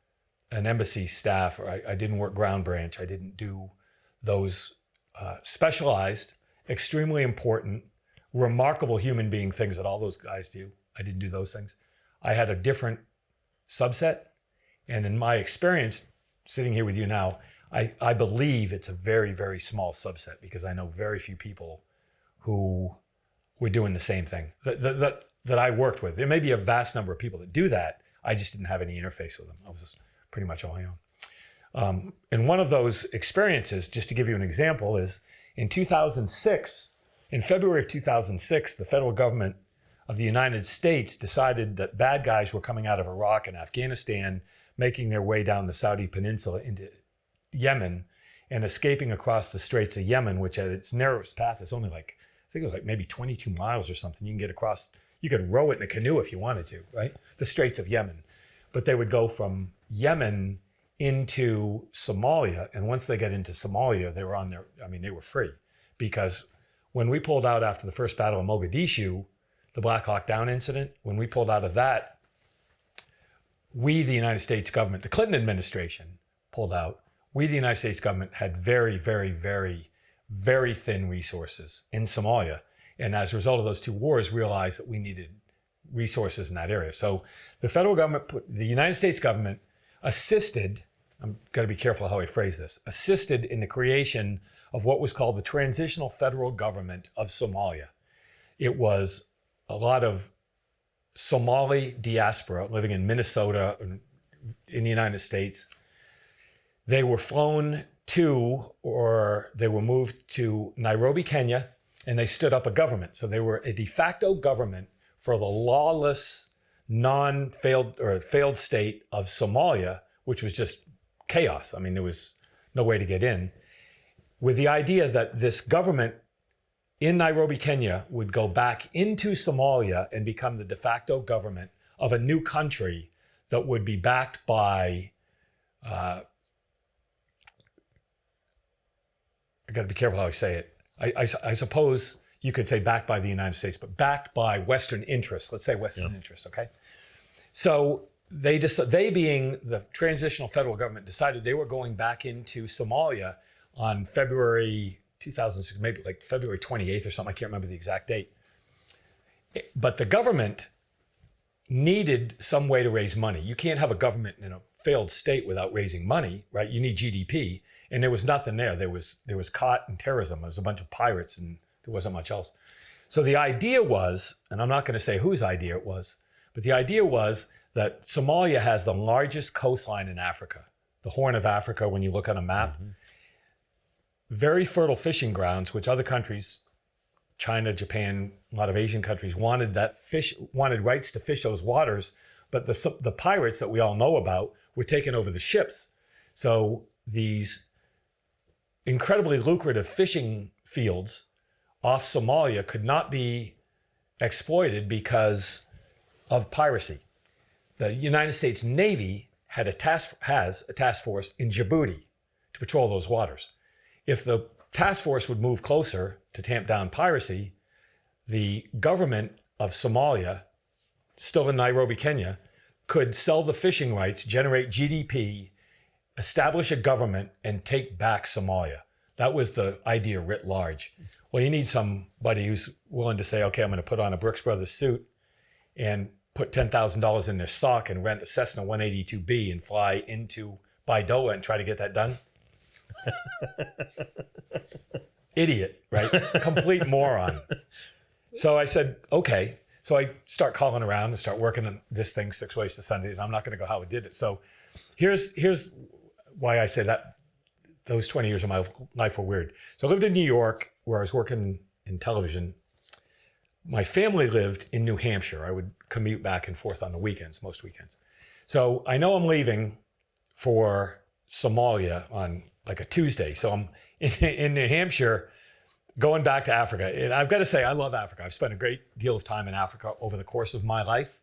an embassy staff, or I didn't work ground branch. I didn't do those specialized, extremely important, remarkable human being things that all those guys do. I didn't do those things. I had a different subset. And in my experience, sitting here with you now, I believe it's a very, very small subset, because I know very few people who were doing the same thing. The that I worked with. There may be a vast number of people that do that. I just didn't have any interface with them. I was just pretty much on my own. And one of those experiences, just to give you an example, is in 2006, in February of 2006, the federal government of the United States decided that bad guys were coming out of Iraq and Afghanistan, making their way down the Saudi Peninsula into Yemen and escaping across the Straits of Yemen, which at its narrowest path is only like, I think it was like maybe 22 miles or something. You can get across, you could row it in a canoe if you wanted to, right? The Straits of Yemen. But they would go from Yemen into Somalia. And once they get into Somalia, they were on their, I mean, they were free. Because when we pulled out after the first battle of Mogadishu, the Black Hawk Down incident, when we pulled out of that, we, the United States government, the Clinton administration pulled out. We, the United States government, had very, very, very, very thin resources in Somalia. And as a result of those two wars, realized that we needed resources in that area. So the federal government, the United States government assisted, I'm going to be careful how I phrase this, assisted in the creation of what was called the Transitional Federal Government of Somalia. It was a lot of Somali diaspora living in Minnesota, in the United States. They were flown to, or they were moved to Nairobi, Kenya, and they stood up a government. So they were a de facto government for the lawless, failed state of Somalia, which was just chaos. I mean, there was no way to get in, with the idea that this government in Nairobi, Kenya, would go back into Somalia and become the de facto government of a new country that would be backed by, I got to be careful how I say it. I suppose you could say backed by the United States, but backed by Western interests. Let's say Western interests, okay? So they being the transitional federal government, decided they were going back into Somalia on February 2006, maybe like February 28th or something. I can't remember the exact date. But the government needed some way to raise money. You can't have a government in a failed state without raising money, right? You need GDP. And there was nothing there. There was caught in terrorism. There was a bunch of pirates and there wasn't much else. So the idea was, and I'm not going to say whose idea it was, but the idea was that Somalia has the largest coastline in Africa, the Horn of Africa when you look on a map. Mm-hmm. Very fertile fishing grounds, which other countries, China, Japan, a lot of Asian countries wanted rights to fish those waters, but the pirates that we all know about were taking over the ships. So these incredibly lucrative fishing fields off Somalia could not be exploited because of piracy. The United States Navy has a task force in Djibouti to patrol those waters. If the task force would move closer to tamp down piracy, the government of Somalia, still in Nairobi, Kenya, could sell the fishing rights, generate GDP, establish a government, and take back Somalia. That was the idea writ large. Well, you need somebody who's willing to say, okay, I'm going to put on a Brooks Brothers suit and put $10,000 in their sock and rent a Cessna 182B and fly into Baidoa and try to get that done. Idiot, right? Complete moron. So I said, okay. So I start calling around and start working on this thing 6 ways to Sundays. I'm not going to go how I did it. So here's why I say that those 20 years of my life were weird. So I lived in New York where I was working in television. My family lived in New Hampshire. I would commute back and forth on the weekends, most weekends. So I know I'm leaving for Somalia on like a Tuesday. So I'm in New Hampshire going back to Africa. And I've got to say, I love Africa. I've spent a great deal of time in Africa over the course of my life.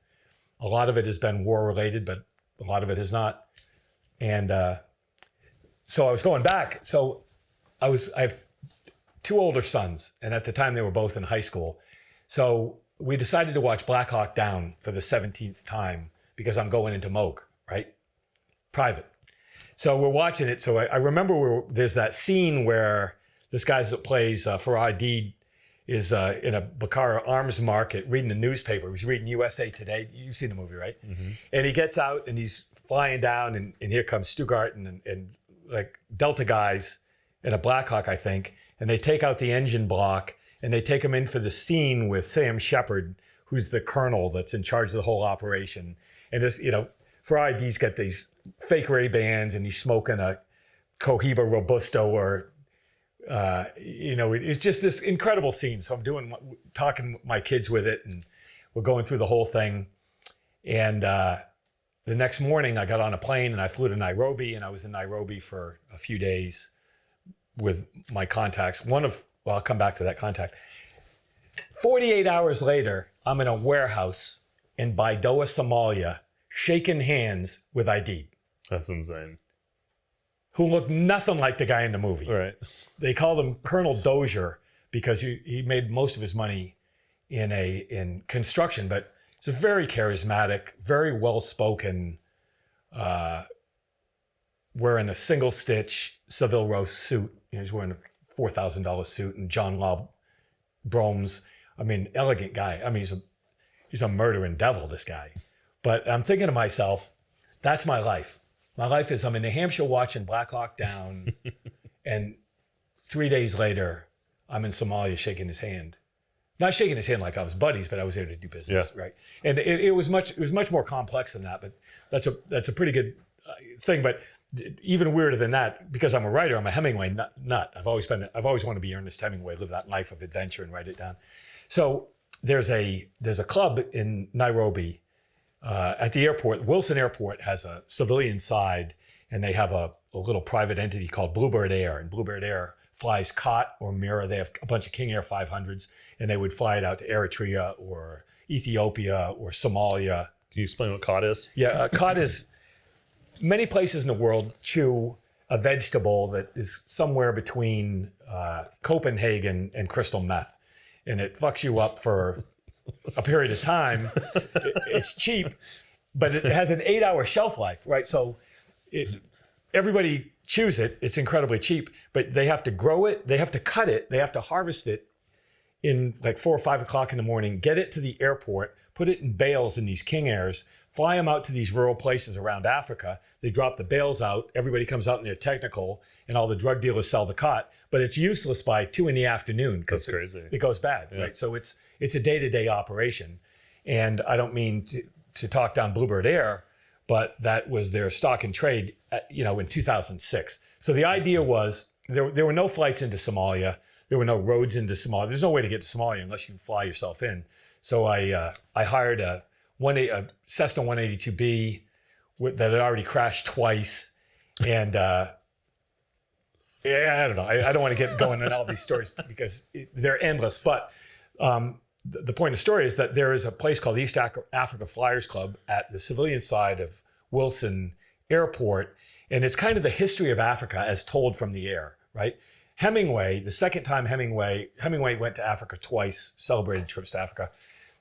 A lot of it has been war related, but a lot of it has not. And so I was going back. So I have 2 older sons. And at the time they were both in high school. So we decided to watch Black Hawk Down for the 17th time because I'm going into Moog, right? Private. So we're watching it. So I remember there's that scene where this guy that plays Farah Deed is in a Bukhara arms market reading the newspaper. He's reading USA Today. You've seen the movie, right? Mm-hmm. And he gets out and he's flying down and here comes Stuttgart and like Delta guys in a Black Hawk, I think. And they take out the engine block and they take him in for the scene with Sam Shepard, who's the colonel that's in charge of the whole operation. And this, Fried, he's got these fake Ray-Bans and he's smoking a Cohiba Robusto or, it's just this incredible scene. So I'm talking my kids with it and we're going through the whole thing. And the next morning I got on a plane and I flew to Nairobi, and I was in Nairobi for a few days with my contacts. I'll come back to that contact. 48 hours later, I'm in a warehouse in Baidoa, Somalia, shaking hands with ID. That's insane. Who looked nothing like the guy in the movie. Right. They called him Colonel Dozier because he made most of his money in construction, but he's a very charismatic, very well-spoken, wearing a single stitch Savile Row suit. He's wearing a $4,000 suit and John Law Bromes. I mean, elegant guy. I mean, he's a murdering devil, this guy. But I'm thinking to myself, that's my life. My life is I'm in New Hampshire watching Black Hawk Down, and 3 days later, I'm in Somalia shaking his hand. Not shaking his hand like I was buddies, but I was there to do business, right? And it was much more complex than that. But that's a pretty good thing. But even weirder than that, because I'm a writer, I'm a Hemingway nut. I've always wanted to be Ernest Hemingway, live that life of adventure and write it down. So there's a club in Nairobi at the airport. Wilson Airport has a civilian side, and they have a little private entity called Bluebird Air, and Bluebird Air flies COT or Mira. They have a bunch of King Air 500s, and they would fly it out to Eritrea or Ethiopia or Somalia. Can you explain what COT is? Yeah, COT is many places in the world chew a vegetable that is somewhere between Copenhagen and crystal meth, and it fucks you up for a period of time. It's cheap, but it has an 8-hour shelf life, right? So everybody chews it. It's incredibly cheap, but they have to grow it, they have to cut it, they have to harvest it in like 4 or 5 o'clock in the morning, get it to the airport, put it in bales in these King Airs, fly them out to these rural places around Africa. They drop the bales out. Everybody comes out in their technical, and all the drug dealers sell the COT, but it's useless by 2 p.m. That's crazy. It goes bad, right? So it's a day-to-day operation. And I don't mean to talk down Bluebird Air, but that was their stock and trade, in 2006. So the idea was there were no flights into Somalia. There were no roads into Somalia. There's no way to get to Somalia unless you fly yourself in. So I hired a Cessna 182B that had already crashed twice. And I don't know. I don't want to get going on all these stories because they're endless. But the point of the story is that there is a place called East Africa Flyers Club at the civilian side of Wilson Airport. And it's kind of the history of Africa as told from the air, right? Hemingway, the second time Hemingway went to Africa twice, celebrated trips to Africa.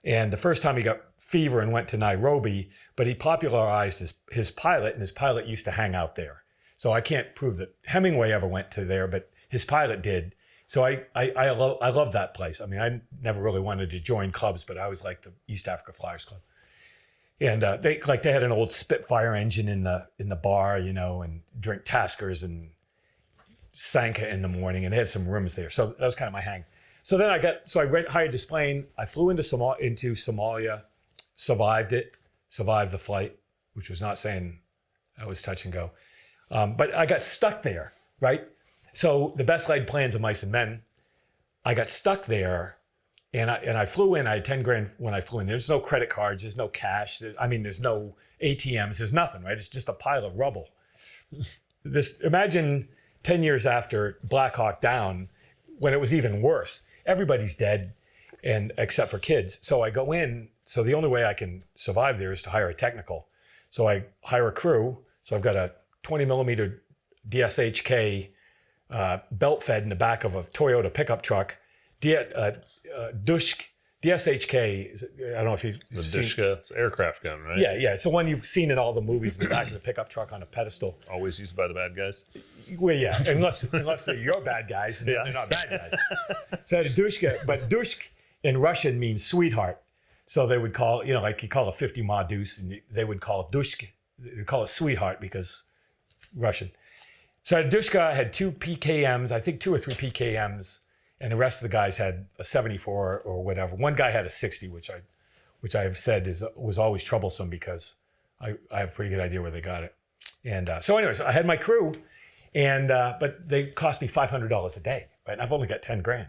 And the first time he got fever and went to Nairobi, but he popularized his pilot, and his pilot used to hang out there. So I can't prove that Hemingway ever went to there, but his pilot did. So I love that place. I mean, I never really wanted to join clubs, but I always liked the East Africa Flyers Club. And they had an old Spitfire engine in the bar, and drink Taskers and Sanka in the morning, and they had some rooms there. So that was kind of my hang. So then I hired this plane. I flew into Somalia, survived the flight, which was not saying I was touch and go. But I got stuck there, right? So the best laid plans of mice and men, I got stuck there, and I flew in. I had 10 grand when I flew in. There's no credit cards. There's no cash. There's no ATMs. There's nothing, right? It's just a pile of rubble. Imagine 10 years after Black Hawk Down, when it was even worse. Everybody's dead, and except for kids. So I go in. So the only way I can survive there is to hire a technical. So I hire a crew. So I've got a 20 millimeter DSHK belt fed in the back of a Toyota pickup truck. DSHK, I don't know if you've seen. Dushka, it's an aircraft gun, right? Yeah. It's the one you've seen in all the movies in the back of the pickup truck on a pedestal. Always used by the bad guys. Well, yeah, unless they're your bad guys, and they're not bad guys. So I had a Dushka, but Dushk in Russian means sweetheart. So they would call, like you call a 50 Ma Deuce, and they would call Dushk, they would call it sweetheart because Russian. So I had Dushka, had 2 PKMs, I think 2 or 3 PKMs, and the rest of the guys had a 74 or whatever. One guy had a 60, which which I have said was always troublesome because I have a pretty good idea where they got it. And so anyways, I had my crew, and but they cost me $500 a day, right? And I've only got 10 grand.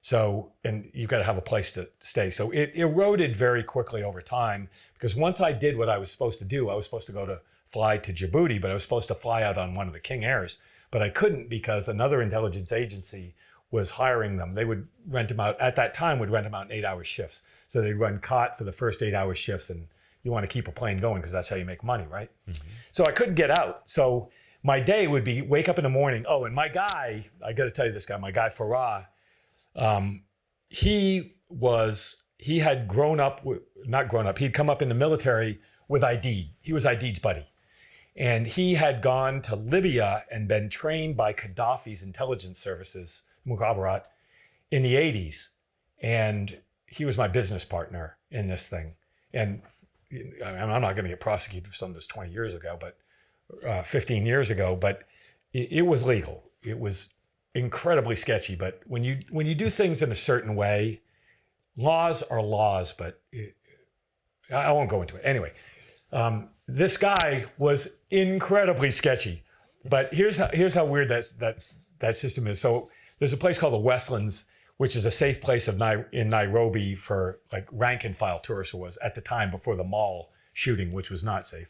So, and you've got to have a place to stay. So it eroded very quickly over time, because once I did what I was supposed to do, I was supposed to fly to Djibouti, but I was supposed to fly out on one of the King Airs, but I couldn't because another intelligence agency was hiring them. They would rent them out, at that time, would rent them out in 8-hour shifts. So they'd run COT for the first 8-hour shifts, and you want to keep a plane going because that's how you make money, right? Mm-hmm. So I couldn't get out. So my day would be wake up in the morning. Oh, and my guy, I got to tell you this guy, my guy Farah, he had grown up, not grown up, he'd come up in the military with Aidid. He was Aidid's buddy. And he had gone to Libya and been trained by Gaddafi's intelligence services, Mukhabarat, in the 80s. And he was my business partner in this thing. And I'm not going to get prosecuted for something that's 20 years ago, but 15 years ago, but it was legal. It was incredibly sketchy. But when you do things in a certain way, laws are laws, but I won't go into it. Anyway, this guy was incredibly sketchy. But here's how weird that system is. So there's a place called the Westlands, which is a safe place in Nairobi for like rank and file tourists. It was at the time before the mall shooting, which was not safe.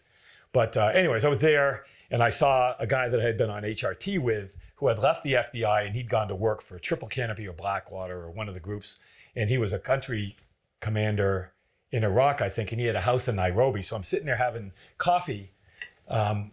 But anyways, I was there and I saw a guy that I had been on HRT with who had left the FBI, and he'd gone to work for Triple Canopy or Blackwater or one of the groups. And he was a country commander in Iraq, I think, and he had a house in Nairobi. So I'm sitting there having coffee,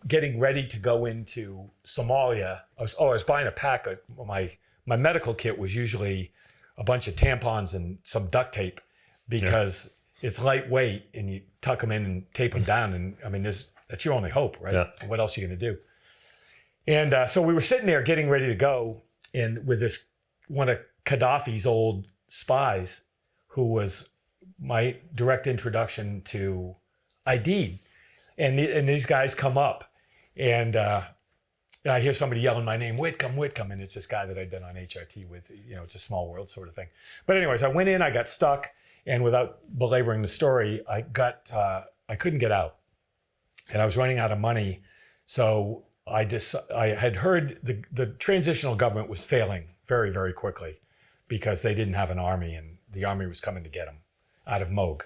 getting ready to go into Somalia. I was buying a pack of my medical kit was usually a bunch of tampons and some duct tape because it's lightweight and you tuck them in and tape them down. And I mean, that's your only hope, right? Yeah. What else are you going to do? And so we were sitting there getting ready to go, and with this one of Gaddafi's old spies, who was my direct introduction to Aidid. And these guys come up, and I hear somebody yelling my name, Whitcomb, and it's this guy that I'd been on HRT with. It's a small world sort of thing. But anyways, I went in, I got stuck, and without belaboring the story, I couldn't get out, and I was running out of money. So I had heard the transitional government was failing very, very quickly because they didn't have an army, and the army was coming to get them out of Moog.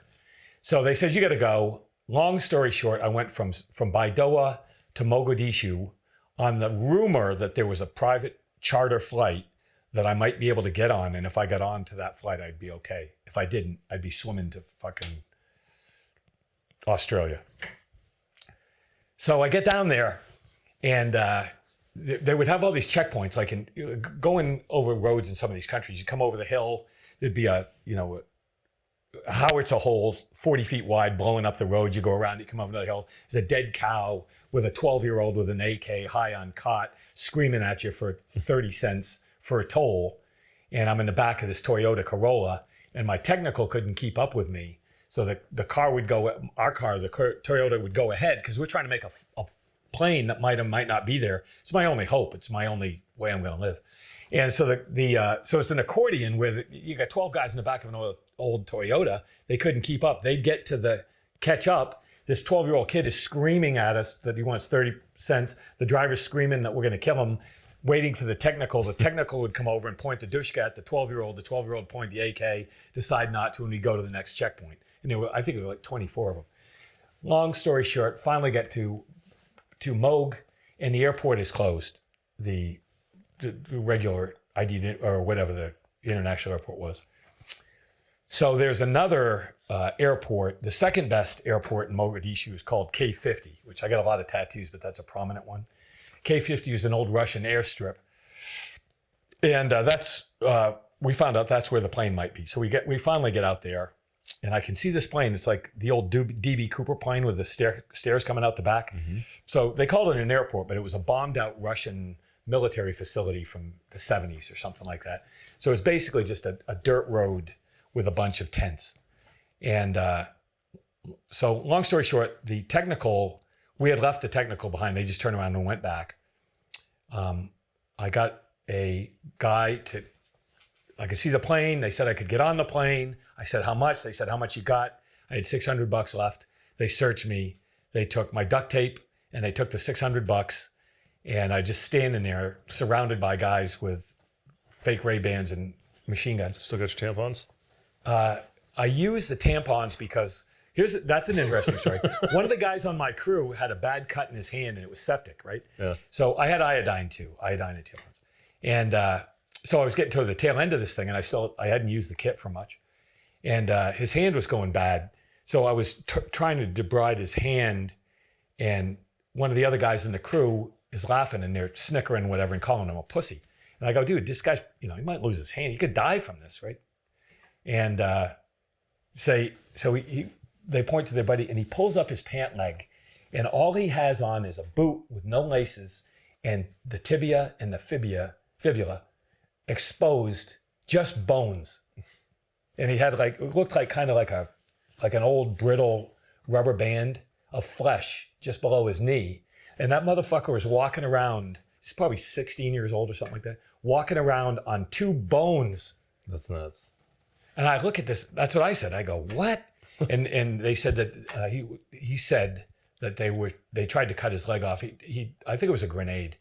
So they said, you got to go. Long story short, I went from Baidoa to Mogadishu on the rumor that there was a private charter flight that I might be able to get on. And if I got on to that flight, I'd be okay. If I didn't, I'd be swimming to fucking Australia. So I get down there, and they would have all these checkpoints, like going over roads in some of these countries. You come over the hill, there'd be a howitzer hole 40 feet wide blowing up the road. You go around, you come over the hill. There's a dead cow with a 12-year-old with an AK high on cot screaming at you for 30 cents for a toll. And I'm in the back of this Toyota Corolla, and my technical couldn't keep up with me. So the car would go, the Toyota would go ahead because we're trying to make a plane that might or might not be there. It's my only hope. It's my only way I'm going to live. And so so it's an accordion where you got 12 guys in the back of an old Toyota. They couldn't keep up. They'd get to catch up. This 12-year-old kid is screaming at us that he wants 30 cents. The driver's screaming that we're going to kill him, waiting for the technical. The technical would come over and point the dushka at the 12-year-old. The 12-year-old point the AK, decide not to, and we go to the next checkpoint. And I think there were like 24 of them. Long story short, finally get to Moog, and the airport is closed. The regular ID or whatever the international airport was. So there's another airport, the second best airport in Mogadishu is called K50, which I got a lot of tattoos, but that's a prominent one. K50 is an old Russian airstrip. And we found out that's where the plane might be. So we finally get out there, and I can see this plane. It's like the old DB Cooper plane with the stairs coming out the back. Mm-hmm. So they called it an airport, but it was a bombed out Russian military facility from the 70s or something like that. So it's basically just a dirt road with a bunch of tents. And so long story short, we had left the technical behind. They just turned around and went back. I got a guy I could see the plane. They said I could get on the plane. I said, how much? They said, how much you got? I had $600 left. They searched me. They took my duct tape and they took the $600, and I just standing there surrounded by guys with fake Ray-Bans and machine guns. Still got your tampons? I used the tampons because that's an interesting story. One of the guys on my crew had a bad cut in his hand and it was septic, right? Yeah. So I had iodine too, iodine and tampons. And so I was getting to the tail end of this thing, and I hadn't used the kit for much. And his hand was going bad. So I was trying to debride his hand, and one of the other guys in the crew is laughing and they're snickering, whatever, and calling him a pussy. And I go, dude, this guy, he might lose his hand. He could die from this, right? And they point to their buddy, and he pulls up his pant leg, and all he has on is a boot with no laces, and the tibia and the fibula exposed, just bones. And he had it looked like kind of like an old brittle rubber band of flesh just below his knee. And that motherfucker was walking around, he's probably 16 years old or something like that, walking around on 2 bones. That's nuts. And I look at this, that's what I said. I go, what? And they said that he said that they tried to cut his leg off. I think it was a grenade.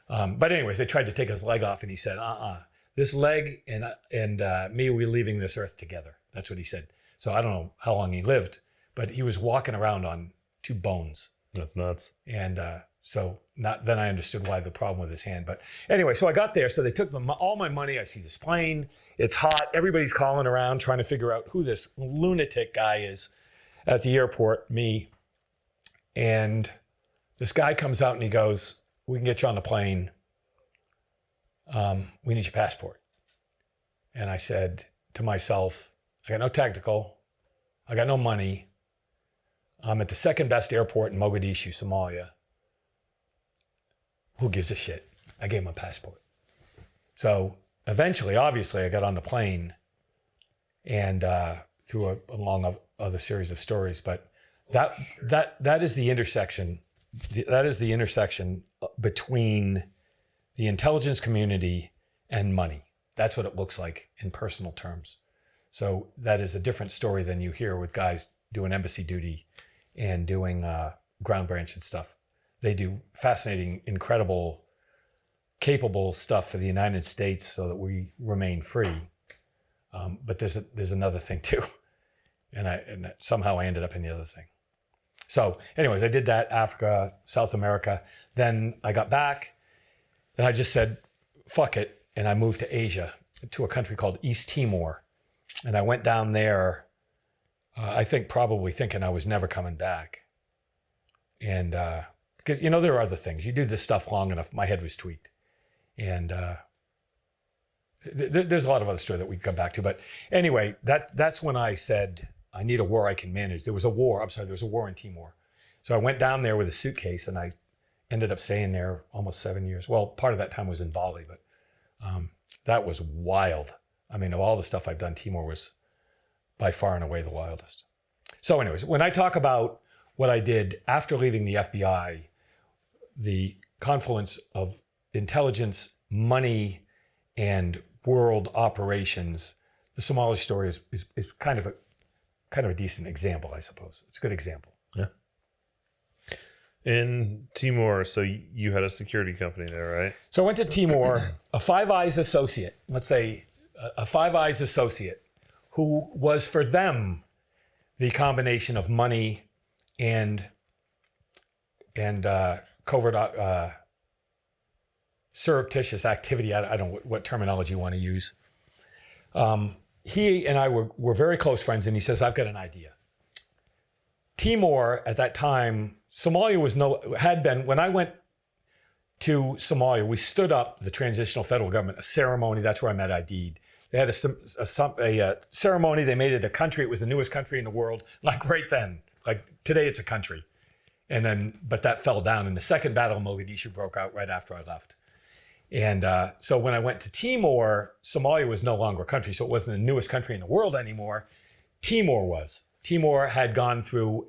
But anyways, they tried to take his leg off, and he said, this leg and me, we're leaving this earth together. That's what he said. So I don't know how long he lived, but he was walking around on 2 bones. That's nuts. And then I understood why the problem with his hand. But anyway, so I got there. So they took all my money. I see this plane. It's hot. Everybody's calling around trying to figure out who this lunatic guy is at the airport, me. And this guy comes out and he goes, we can get you on the plane. We need your passport. And I said to myself, I got no tactical. I got no money. I'm at the second best airport in Mogadishu, Somalia. Who gives a shit? I gave him a passport. So eventually, obviously, I got on the plane and through a long other series of stories. But that is the intersection. That is the intersection between the intelligence community and money. That's what it looks like in personal terms. So that is a different story than you hear with guys doing embassy duty and doing ground branch and stuff. They do fascinating, incredible, capable stuff for the United States so that we remain free. But there's another thing too. And somehow I ended up in the other thing. So anyways, I did that, Africa, South America. Then I got back. Then I just said, fuck it. And I moved to Asia, to a country called East Timor. And I went down there, I think probably thinking I was never coming back. And because, there are other things. You do this stuff long enough, my head was tweaked. And there's a lot of other story that we can come back to. But anyway, that's when I said, I need a war I can manage. There was a war in Timor. So I went down there with a suitcase, and I ended up staying there almost 7 years. Well, part of that time was in Bali, but that was wild. I mean, of all the stuff I've done, Timor was by far and away the wildest. So anyways, when I talk about what I did after leaving the FBI, the confluence of intelligence, money, and world operations, the Somali story is kind of a decent example, I suppose. It's a good example. Yeah. In Timor, so you had a security company there, right? So I went to Timor, a Five Eyes associate, let's say a Five Eyes associate, who was for them the combination of money and covert surreptitious activity. I don't know what terminology you want to use. He and I were very close friends, and he says, I've got an idea. Timor at that time, Somalia had been, when I went to Somalia, we stood up the transitional federal government, a ceremony. That's where I met Aidid. They had a ceremony. They made it a country. It was the newest country in the world. Like right then, like today, it's a country. But that fell down. And the second battle of Mogadishu broke out right after I left. And so when I went to Timor, Somalia was no longer a country. So it wasn't the newest country in the world anymore. Timor was. Timor had gone through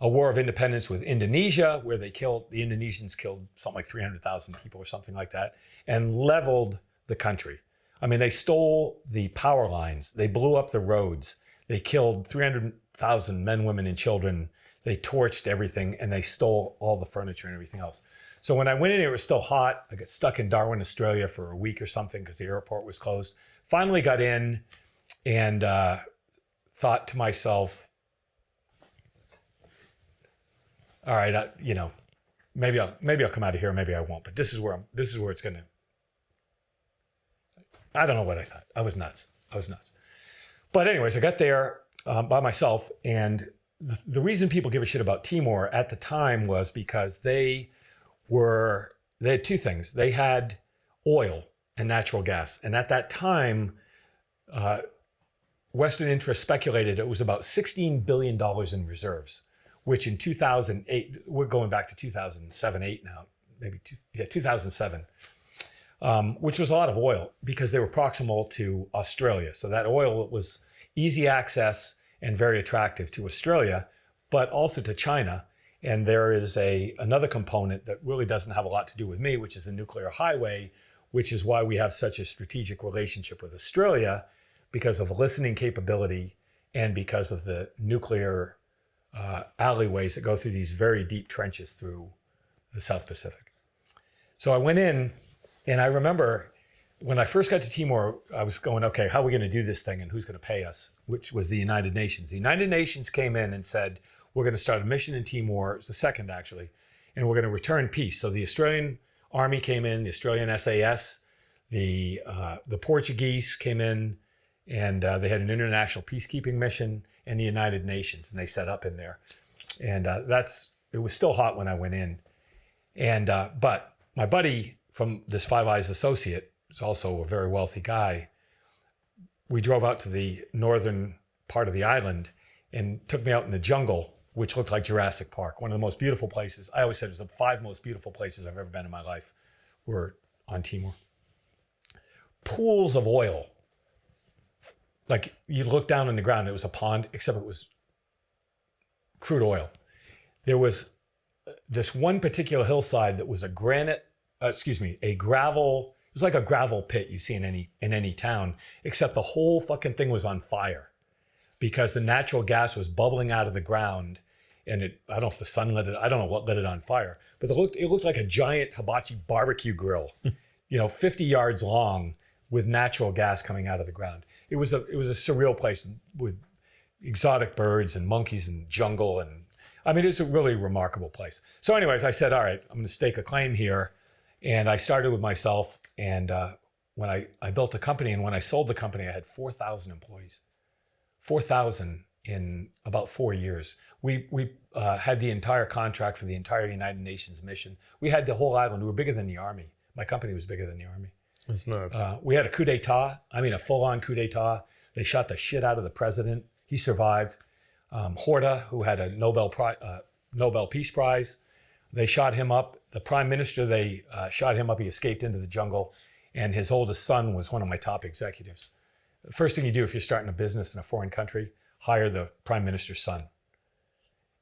a war of independence with Indonesia, where the Indonesians killed something like 300,000 people or something like that, and leveled the country. I mean, they stole the power lines. They blew up the roads. They killed 300,000 men, women, and children. They torched everything, and they stole all the furniture and everything else. So when I went in, it was still hot. I got stuck in Darwin, Australia for a week or something because the airport was closed. Finally got in and thought to myself, all right, maybe I'll come out of here, maybe I won't. But this is where it's gonna. I don't know what I thought. I was nuts. But anyways, I got there by myself, and the reason people give a shit about Timor at the time was because they had two things. They had oil and natural gas. And at that time, Western interests speculated it was about $16 billion in reserves, which in 2008, we're going back to 2007, 8 now, 2007, which was a lot of oil because they were proximal to Australia. So that oil was easy access and very attractive to Australia, but also to China. And there is another component that really doesn't have a lot to do with me, which is the nuclear highway, which is why we have such a strategic relationship with Australia, because of listening capability and because of the nuclear alleyways that go through these very deep trenches through the South Pacific. So I went in, and I remember when I first got to Timor, I was going, okay, how are we going to do this thing and who's going to pay us? Which was the United Nations. The United Nations came in and said, we're going to start a mission in Timor. It was the second, actually. And we're going to return peace. So the Australian Army came in, the Australian SAS, the Portuguese came in, and they had an international peacekeeping mission, and the United Nations, and they set up in there. And it was still hot when I went in. And but my buddy from this Five Eyes associate, who's also a very wealthy guy, we drove out to the northern part of the island and took me out in the jungle, which looked like Jurassic Park. One of the most beautiful places. I always said it was the 5 most beautiful places I've ever been in my life were on Timor. Pools of oil. Like you look down on the ground, it was a pond, except it was crude oil. There was this one particular hillside that was a gravel. It was like a gravel pit you see in any town, except the whole fucking thing was on fire because the natural gas was bubbling out of the ground, and I don't know if the sun lit it. I don't know what lit it on fire, but it looked like a giant hibachi barbecue grill, 50 yards long with natural gas coming out of the ground. It was a surreal place with exotic birds and monkeys and jungle, and I mean it's a really remarkable place. So, anyways, I said, all right, I'm going to stake a claim here, and I started with myself. And when I built the company, and when I sold the company, I had 4,000 employees. 4,000 in about 4 years. We had the entire contract for the entire United Nations mission. We had the whole island. We were bigger than the Army. My company was bigger than the Army. That's nuts. We had a coup d'etat. I mean, a full-on coup d'etat. They shot the shit out of the president. He survived. Horta, who had a Nobel Peace Prize, they shot him up. The prime minister, they shot him up. He escaped into the jungle. And his oldest son was one of my top executives. The first thing you do if you're starting a business in a foreign country, hire the prime minister's son.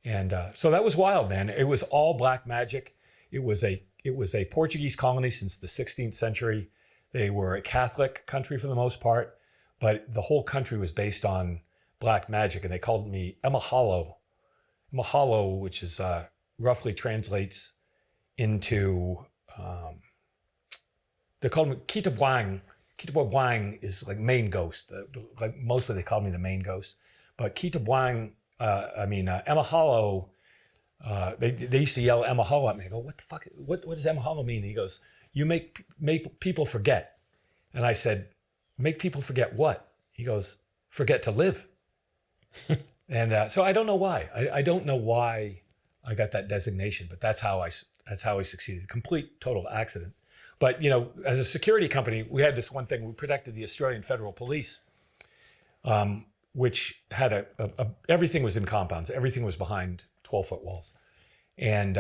And so that was wild, man. It was all black magic. It was a Portuguese colony since the 16th century. They were a Catholic country for the most part, but the whole country was based on black magic. And they called me Emahalo. Emahalo, which is roughly translates into, they called me Kitabuang. Kitabuang is like main ghost. Like mostly they called me the main ghost. But Kitabuang, Emahalo, they used to yell Emahalo at me. I go, what the fuck? What does Emahalo mean? And he goes, you make people forget. And I said, make people forget what? He goes, forget to live. And so I don't know why. I don't know why I got that designation, but that's how I succeeded. Complete, total accident. But, as a security company, we had this one thing. We protected the Australian Federal Police, which had everything was in compounds. Everything was behind 12-foot walls. And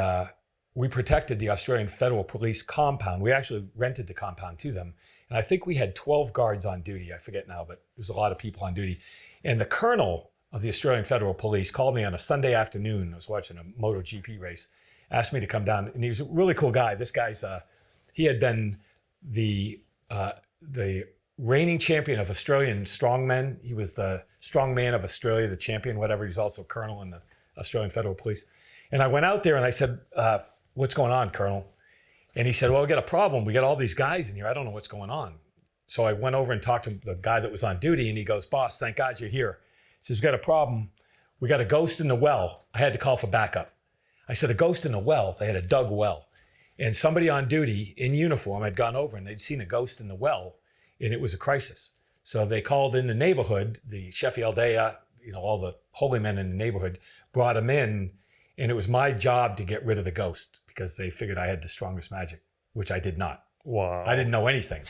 we protected the Australian Federal Police compound. We actually rented the compound to them. And I think we had 12 guards on duty. I forget now, but there's a lot of people on duty. And the colonel of the Australian Federal Police called me on a Sunday afternoon. I was watching a MotoGP race, asked me to come down. And he was a really cool guy. This guy's, he had been the reigning champion of Australian strongmen. He was the strongman of Australia, the champion, whatever. He's also colonel in the Australian Federal Police. And I went out there and I said, what's going on, Colonel? And he said, well, we got a problem. We got all these guys in here. I don't know what's going on. So I went over and talked to the guy that was on duty, and he goes, boss, thank God you're here. He says, we got a problem. We got a ghost in the well. I had to call for backup. I said, a ghost in the well? They had a dug well. And somebody on duty in uniform had gone over and they'd seen a ghost in the well, and it was a crisis. So they called in the neighborhood, the Sheffield Dea, all the holy men in the neighborhood, brought him in, and it was my job to get rid of the ghost because they figured I had the strongest magic, which I did not. Wow. I didn't know anything,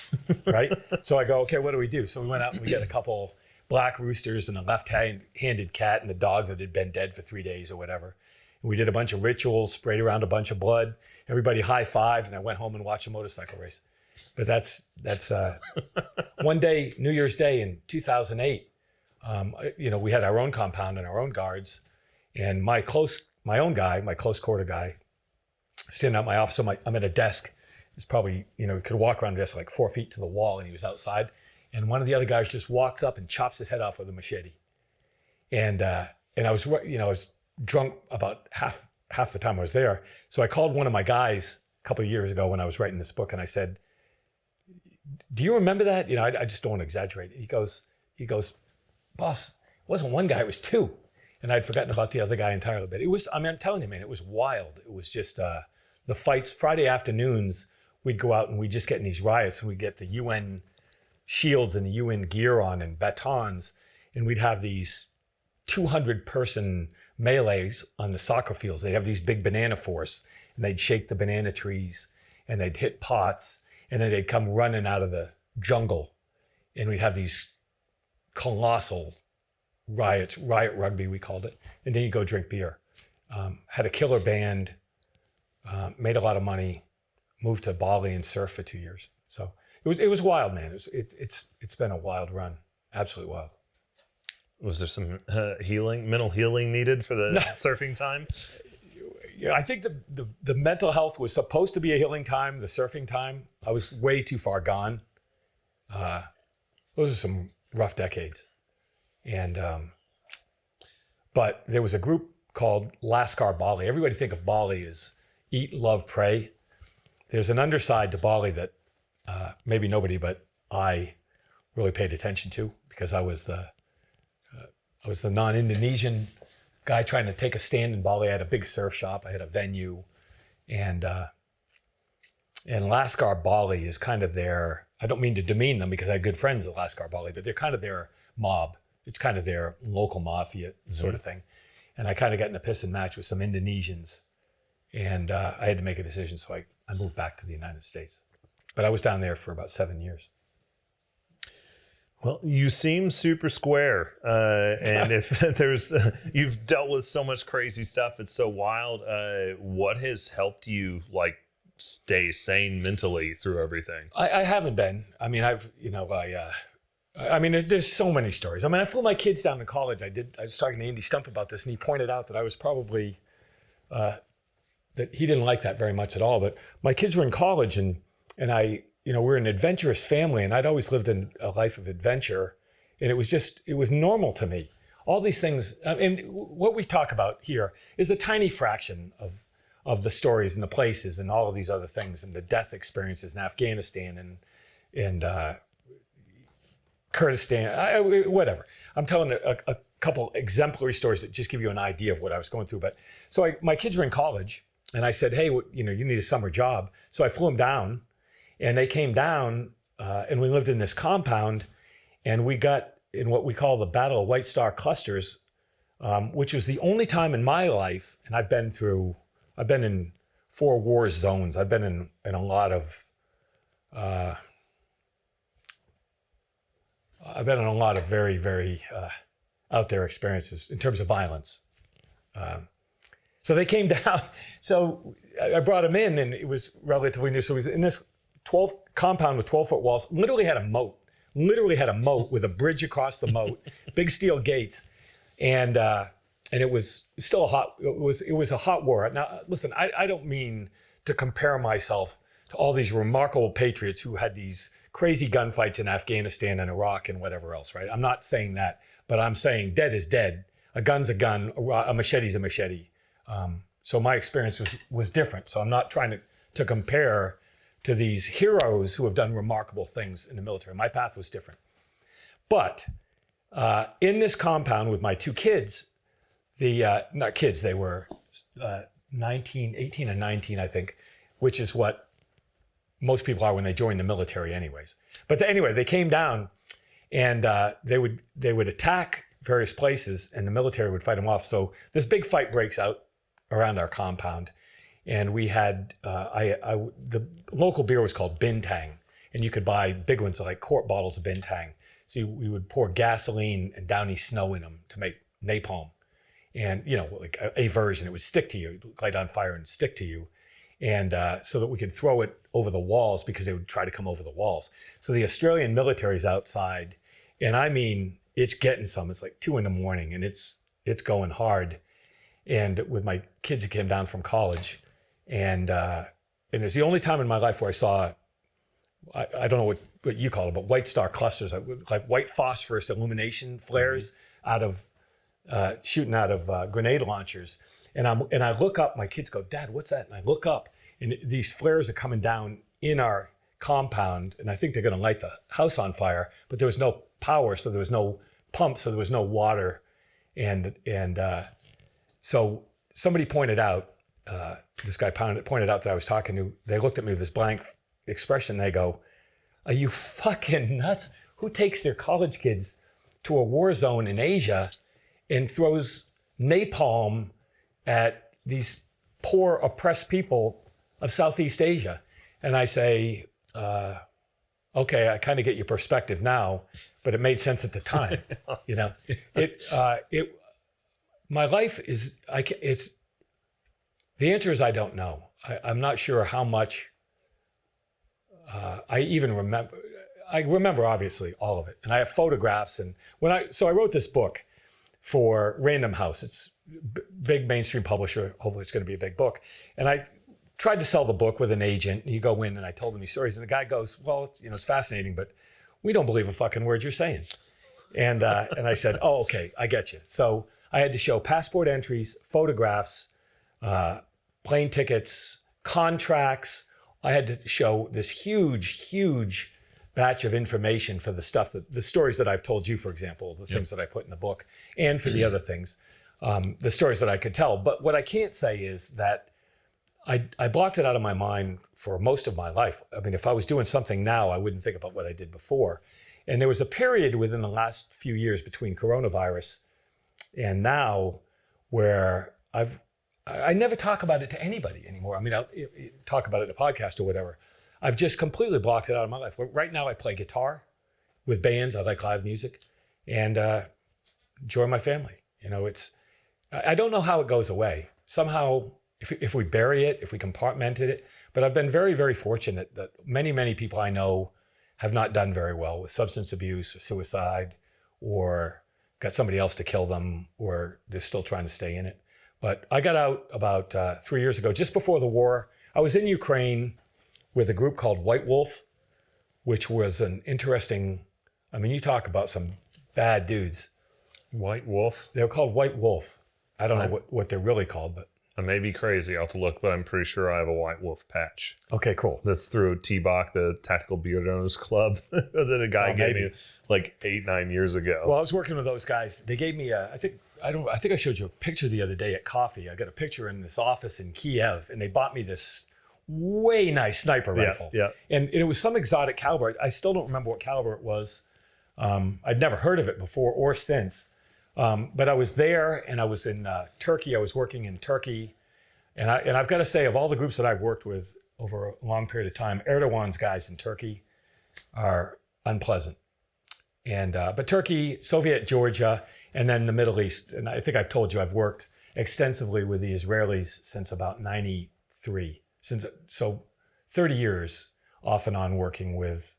right? So I go, okay, what do we do? So we went out and we got a couple black roosters and a left-handed cat and a dog that had been dead for 3 days or whatever. And we did a bunch of rituals, sprayed around a bunch of blood. Everybody high-fived, and I went home and watched a motorcycle race. But that's one day, New Year's Day in 2008, we had our own compound and our own guards. And my close quarter guy, sitting at my office, so I'm at a desk. It's probably, he could walk around just like 4 feet to the wall, and he was outside. And one of the other guys just walked up and chops his head off with a machete. And I was drunk about half the time I was there. So I called one of my guys a couple of years ago when I was writing this book, and I said, do you remember that? I just don't want to exaggerate. He goes, boss, it wasn't one guy, it was two. And I'd forgotten about the other guy entirely. But I'm telling you, man, it was wild. It was just the fights. Friday afternoons, we'd go out and we'd just get in these riots, and we'd get the UN shields and the UN gear on and batons, and we'd have these 200-person melees on the soccer fields. They'd have these big banana forts, and they'd shake the banana trees, and they'd hit pots, and then they'd come running out of the jungle, and we'd have these colossal riot rugby, we called it, and then you'd go drink beer. Had a killer band, made a lot of money, moved to Bali and surfed for 2 years. So it was wild, man. It's been a wild run, absolutely wild. Was there some mental healing needed for the surfing time? Yeah, I think the mental health was supposed to be a healing time. The surfing time, I was way too far gone. Those are some rough decades. And but there was a group called Lascar Bali. Everybody think of Bali as eat, love, pray. There's an underside to Bali that maybe nobody but I really paid attention to, because I was the non-Indonesian guy trying to take a stand in Bali. I had a big surf shop. I had a venue, and Lascar Bali is kind of their, I don't mean to demean them because I had good friends at Lascar Bali, but they're kind of their mob. It's kind of their local mafia sort of thing. And I kind of got in a piss and match with some Indonesians, and I had to make a decision. So I moved back to the United States, but I was down there for about 7 years. Well, you seem super square, and if you've dealt with so much crazy stuff, it's so wild. What has helped you stay sane mentally through everything? I haven't been. I mean, there's so many stories. I mean, I flew my kids down to college. I was talking to Andy Stump about this, and he pointed out that I was probably that he didn't like that very much at all. But my kids were in college, and we're an adventurous family, and I'd always lived in a life of adventure, and it was normal to me. All these things, and what we talk about here is a tiny fraction of the stories and the places and all of these other things, and the death experiences in Afghanistan and Kurdistan, whatever. I'm telling a couple exemplary stories that just give you an idea of what I was going through. But so my kids were in college, and I said, hey, you need a summer job. So I flew them down. And they came down, and we lived in this compound, and we got in what we call the Battle of White Star Clusters, which was the only time in my life, and I've been in 4 war zones. I've been in a lot of, very, very out there experiences in terms of violence. So they came down. So I brought them in, and it was relatively new. So it was in this 12 compound with 12-foot walls, literally had a moat with a bridge across the moat, big steel gates. And it was still it was a hot war. Now, listen, I don't mean to compare myself to all these remarkable patriots who had these crazy gunfights in Afghanistan and Iraq and whatever else, right? I'm not saying that, but I'm saying dead is dead. A gun's a gun, a machete's a machete. So my experience was different. So I'm not trying to compare to these heroes who have done remarkable things in the military. My path was different. But in this compound with my two kids, not kids, they were 18 and 19, I think, which is what most people are when they join the military anyways. But anyway, they came down and they would attack various places and the military would fight them off. So this big fight breaks out around our compound. And we had, the local beer was called Bintang. And you could buy big ones, like quart bottles of Bintang. So we would pour gasoline and Downy snow in them to make napalm. And, like a version, it would stick to you. It would light on fire and stick to you. And so that we could throw it over the walls because they would try to come over the walls. So the Australian military's outside. And I mean, it's getting some. It's like 2 a.m. and it's going hard. And with my kids who came down from college. And it's the only time in my life where I saw, I don't know what you call it, but white star clusters, like white phosphorus illumination flares shooting out of grenade launchers. And I look up, my kids go, Dad, what's that? And I look up and these flares are coming down in our compound. And I think they're going to light the house on fire, but there was no power. So there was no pump. So there was no water. And so somebody pointed out, this guy pointed out that I was talking to, they looked at me with this blank expression. They go, are you fucking nuts? Who takes their college kids to a war zone in Asia and throws napalm at these poor, oppressed people of Southeast Asia? And I say, okay, I kind of get your perspective now, but it made sense at the time. My life is, the answer is I don't know. I'm not sure how much I even remember. I remember obviously all of it, and I have photographs. And so I wrote this book for Random House. It's big mainstream publisher. Hopefully, it's going to be a big book. And I tried to sell the book with an agent. And you go in, and I told him these stories, and the guy goes, "Well, it's fascinating, but we don't believe a fucking word you're saying." And I said, "Oh, okay, I get you." So I had to show passport entries, photographs, plane tickets, contracts. I had to show this huge batch of information for the stories that I've told you, for example, the things that I put in the book, and for the other things, the stories that I could tell. But what I can't say is that I blocked it out of my mind for most of my life. I mean, if I was doing something now, I wouldn't think about what I did before. And there was a period within the last few years between coronavirus and now where I never talk about it to anybody anymore. I mean, I'll talk about it in a podcast or whatever. I've just completely blocked it out of my life. Right now I play guitar with bands. I like live music and enjoy my family. I don't know how it goes away. Somehow, if we bury it, if we compartmented it, but I've been very, very fortunate that many people I know have not done very well with substance abuse or suicide or got somebody else to kill them or they're still trying to stay in it. But I got out about 3 years ago, just before the war. I was in Ukraine with a group called White Wolf, which was an interesting, you talk about some bad dudes. White Wolf? They were called White Wolf. I don't know what they're really called, but. I may be crazy. I'll have to look, but I'm pretty sure I have a White Wolf patch. Okay, cool. That's through T-Bach, the Tactical Beard Owners Club that a guy gave me like 8-9 years ago. Well, I was working with those guys. They gave me I think I showed you a picture the other day at coffee. I got a picture in this office in Kiev, and they bought me this way nice sniper rifle. Yeah. And it was some exotic caliber. I still don't remember what caliber it was. I'd never heard of it before or since. But I was there, and I was in Turkey. I was working in Turkey, and I've got to say, of all the groups that I've worked with over a long period of time, Erdogan's guys in Turkey are unpleasant. And but Turkey, Soviet Georgia, and then the Middle East. And I think I've told you I've worked extensively with the Israelis since about '93. So 30 years off and on working with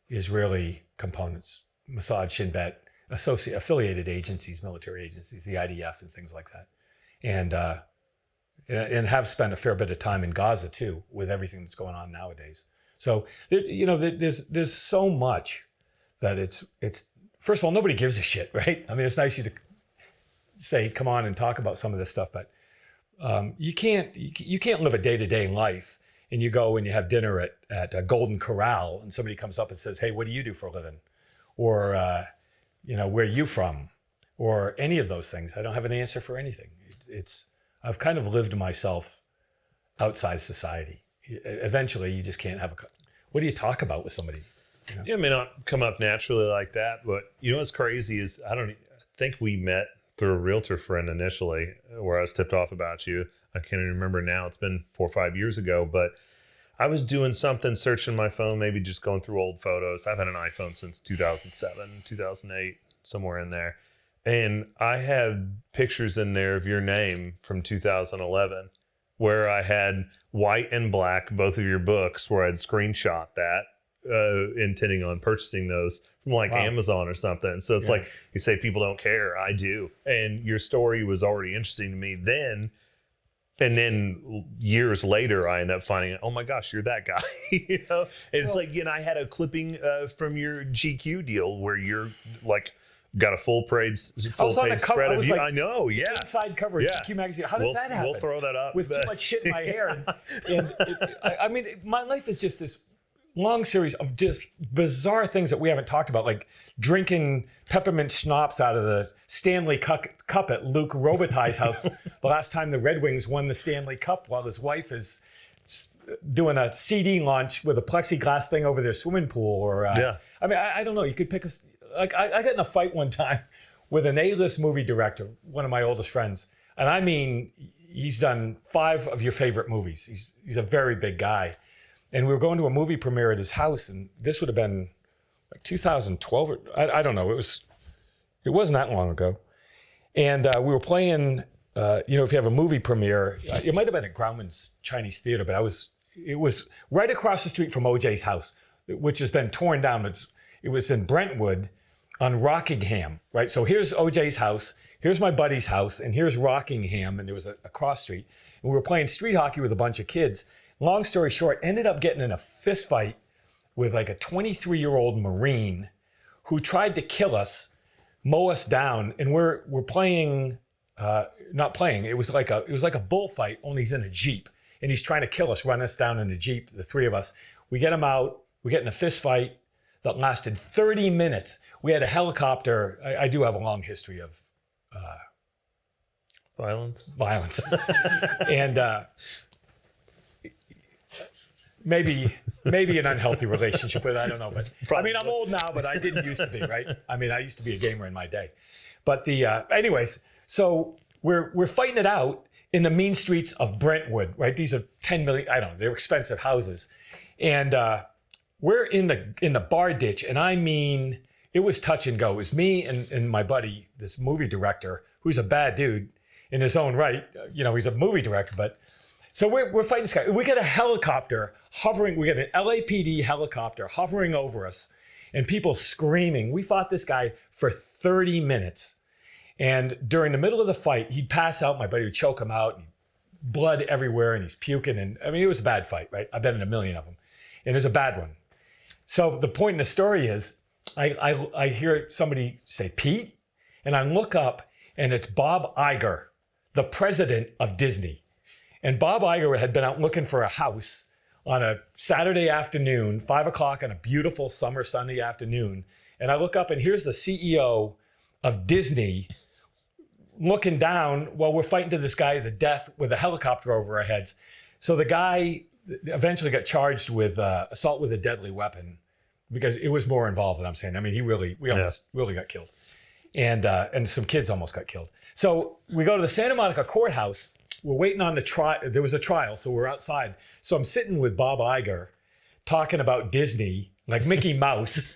Israeli components, Mossad, Shin Bet, affiliated agencies, military agencies, the IDF and things like that. And have spent a fair bit of time in Gaza too, with everything that's going on nowadays. So there's so much that it's first of all, nobody gives a shit, right? I mean, it's nice you to say, come on and talk about some of this stuff, but you can't live a day-to-day life and you go and you have dinner at a Golden Corral and somebody comes up and says, hey, what do you do for a living? Or, where are you from? Or any of those things. I don't have an answer for anything. I've kind of lived myself outside society. Eventually, you just can't what do you talk about with somebody? Yeah, it may not come up naturally like that, but what's crazy is I think we met through a realtor friend initially, where I was tipped off about you. I can't even remember now. It's been 4 or 5 years ago, but I was doing something, searching my phone, maybe just going through old photos. I've had an iPhone since 2007, 2008, somewhere in there. And I had pictures in there of your name from 2011, where I had white and black, both of your books, where I'd screenshot that, intending on purchasing those from Amazon or something. So it's like, you say people don't care. I do. And your story was already interesting to me then. And then years later, I end up finding out, oh my gosh, you're that guy. It's I had a clipping from your GQ deal where you're got a full page spread of you. I know, yeah. Inside cover of GQ magazine. How does that happen? We'll throw that up. With too much shit in my hair. My life is just this long series of just bizarre things that we haven't talked about, like drinking peppermint schnapps out of the Stanley Cup at Luke Robitaille's house the last time the Red Wings won the Stanley Cup, while his wife is doing a CD launch with a plexiglass thing over their swimming pool. Or I don't know. You could pick I got in a fight one time with an A-list movie director, one of my oldest friends, and I mean, he's done 5 of your favorite movies. He's a very big guy. And we were going to a movie premiere at his house, and this would have been like 2012. I don't know. It wasn't that long ago. And we were playing, if you have a movie premiere, it might have been at Grauman's Chinese Theater, but it was right across the street from OJ's house, which has been torn down. It was in Brentwood on Rockingham, right? So here's OJ's house, here's my buddy's house, and here's Rockingham, and there was a cross street. And we were playing street hockey with a bunch of kids. Long story short, ended up getting in a fist fight with a 23-year-old Marine who tried to kill us, mow us down, and we're playing, not playing. It was like a bullfight, only he's in a Jeep, and he's trying to kill us, run us down in a Jeep, the 3 of us. We get him out. We get in a fist fight that lasted 30 minutes. We had a helicopter. I do have a long history of violence, and. Maybe an unhealthy relationship with it, I don't know. But probably. I'm old now, but I didn't used to be, right? I used to be a gamer in my day. But anyways, so we're fighting it out in the mean streets of Brentwood, right? These are 10 million, I don't know, they're expensive houses. And we're in the bar ditch, and it was touch and go. It was me and my buddy, this movie director, who's a bad dude in his own right. He's a movie director, but so we're fighting this guy. We get a helicopter hovering. We get an LAPD helicopter hovering over us, and people screaming. We fought this guy for 30 minutes, and during the middle of the fight, he'd pass out. My buddy would choke him out, and blood everywhere, and he's puking. And it was a bad fight, right? I've been in a million of them, and it was a bad one. So the point in the story is, I hear somebody say Pete, and I look up, and it's Bob Iger, the president of Disney. And Bob Iger had been out looking for a house on a Saturday afternoon, 5 o'clock on a beautiful summer Sunday afternoon. And I look up, and here's the CEO of Disney looking down while we're fighting to this guy to the death with a helicopter over our heads. So the guy eventually got charged with assault with a deadly weapon, because it was more involved than I'm saying. We almost really got killed. And some kids almost got killed. So we go to the Santa Monica courthouse. We're waiting on the trial. There was a trial, so we're outside. So I'm sitting with Bob Iger talking about Disney, like Mickey Mouse.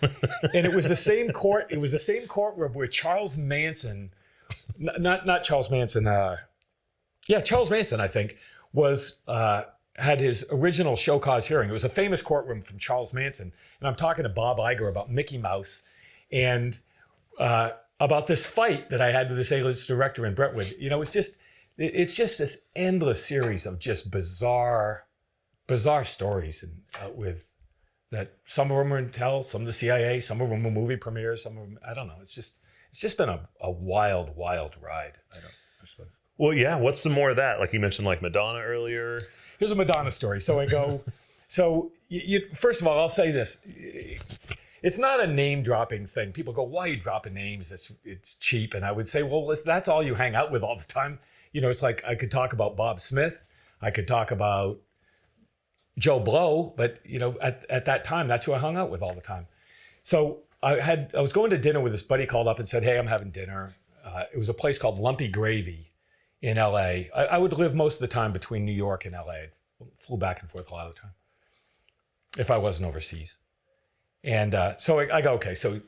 And it was the same court. It was the same courtroom where Charles Manson, not Charles Manson. Charles Manson, I think, was had his original show cause hearing. It was a famous courtroom from Charles Manson. And I'm talking to Bob Iger about Mickey Mouse and about this fight that I had with this A-list director in Brentwood. It's just this endless series of just bizarre stories, and with that some of them were intel, some of the CIA, some of them were movie premieres, some of them, I don't know. It's just been a wild, wild ride. Well, yeah. What's some more of that? Like you mentioned, like Madonna earlier. Here's a Madonna story. So I go, first of all, I'll say this. It's not a name dropping thing. People go, why are you dropping names? It's cheap. And I would say, well, if that's all you hang out with all the time, it's like I could talk about Bob Smith. I could talk about Joe Blow, but at that time, that's who I hung out with all the time. So I was going to dinner with this buddy, called up and said, hey, I'm having dinner. It was a place called Lumpy Gravy in LA. I would live most of the time between New York and LA. I flew back and forth a lot of the time if I wasn't overseas. And so I go, okay, so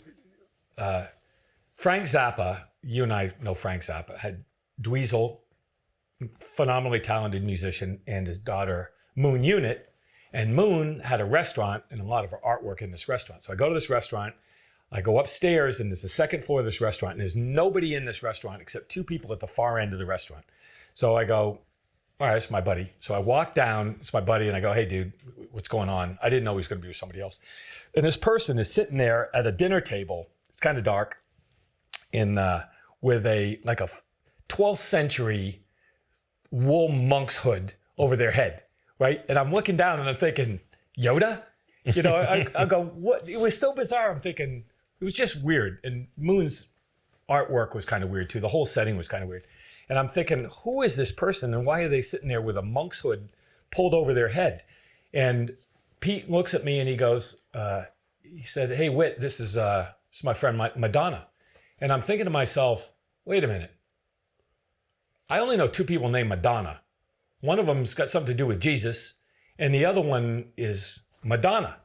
Frank Zappa, you and I know Frank Zappa, had Dweezil, phenomenally talented musician, and his daughter, Moon Unit. And Moon had a restaurant and a lot of her artwork in this restaurant. So I go to this restaurant, I go upstairs, and there's the second floor of this restaurant, and there's nobody in this restaurant except two people at the far end of the restaurant. So I go, all right, it's my buddy. So I walk down, it's my buddy, and I go, hey, dude, what's going on? I didn't know he was going to be with somebody else. And this person is sitting there at a dinner table. It's kind of dark, with a 12th century wool monk's hood over their head, right? And I'm looking down and I'm thinking, Yoda? I go, what? It was so bizarre. I'm thinking, it was just weird. And Moon's artwork was kind of weird too. The whole setting was kind of weird. And I'm thinking, who is this person and why are they sitting there with a monk's hood pulled over their head? And Pete looks at me and he goes, he said, hey, Whit, this is my friend Madonna. And I'm thinking to myself, wait a minute. I only know two people named Madonna. One of them's got something to do with Jesus, and the other one is Madonna.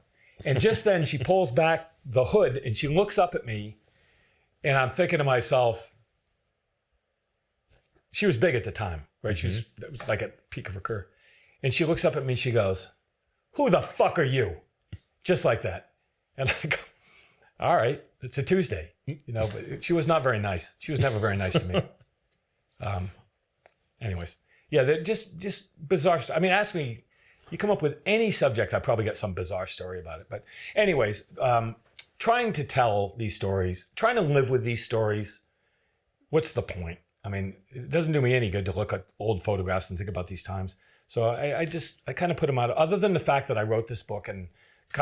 And just then she pulls back the hood and she looks up at me, and I'm thinking to myself, she was big at the time, right? Mm-hmm. It was like at the peak of her career. And she looks up at me, she goes, who the fuck are you? Just like that. And I go, all right, it's a Tuesday, but she was not very nice. She was never very nice to me. Anyways, yeah, they're just bizarre. I mean, ask me, you come up with any subject, I probably got some bizarre story about it. But anyways, trying to tell these stories, trying to live with these stories, what's the point? I mean, it doesn't do me any good to look at old photographs and think about these times. So I kind of put them out, other than the fact that I wrote this book and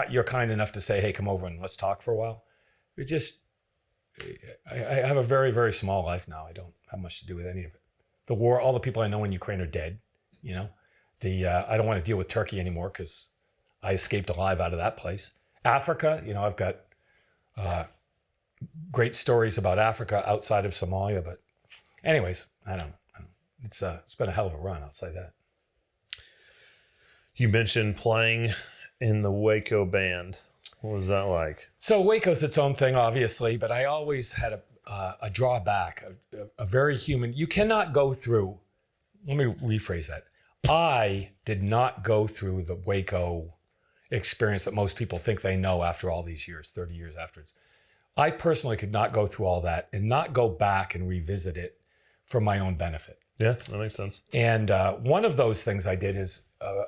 you're kind enough to say, hey, come over and let's talk for a while. I have a very, very small life now. I don't have much to do with any of it. The war, all the people I know in Ukraine are dead. I don't want to deal with Turkey anymore because I escaped alive out of that place. Africa, I've got great stories about Africa outside of Somalia. But anyways, I don't know. It's been a hell of a run, I'll say that. You mentioned playing in the Waco band. What was that like? So Waco's its own thing, obviously, but I always had a drawback, a very human. You cannot go through, let me rephrase that. I did not go through the Waco experience that most people think they know after all these years, 30 years afterwards. I personally could not go through all that and not go back and revisit it for my own benefit. Yeah, that makes sense. And one of those things I did is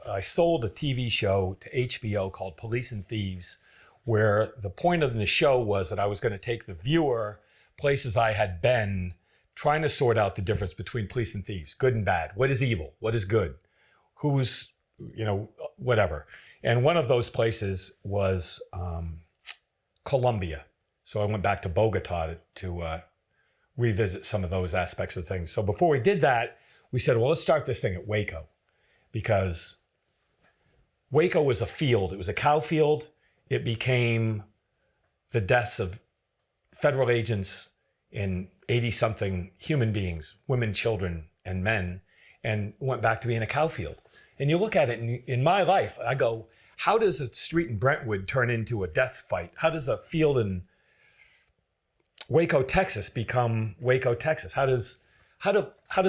I sold a TV show to HBO called Police and Thieves, where the point of the show was that I was going to take the viewer places I had been, trying to sort out the difference between police and thieves, good and bad. What is evil? What is good? Who's, whatever. And one of those places was Colombia. So I went back to Bogota to revisit some of those aspects of things. So before we did that, we said, well, let's start this thing at Waco, because Waco was a field. It was a cow field. It became the deaths of federal agents and 80-something human beings, women, children, and men, and went back to being a cow field. And you look at it in my life, I go, how does a street in Brentwood turn into a death fight? How does a field in Waco, Texas become Waco, Texas? How does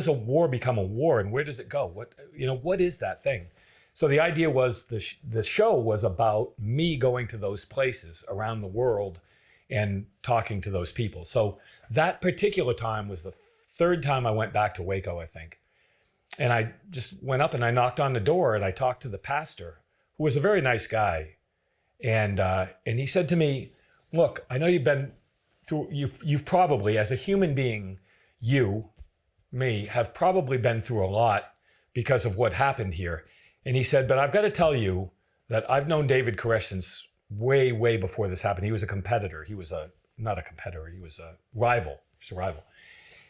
a war become a war, and where does it go? What is that thing? So the idea was the show was about me going to those places around the world and talking to those people. So that particular time was the third time I went back to Waco, I think. And I just went up and I knocked on the door and I talked to the pastor, who was a very nice guy. And he said to me, look, I know you've been through, you've probably, as a human being, me, have probably been through a lot because of what happened here. And he said, but I've got to tell you that I've known David Koresh since way, way before this happened. He was a competitor. He was not a competitor, he was a rival. He's a rival.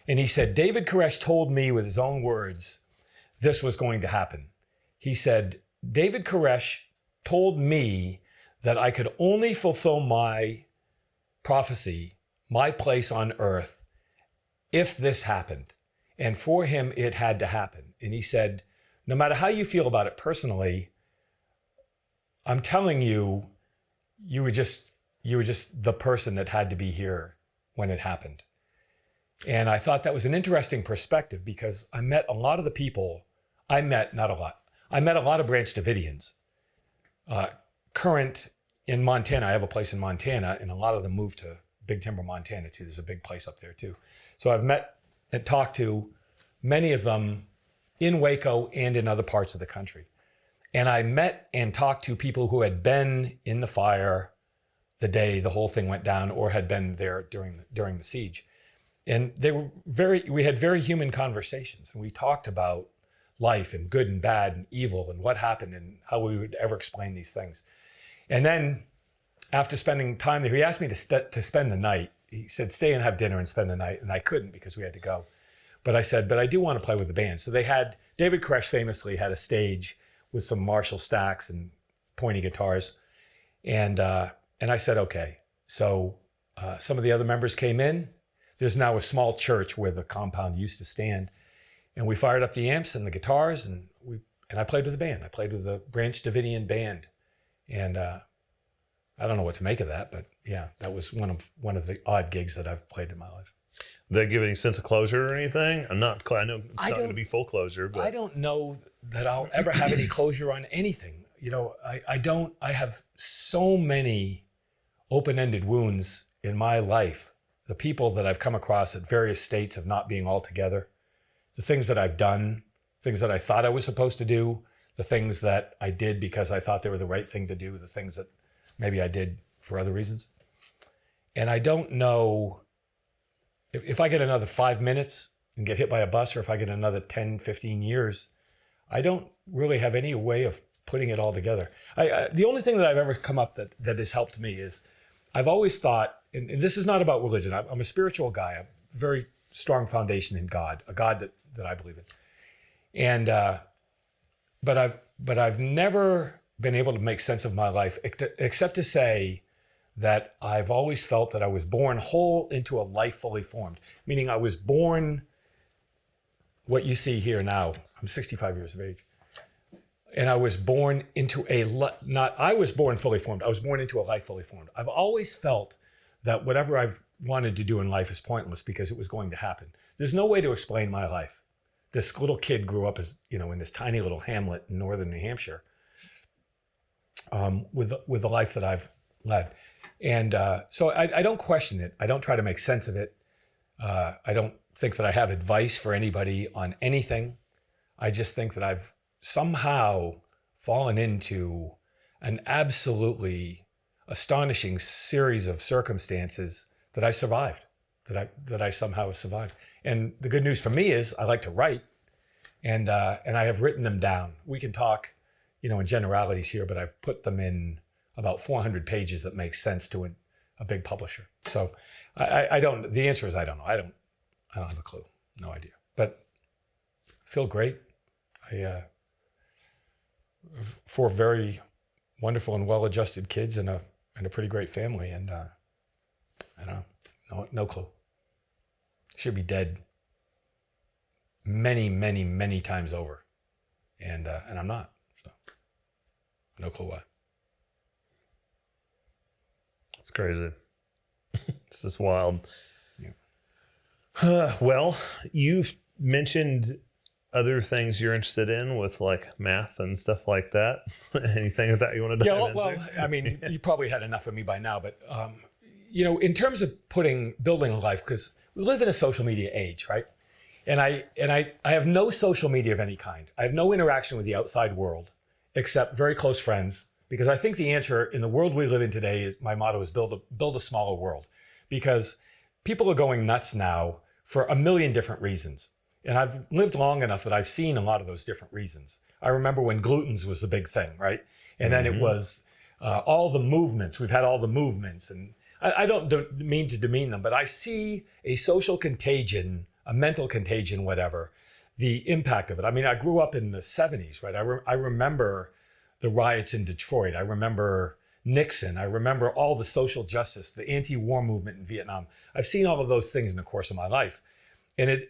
And he said, David Koresh told me with his own words, this was going to happen. He said, David Koresh told me that I could only fulfill my prophecy, my place on earth, if this happened. And for him, it had to happen. And he said, no matter how you feel about it personally, I'm telling you, you were just the person that had to be here when it happened. And I thought that was an interesting perspective because I met a lot of the people, I met a lot of Branch Davidians. Current in Montana, I have a place in Montana, and a lot of them moved to Big Timber, Montana too. There's a big place up there too. So I've met and talked to many of them in Waco and in other parts of the country. And I met and talked to people who had been in the fire the day the whole thing went down or had been there during the siege. And we had very human conversations, and we talked about life and good and bad and evil and what happened and how we would ever explain these things. And then after spending time there, he asked me to spend the night. He said, stay and have dinner and spend the night. And I couldn't because we had to go. But I said, but I do want to play with the band. So David Koresh famously had a stage with some Marshall stacks and pointy guitars. And I said, okay. So some of the other members came in. There's now a small church where the compound used to stand. And we fired up the amps and the guitars, and I played with the band. I played with the Branch Davidian band. And I don't know what to make of that, but yeah, that was one of the odd gigs that I've played in my life. Did that give any sense of closure or anything? I know it's not going to be full closure, but I don't know that I'll ever have any closure on anything. You know, I have so many open-ended wounds in my life. The people that I've come across at various states of not being all together, the things that I've done, things that I thought I was supposed to do, the things that I did because I thought they were the right thing to do, the things that maybe I did for other reasons. And I don't know if I get another 5 minutes and get hit by a bus, or if I get another 10, 15 years, I don't really have any way of putting it all together. The only thing that I've ever come up that has helped me is I've always thought, and this is not about religion, I'm a spiritual guy, a very strong foundation in God, a God that I believe in. And but I've never been able to make sense of my life except to say that I've always felt that I was born whole into a life fully formed, meaning I was born what you see here now. I'm 65 years of age. And I was born into I was born fully formed. I was born into a life fully formed. I've always felt that whatever I've wanted to do in life is pointless because it was going to happen. There's no way to explain my life. This little kid grew up as, in this tiny little hamlet in northern New Hampshire with the life that I've led. And so I don't question it. I don't try to make sense of it. I don't think that I have advice for anybody on anything. I just think that I've somehow fallen into an absolutely astonishing series of circumstances that I survived, that I somehow survived. And the good news for me is I like to write, and I have written them down. We can talk, in generalities here, but I've put them in about 400 pages that make sense to a big publisher. So I don't. The answer is I don't know. I don't have a clue. No idea. But I feel great. Four very wonderful and well-adjusted kids and a pretty great family, and I don't know. No clue. Should be dead many, many, many times over, and I'm not. So no clue why. It's crazy. It's just wild. Yeah. Well, you've mentioned other things you're interested in with like math and stuff like that. Anything that you want to dive into? Well, I mean, you probably had enough of me by now, but in terms of building a life, because we live in a social media age, right? And I have no social media of any kind. I have no interaction with the outside world except very close friends because I think the answer in the world we live in today, my motto is build a smaller world, because people are going nuts now for a million different reasons. And I've lived long enough that I've seen a lot of those different reasons. I remember when glutens was a big thing, right? And then it was all the movements. We've had all the movements. And I don't mean to demean them, but I see a social contagion, a mental contagion, whatever, the impact of it. I mean, I grew up in the 70s, right? I remember the riots in Detroit. I remember Nixon. I remember all the social justice, the anti-war movement in Vietnam. I've seen all of those things in the course of my life. And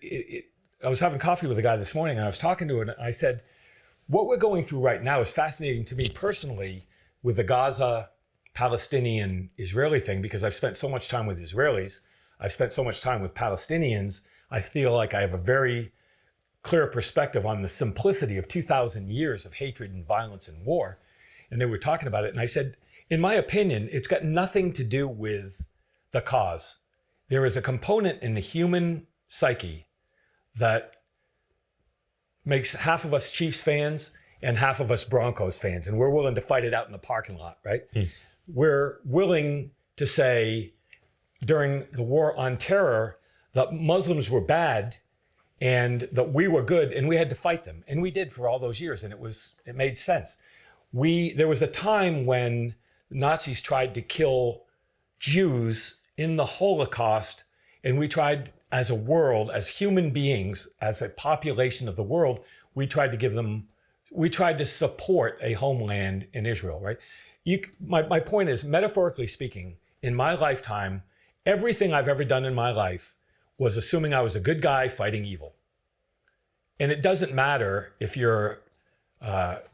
I was having coffee with a guy this morning, and I was talking to him, and I said, what we're going through right now is fascinating to me personally with the Gaza, Palestinian, Israeli thing, because I've spent so much time with Israelis. I've spent so much time with Palestinians. I feel like I have a very clear perspective on the simplicity of 2,000 years of hatred and violence and war. And they were talking about it. And I said, in my opinion, it's got nothing to do with the cause. There is a component in the human psyche that makes half of us Chiefs fans and half of us Broncos fans. And we're willing to fight it out in the parking lot, right? We're willing to say during the war on terror that Muslims were bad and that we were good, and we had to fight them. And we did for all those years, and it made sense. There was a time when Nazis tried to kill Jews in the Holocaust, and we tried as a world, as human beings, as a population of the world, we tried to support a homeland in Israel, right? My point is, metaphorically speaking, in my lifetime, everything I've ever done in my life was assuming I was a good guy fighting evil. And it doesn't matter if you're at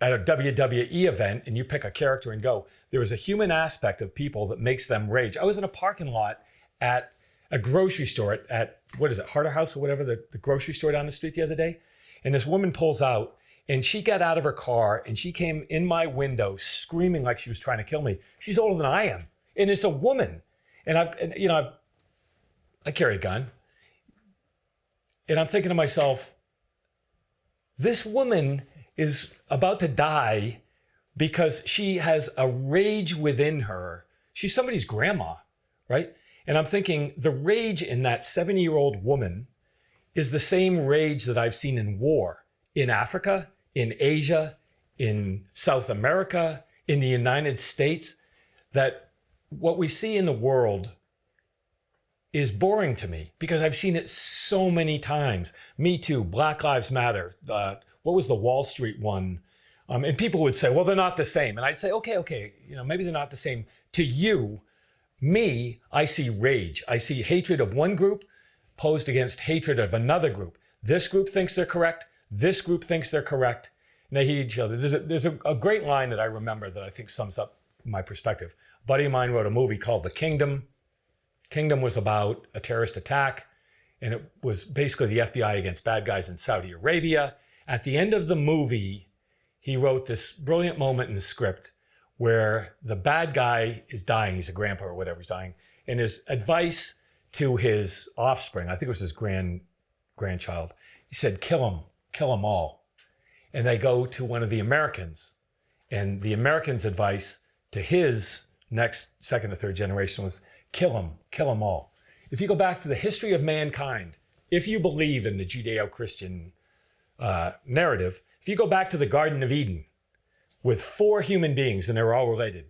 a WWE event and you pick a character and go. There is a human aspect of people that makes them rage. I was in a parking lot at a grocery store at what is it, Harder House or whatever, the grocery store down the street the other day. And this woman pulls out and she got out of her car and she came in my window screaming like she was trying to kill me. She's older than I am. And it's a woman. And I carry a gun. And I'm thinking to myself, this woman is about to die because she has a rage within her. She's somebody's grandma, right? And I'm thinking the rage in that 70-year-old woman is the same rage that I've seen in war in Africa, in Asia, in South America, in the United States, that what we see in the world is boring to me because I've seen it so many times. Me Too, Black Lives Matter, what was the Wall Street one? And people would say, well, they're not the same. And I'd say, okay, maybe they're not the same. To you, me, I see rage. I see hatred of one group posed against hatred of another group. This group thinks they're correct. This group thinks they're correct. And they hate each other. There's a great line that I remember that I think sums up my perspective. A buddy of mine wrote a movie called The Kingdom. Kingdom was about a terrorist attack, and it was basically the FBI against bad guys in Saudi Arabia. At the end of the movie, he wrote this brilliant moment in the script where the bad guy is dying. He's a grandpa or whatever, he's dying. And his advice to his offspring, I think it was his grandchild, he said, kill them all. And they go to one of the Americans. And the American's advice to his next, second or third generation was, kill them all. If you go back to the history of mankind, if you believe in the Judeo-Christian narrative, if you go back to the Garden of Eden with 4 human beings, and they were all related,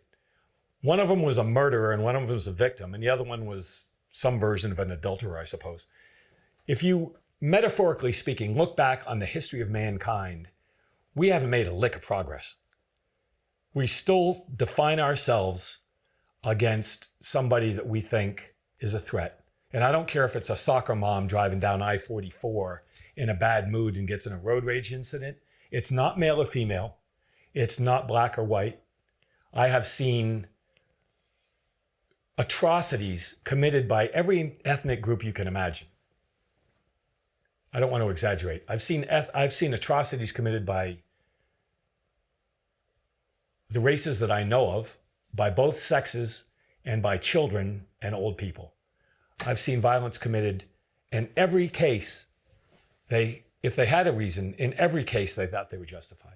one of them was a murderer and one of them was a victim, and the other one was some version of an adulterer, I suppose. If you, metaphorically speaking, look back on the history of mankind, we haven't made a lick of progress. We still define ourselves against somebody that we think is a threat. And I don't care if it's a soccer mom driving down I-44 in a bad mood and gets in a road rage incident. It's not male or female. It's not black or white. I have seen atrocities committed by every ethnic group you can imagine. I don't want to exaggerate. I've seen atrocities committed by the races that I know of, by both sexes and by children and old people. I've seen violence committed in every case. If they had a reason, in every case they thought they were justified.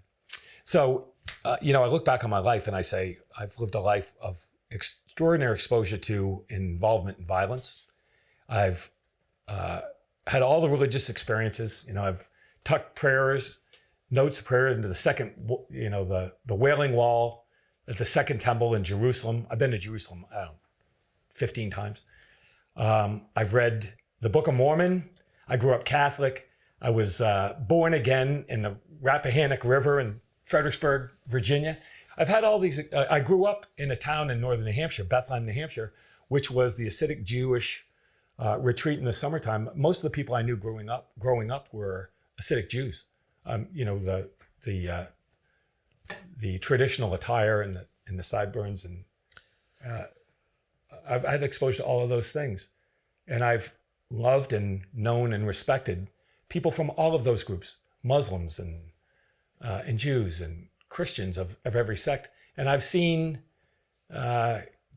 So, I look back on my life and I say, I've lived a life of extraordinary exposure to involvement in violence. I've had all the religious experiences. I've tucked prayers, notes of prayer into the second, the Wailing Wall at the Second Temple in Jerusalem. I've been to Jerusalem, 15 times. I've read the Book of Mormon. I grew up Catholic. I was born again in the Rappahannock River in Fredericksburg, Virginia. I've had all these. I grew up in a town in northern New Hampshire, Bethlehem, New Hampshire, which was the Hasidic Jewish retreat in the summertime. Most of the people I knew growing up were Hasidic Jews. The traditional attire and the sideburns, and I've had exposure to all of those things, and I've loved and known and respected people from all of those groups, Muslims and Jews and Christians of every sect. And I've seen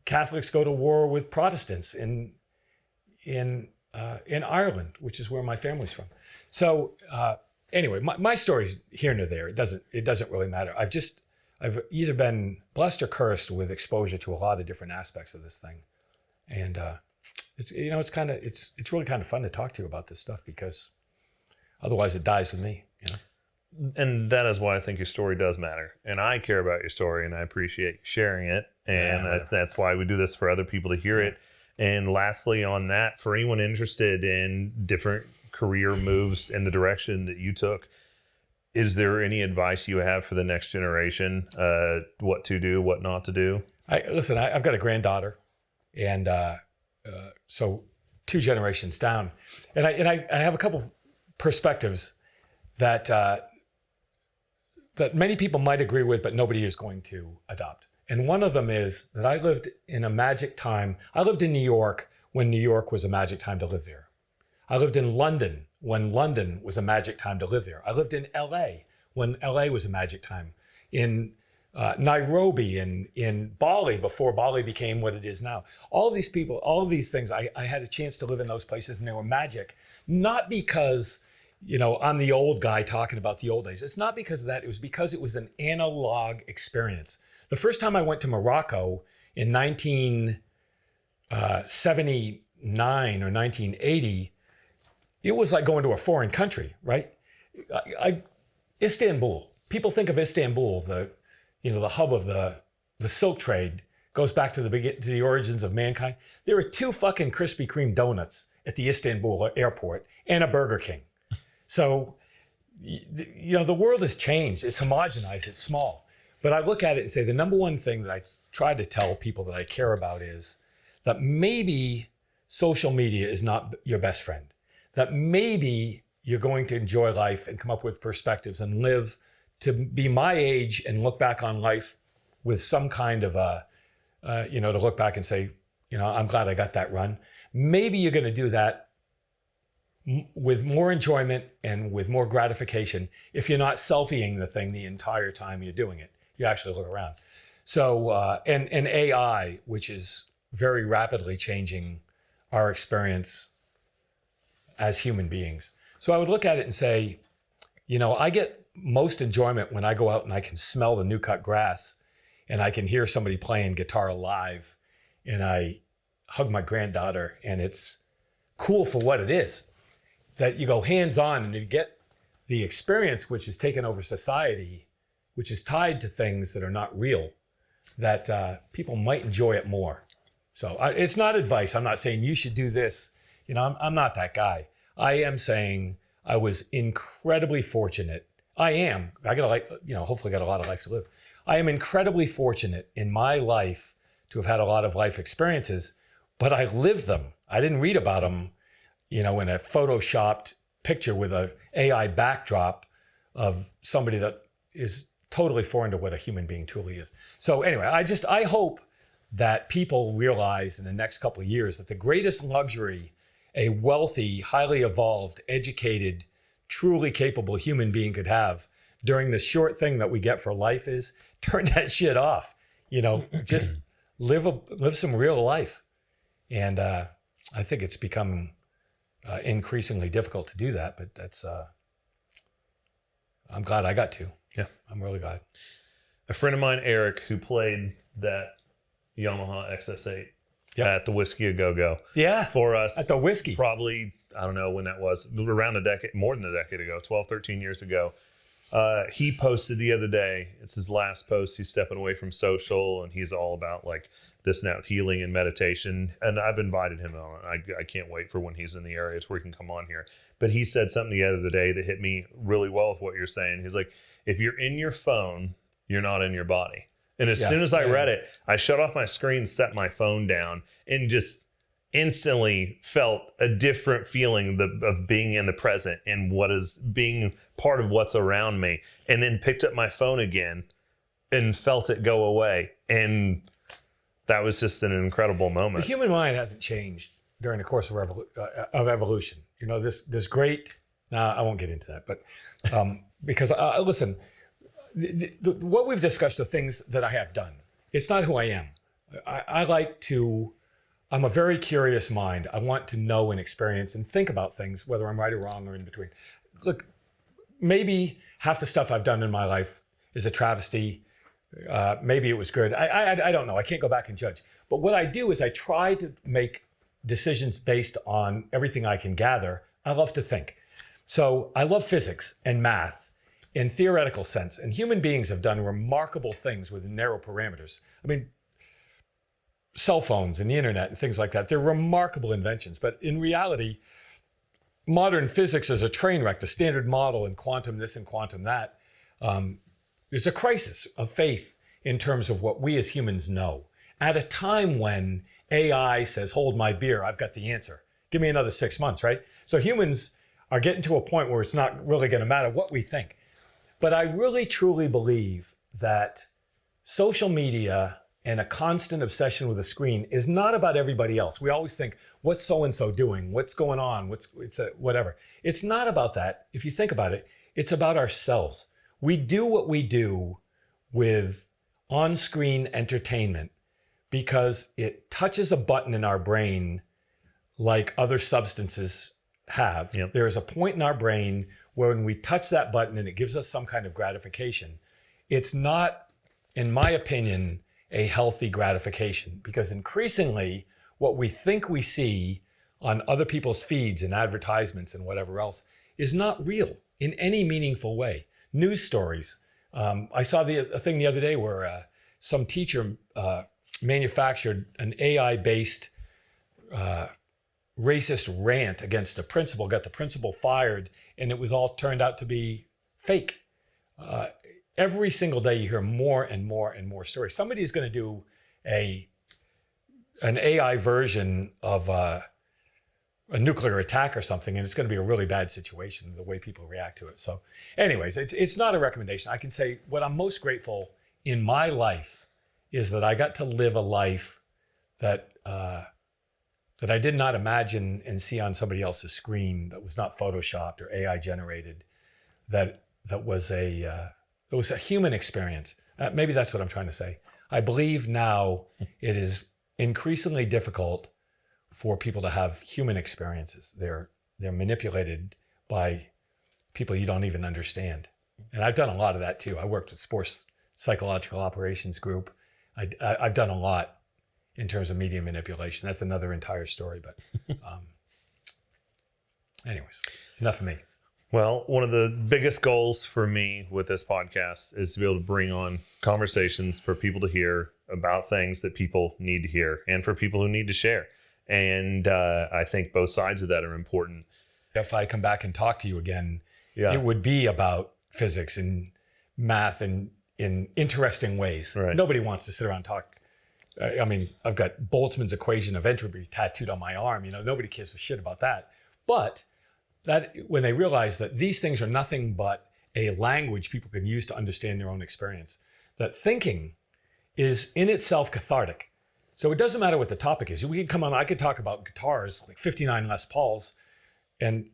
Catholics go to war with Protestants in Ireland, which is where my family's from. So anyway, my story's here and there. It doesn't really matter. I've either been blessed or cursed with exposure to a lot of different aspects of this thing, and it's really kind of fun to talk to you about this stuff, because otherwise it dies with me. And that is why I think your story does matter, and I care about your story, and I appreciate you sharing it, and that's why we do this, for other people to hear it. And lastly, on that, for anyone interested in different career moves in the direction that you took, is there any advice you have for the next generation? What to do, what not to do? I've got a granddaughter, and so 2 generations down, and I have a couple perspectives that many people might agree with, but nobody is going to adopt. And one of them is that I lived in a magic time. I lived in New York when New York was a magic time to live there. I lived in London when London was a magic time to live there. I lived in LA when LA was a magic time. In Nairobi and in Bali before Bali became what it is now. All of these people, all of these things, I had a chance to live in those places, and they were magic. Not because, I'm the old guy talking about the old days. It's not because of that. It was because it was an analog experience. The first time I went to Morocco in 1979 or 1980, it was like going to a foreign country, right? Istanbul. People think of Istanbul, the hub of the silk trade, goes back to the origins of mankind. There are 2 fucking Krispy Kreme donuts at the Istanbul airport and a Burger King. So, the world has changed. It's homogenized. It's small. But I look at it and say the number one thing that I try to tell people that I care about is that maybe social media is not your best friend. That maybe you're going to enjoy life and come up with perspectives and live to be my age and look back on life with some kind of to look back and say, I'm glad I got that run. Maybe you're going to do that with more enjoyment and with more gratification if you're not selfieing the thing the entire time you're doing it. You actually look around. So, and AI, which is very rapidly changing our experience as human beings. So I would look at it and say, I get most enjoyment when I go out and I can smell the new cut grass and I can hear somebody playing guitar live, and I hug my granddaughter, and it's cool for what it is. That you go hands-on and you get the experience which is taken over society, which is tied to things that are not real, that people might enjoy it more. So it's not advice. I'm not saying you should do this. I'm not that guy. I am saying I was incredibly fortunate. I got hopefully got a lot of life to live. I am incredibly fortunate in my life to have had a lot of life experiences, but I lived them. I didn't read about them, in a photoshopped picture with an AI backdrop of somebody that is totally foreign to what a human being truly is. So anyway, I hope that people realize in the next couple of years that the greatest luxury a wealthy, highly evolved, educated, truly capable human being could have during the short thing that we get for life is turn that shit off. Just live some real life. And I think it's become increasingly difficult to do that, but that's I'm glad I got to. Yeah. I'm really glad. A friend of mine, Eric, who played that Yamaha XS8 at the Whiskey A Go-Go. Yeah. For us. At the Whiskey. Probably, I don't know when that was, around a decade, more than a decade ago, 12, 13 years ago. He posted the other day, it's his last post, he's stepping away from social, and he's all about like this now, healing and meditation. And I've invited him on. I can't wait for when he's in the areas where he can come on here. But he said something the other day that hit me really well with what you're saying. He's like, if you're in your phone, you're not in your body. And as soon as I read it, I shut off my screen, set my phone down, and just instantly felt a different feeling of being in the present and what is being part of what's around me. And then picked up my phone again and felt it go away. And that was just an incredible moment. The human mind hasn't changed during the course of evolution. You know, this great, I won't get into that, but because listen, what we've discussed, the things that I have done, it's not who I am. I'm a very curious mind. I want to know and experience and think about things, whether I'm right or wrong or in between. Look, maybe half the stuff I've done in my life is a travesty. Maybe it was good. I don't know. I can't go back and judge. But what I do is I try to make decisions based on everything I can gather. I love to think. So I love physics and math in theoretical sense. And human beings have done remarkable things with narrow parameters. I mean, cell phones and the internet and things like that, they're remarkable inventions. But in reality, modern physics is a train wreck. The standard model in quantum this and quantum that, there's a crisis of faith in terms of what we as humans know. At a time when AI says, hold my beer, I've got the answer. Give me another 6 months, right? So humans are getting to a point where it's not really going to matter what we think. But I really, truly believe that social media and a constant obsession with a screen is not about everybody else. We always think, what's so-and-so doing? What's going on? Whatever. It's not about that. If you think about it, it's about ourselves. We do what we do with on-screen entertainment because it touches a button in our brain like other substances have. Yep. There is a point in our brain where when we touch that button and it gives us some kind of gratification, it's not, in my opinion, a healthy gratification, because increasingly what we think we see on other people's feeds and advertisements and whatever else is not real in any meaningful way. News stories. I saw a thing the other day where some teacher manufactured an AI-based racist rant against a principal, got the principal fired, and it was all turned out to be fake. Every single day you hear more and more and more stories. Somebody is going to do an AI version of a nuclear attack or something, and it's going to be a really bad situation, the way people react to it. So anyways, it's not a recommendation. I can say what I'm most grateful in my life is that I got to live a life that I did not imagine and see on somebody else's screen, that was not photoshopped or AI generated, that was a human experience. Maybe that's what I'm trying to say. I believe now it is increasingly difficult for people to have human experiences. They're manipulated by people you don't even understand. And I've done a lot of that too. I worked with Sports Psychological Operations Group. I've done a lot in terms of media manipulation. That's another entire story. But anyways, enough of me. Well, one of the biggest goals for me with this podcast is to be able to bring on conversations for people to hear about things that people need to hear and for people who need to share. And I think both sides of that are important. If I come back and talk to you again, it would be about physics and math and in interesting ways. Right. Nobody wants to sit around and talk. I mean, I've got Boltzmann's equation of entropy tattooed on my arm. You know, nobody cares a shit about that. But that when they realize that these things are nothing but a language people can use to understand their own experience, that thinking is in itself cathartic. So it doesn't matter what the topic is. We could come on, I could talk about guitars, like 59 Les Pauls, and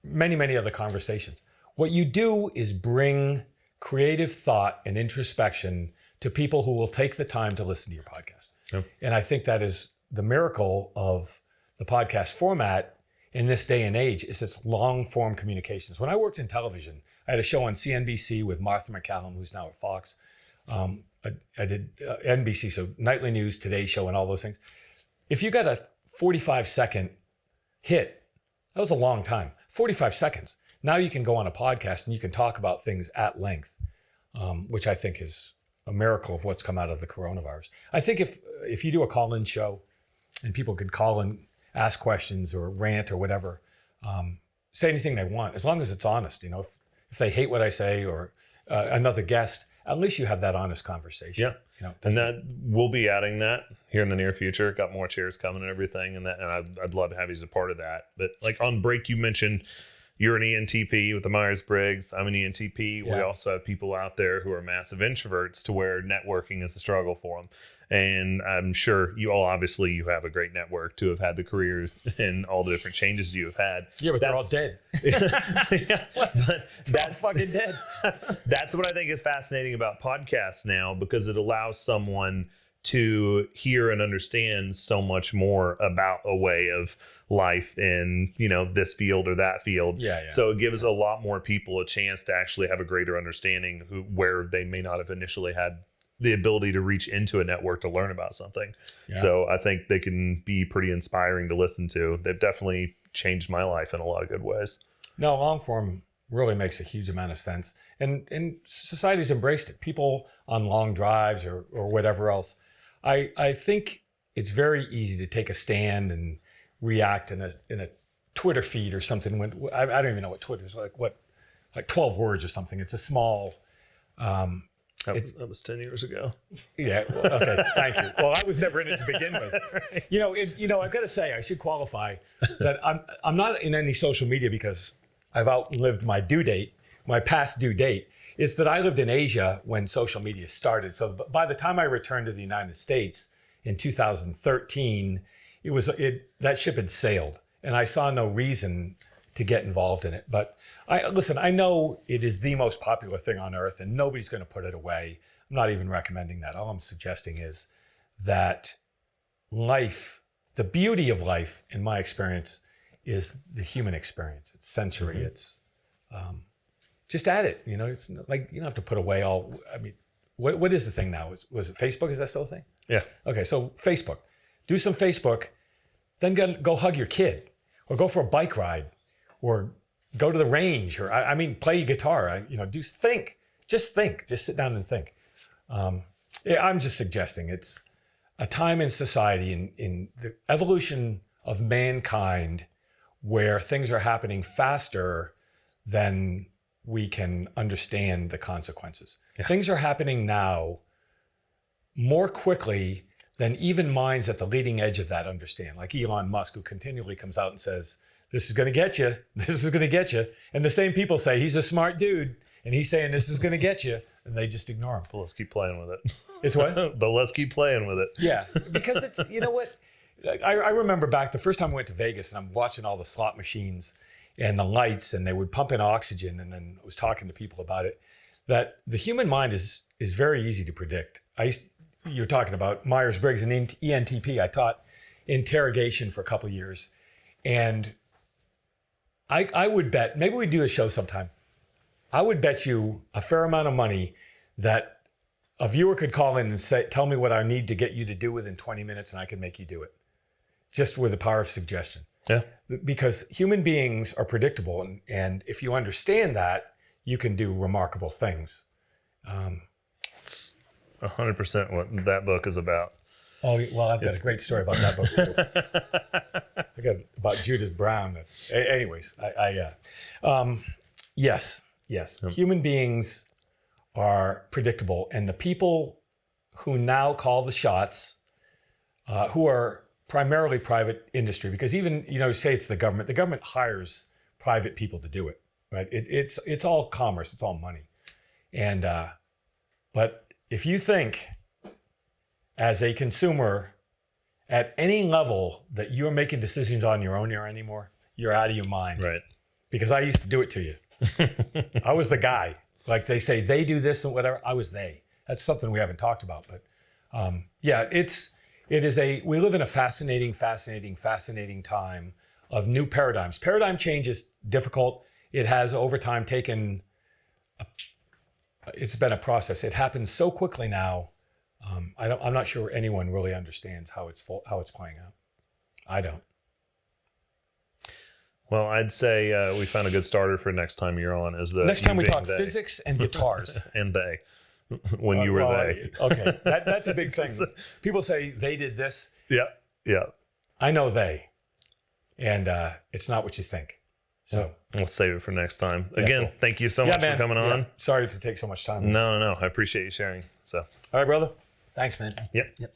many, many other conversations. What you do is bring creative thought and introspection to people who will take the time to listen to your podcast. Yep. And I think that is the miracle of the podcast format. in this day and age is it's long form communications. When I worked in television, I had a show on CNBC with Martha McCallum, who's now at Fox. I did NBC, so nightly news, Today Show, and all those things. If you got a 45-second hit, that was a long time. 45 seconds. Now you can go on a podcast and you can talk about things at length, which I think is a miracle of what's come out of the coronavirus. I think if you do a call-in show and people could call and ask questions or rant or whatever, say anything they want, as long as it's honest. You know, if they hate what I say or another guest, at least you have that honest conversation. Yeah. You know, and that we'll be adding that here in the near future. Got more chairs coming and everything, and I'd love to have you as a part of that. But like on break, you mentioned you're an ENTP with the Myers-Briggs. I'm an ENTP. Yeah. We also have people out there who are massive introverts to where networking is a struggle for them. And I'm sure you have a great network to have had the careers and all the different changes you have had. Yeah, but they're all dead. Yeah, but That's fucking dead. That's what I think is fascinating about podcasts now, because it allows someone to hear and understand so much more about a way of life in, you know, this field or that field. Yeah. So it gives a lot more people a chance to actually have a greater understanding where they may not have initially had the ability to reach into a network to learn about something. Yeah. So I think they can be pretty inspiring to listen to. They've definitely changed my life in a lot of good ways. No, long form really makes a huge amount of sense. And society's embraced it. People on long drives or whatever else. I think it's very easy to take a stand and react in a Twitter feed or something. When I don't even know what Twitter is, like 12 words or something. It's a small... That was 10 years ago. Yeah. Well, okay. Thank you. Well, I was never in it to begin with. Right. I've got to say, I should qualify that I'm not in any social media because I've outlived my due date, my past due date. It's that I lived in Asia when social media started. So by the time I returned to the United States in 2013, that ship had sailed, and I saw no reason to get involved in it. But I know it is the most popular thing on earth and nobody's going to put it away. I'm not even recommending that. All I'm suggesting is that life, the beauty of life, in my experience, is the human experience. It's sensory. Mm-hmm. It's just add it. You know, it's like you don't have to put away all. I mean, what is the thing now? Was it Facebook? Is that still a thing? Yeah. Okay, so Facebook. Do some Facebook, then go hug your kid, or go for a bike ride, or go to the range, or play guitar. Just think. Just sit down and think. I'm just suggesting it's a time in society, in the evolution of mankind, where things are happening faster than we can understand the consequences. Yeah. Things are happening now more quickly than even minds at the leading edge of that understand. Like Elon Musk, who continually comes out and says, this is going to get you. This is going to get you. And the same people say he's a smart dude, and he's saying this is going to get you, and they just ignore him. Well, let's keep playing with it. It's what? But let's keep playing with it. Yeah, because it's, you know what? I remember back the first time I went to Vegas, and I'm watching all the slot machines and the lights, and they would pump in oxygen, and then I was talking to people about it, that the human mind is very easy to predict. You're talking about Myers-Briggs and ENTP. I taught interrogation for a couple of years, and I would bet, maybe we do a show sometime, I would bet you a fair amount of money that a viewer could call in and say, tell me what I need to get you to do within 20 minutes and I can make you do it. Just with the power of suggestion. Yeah. Because human beings are predictable. And if you understand that, you can do remarkable things. It's 100% what that book is about. Oh, well, I've got a great story about that book too. I got about Judith Brown. Anyways, yes. Human beings are predictable. And the people who now call the shots, who are primarily private industry, because even, say it's the government hires private people to do it, right? It's all commerce, it's all money. And, but if you think as a consumer at any level that you're making decisions on your own anymore, you're out of your mind. Right. Because I used to do it to you. I was the guy. Like they say, they do this and whatever. I was they. That's something we haven't talked about. But we live in a fascinating time of new paradigms. Paradigm change is difficult. It has over time it's been a process. It happens so quickly now. I'm not sure anyone really understands how it's playing out. I don't. Well, I'd say we found a good starter for next time you're on. Is the Next time we being talk they. physics and guitars. And they. When you were they. Okay, that's a big thing. People say they did this. Yeah. I know they. And it's not what you think. So we'll save it for next time. Again, cool. Thank you so much for coming on. Sorry to take so much time. No. I appreciate you sharing. So. All right, brother. Thanks, man. Yep. Yep.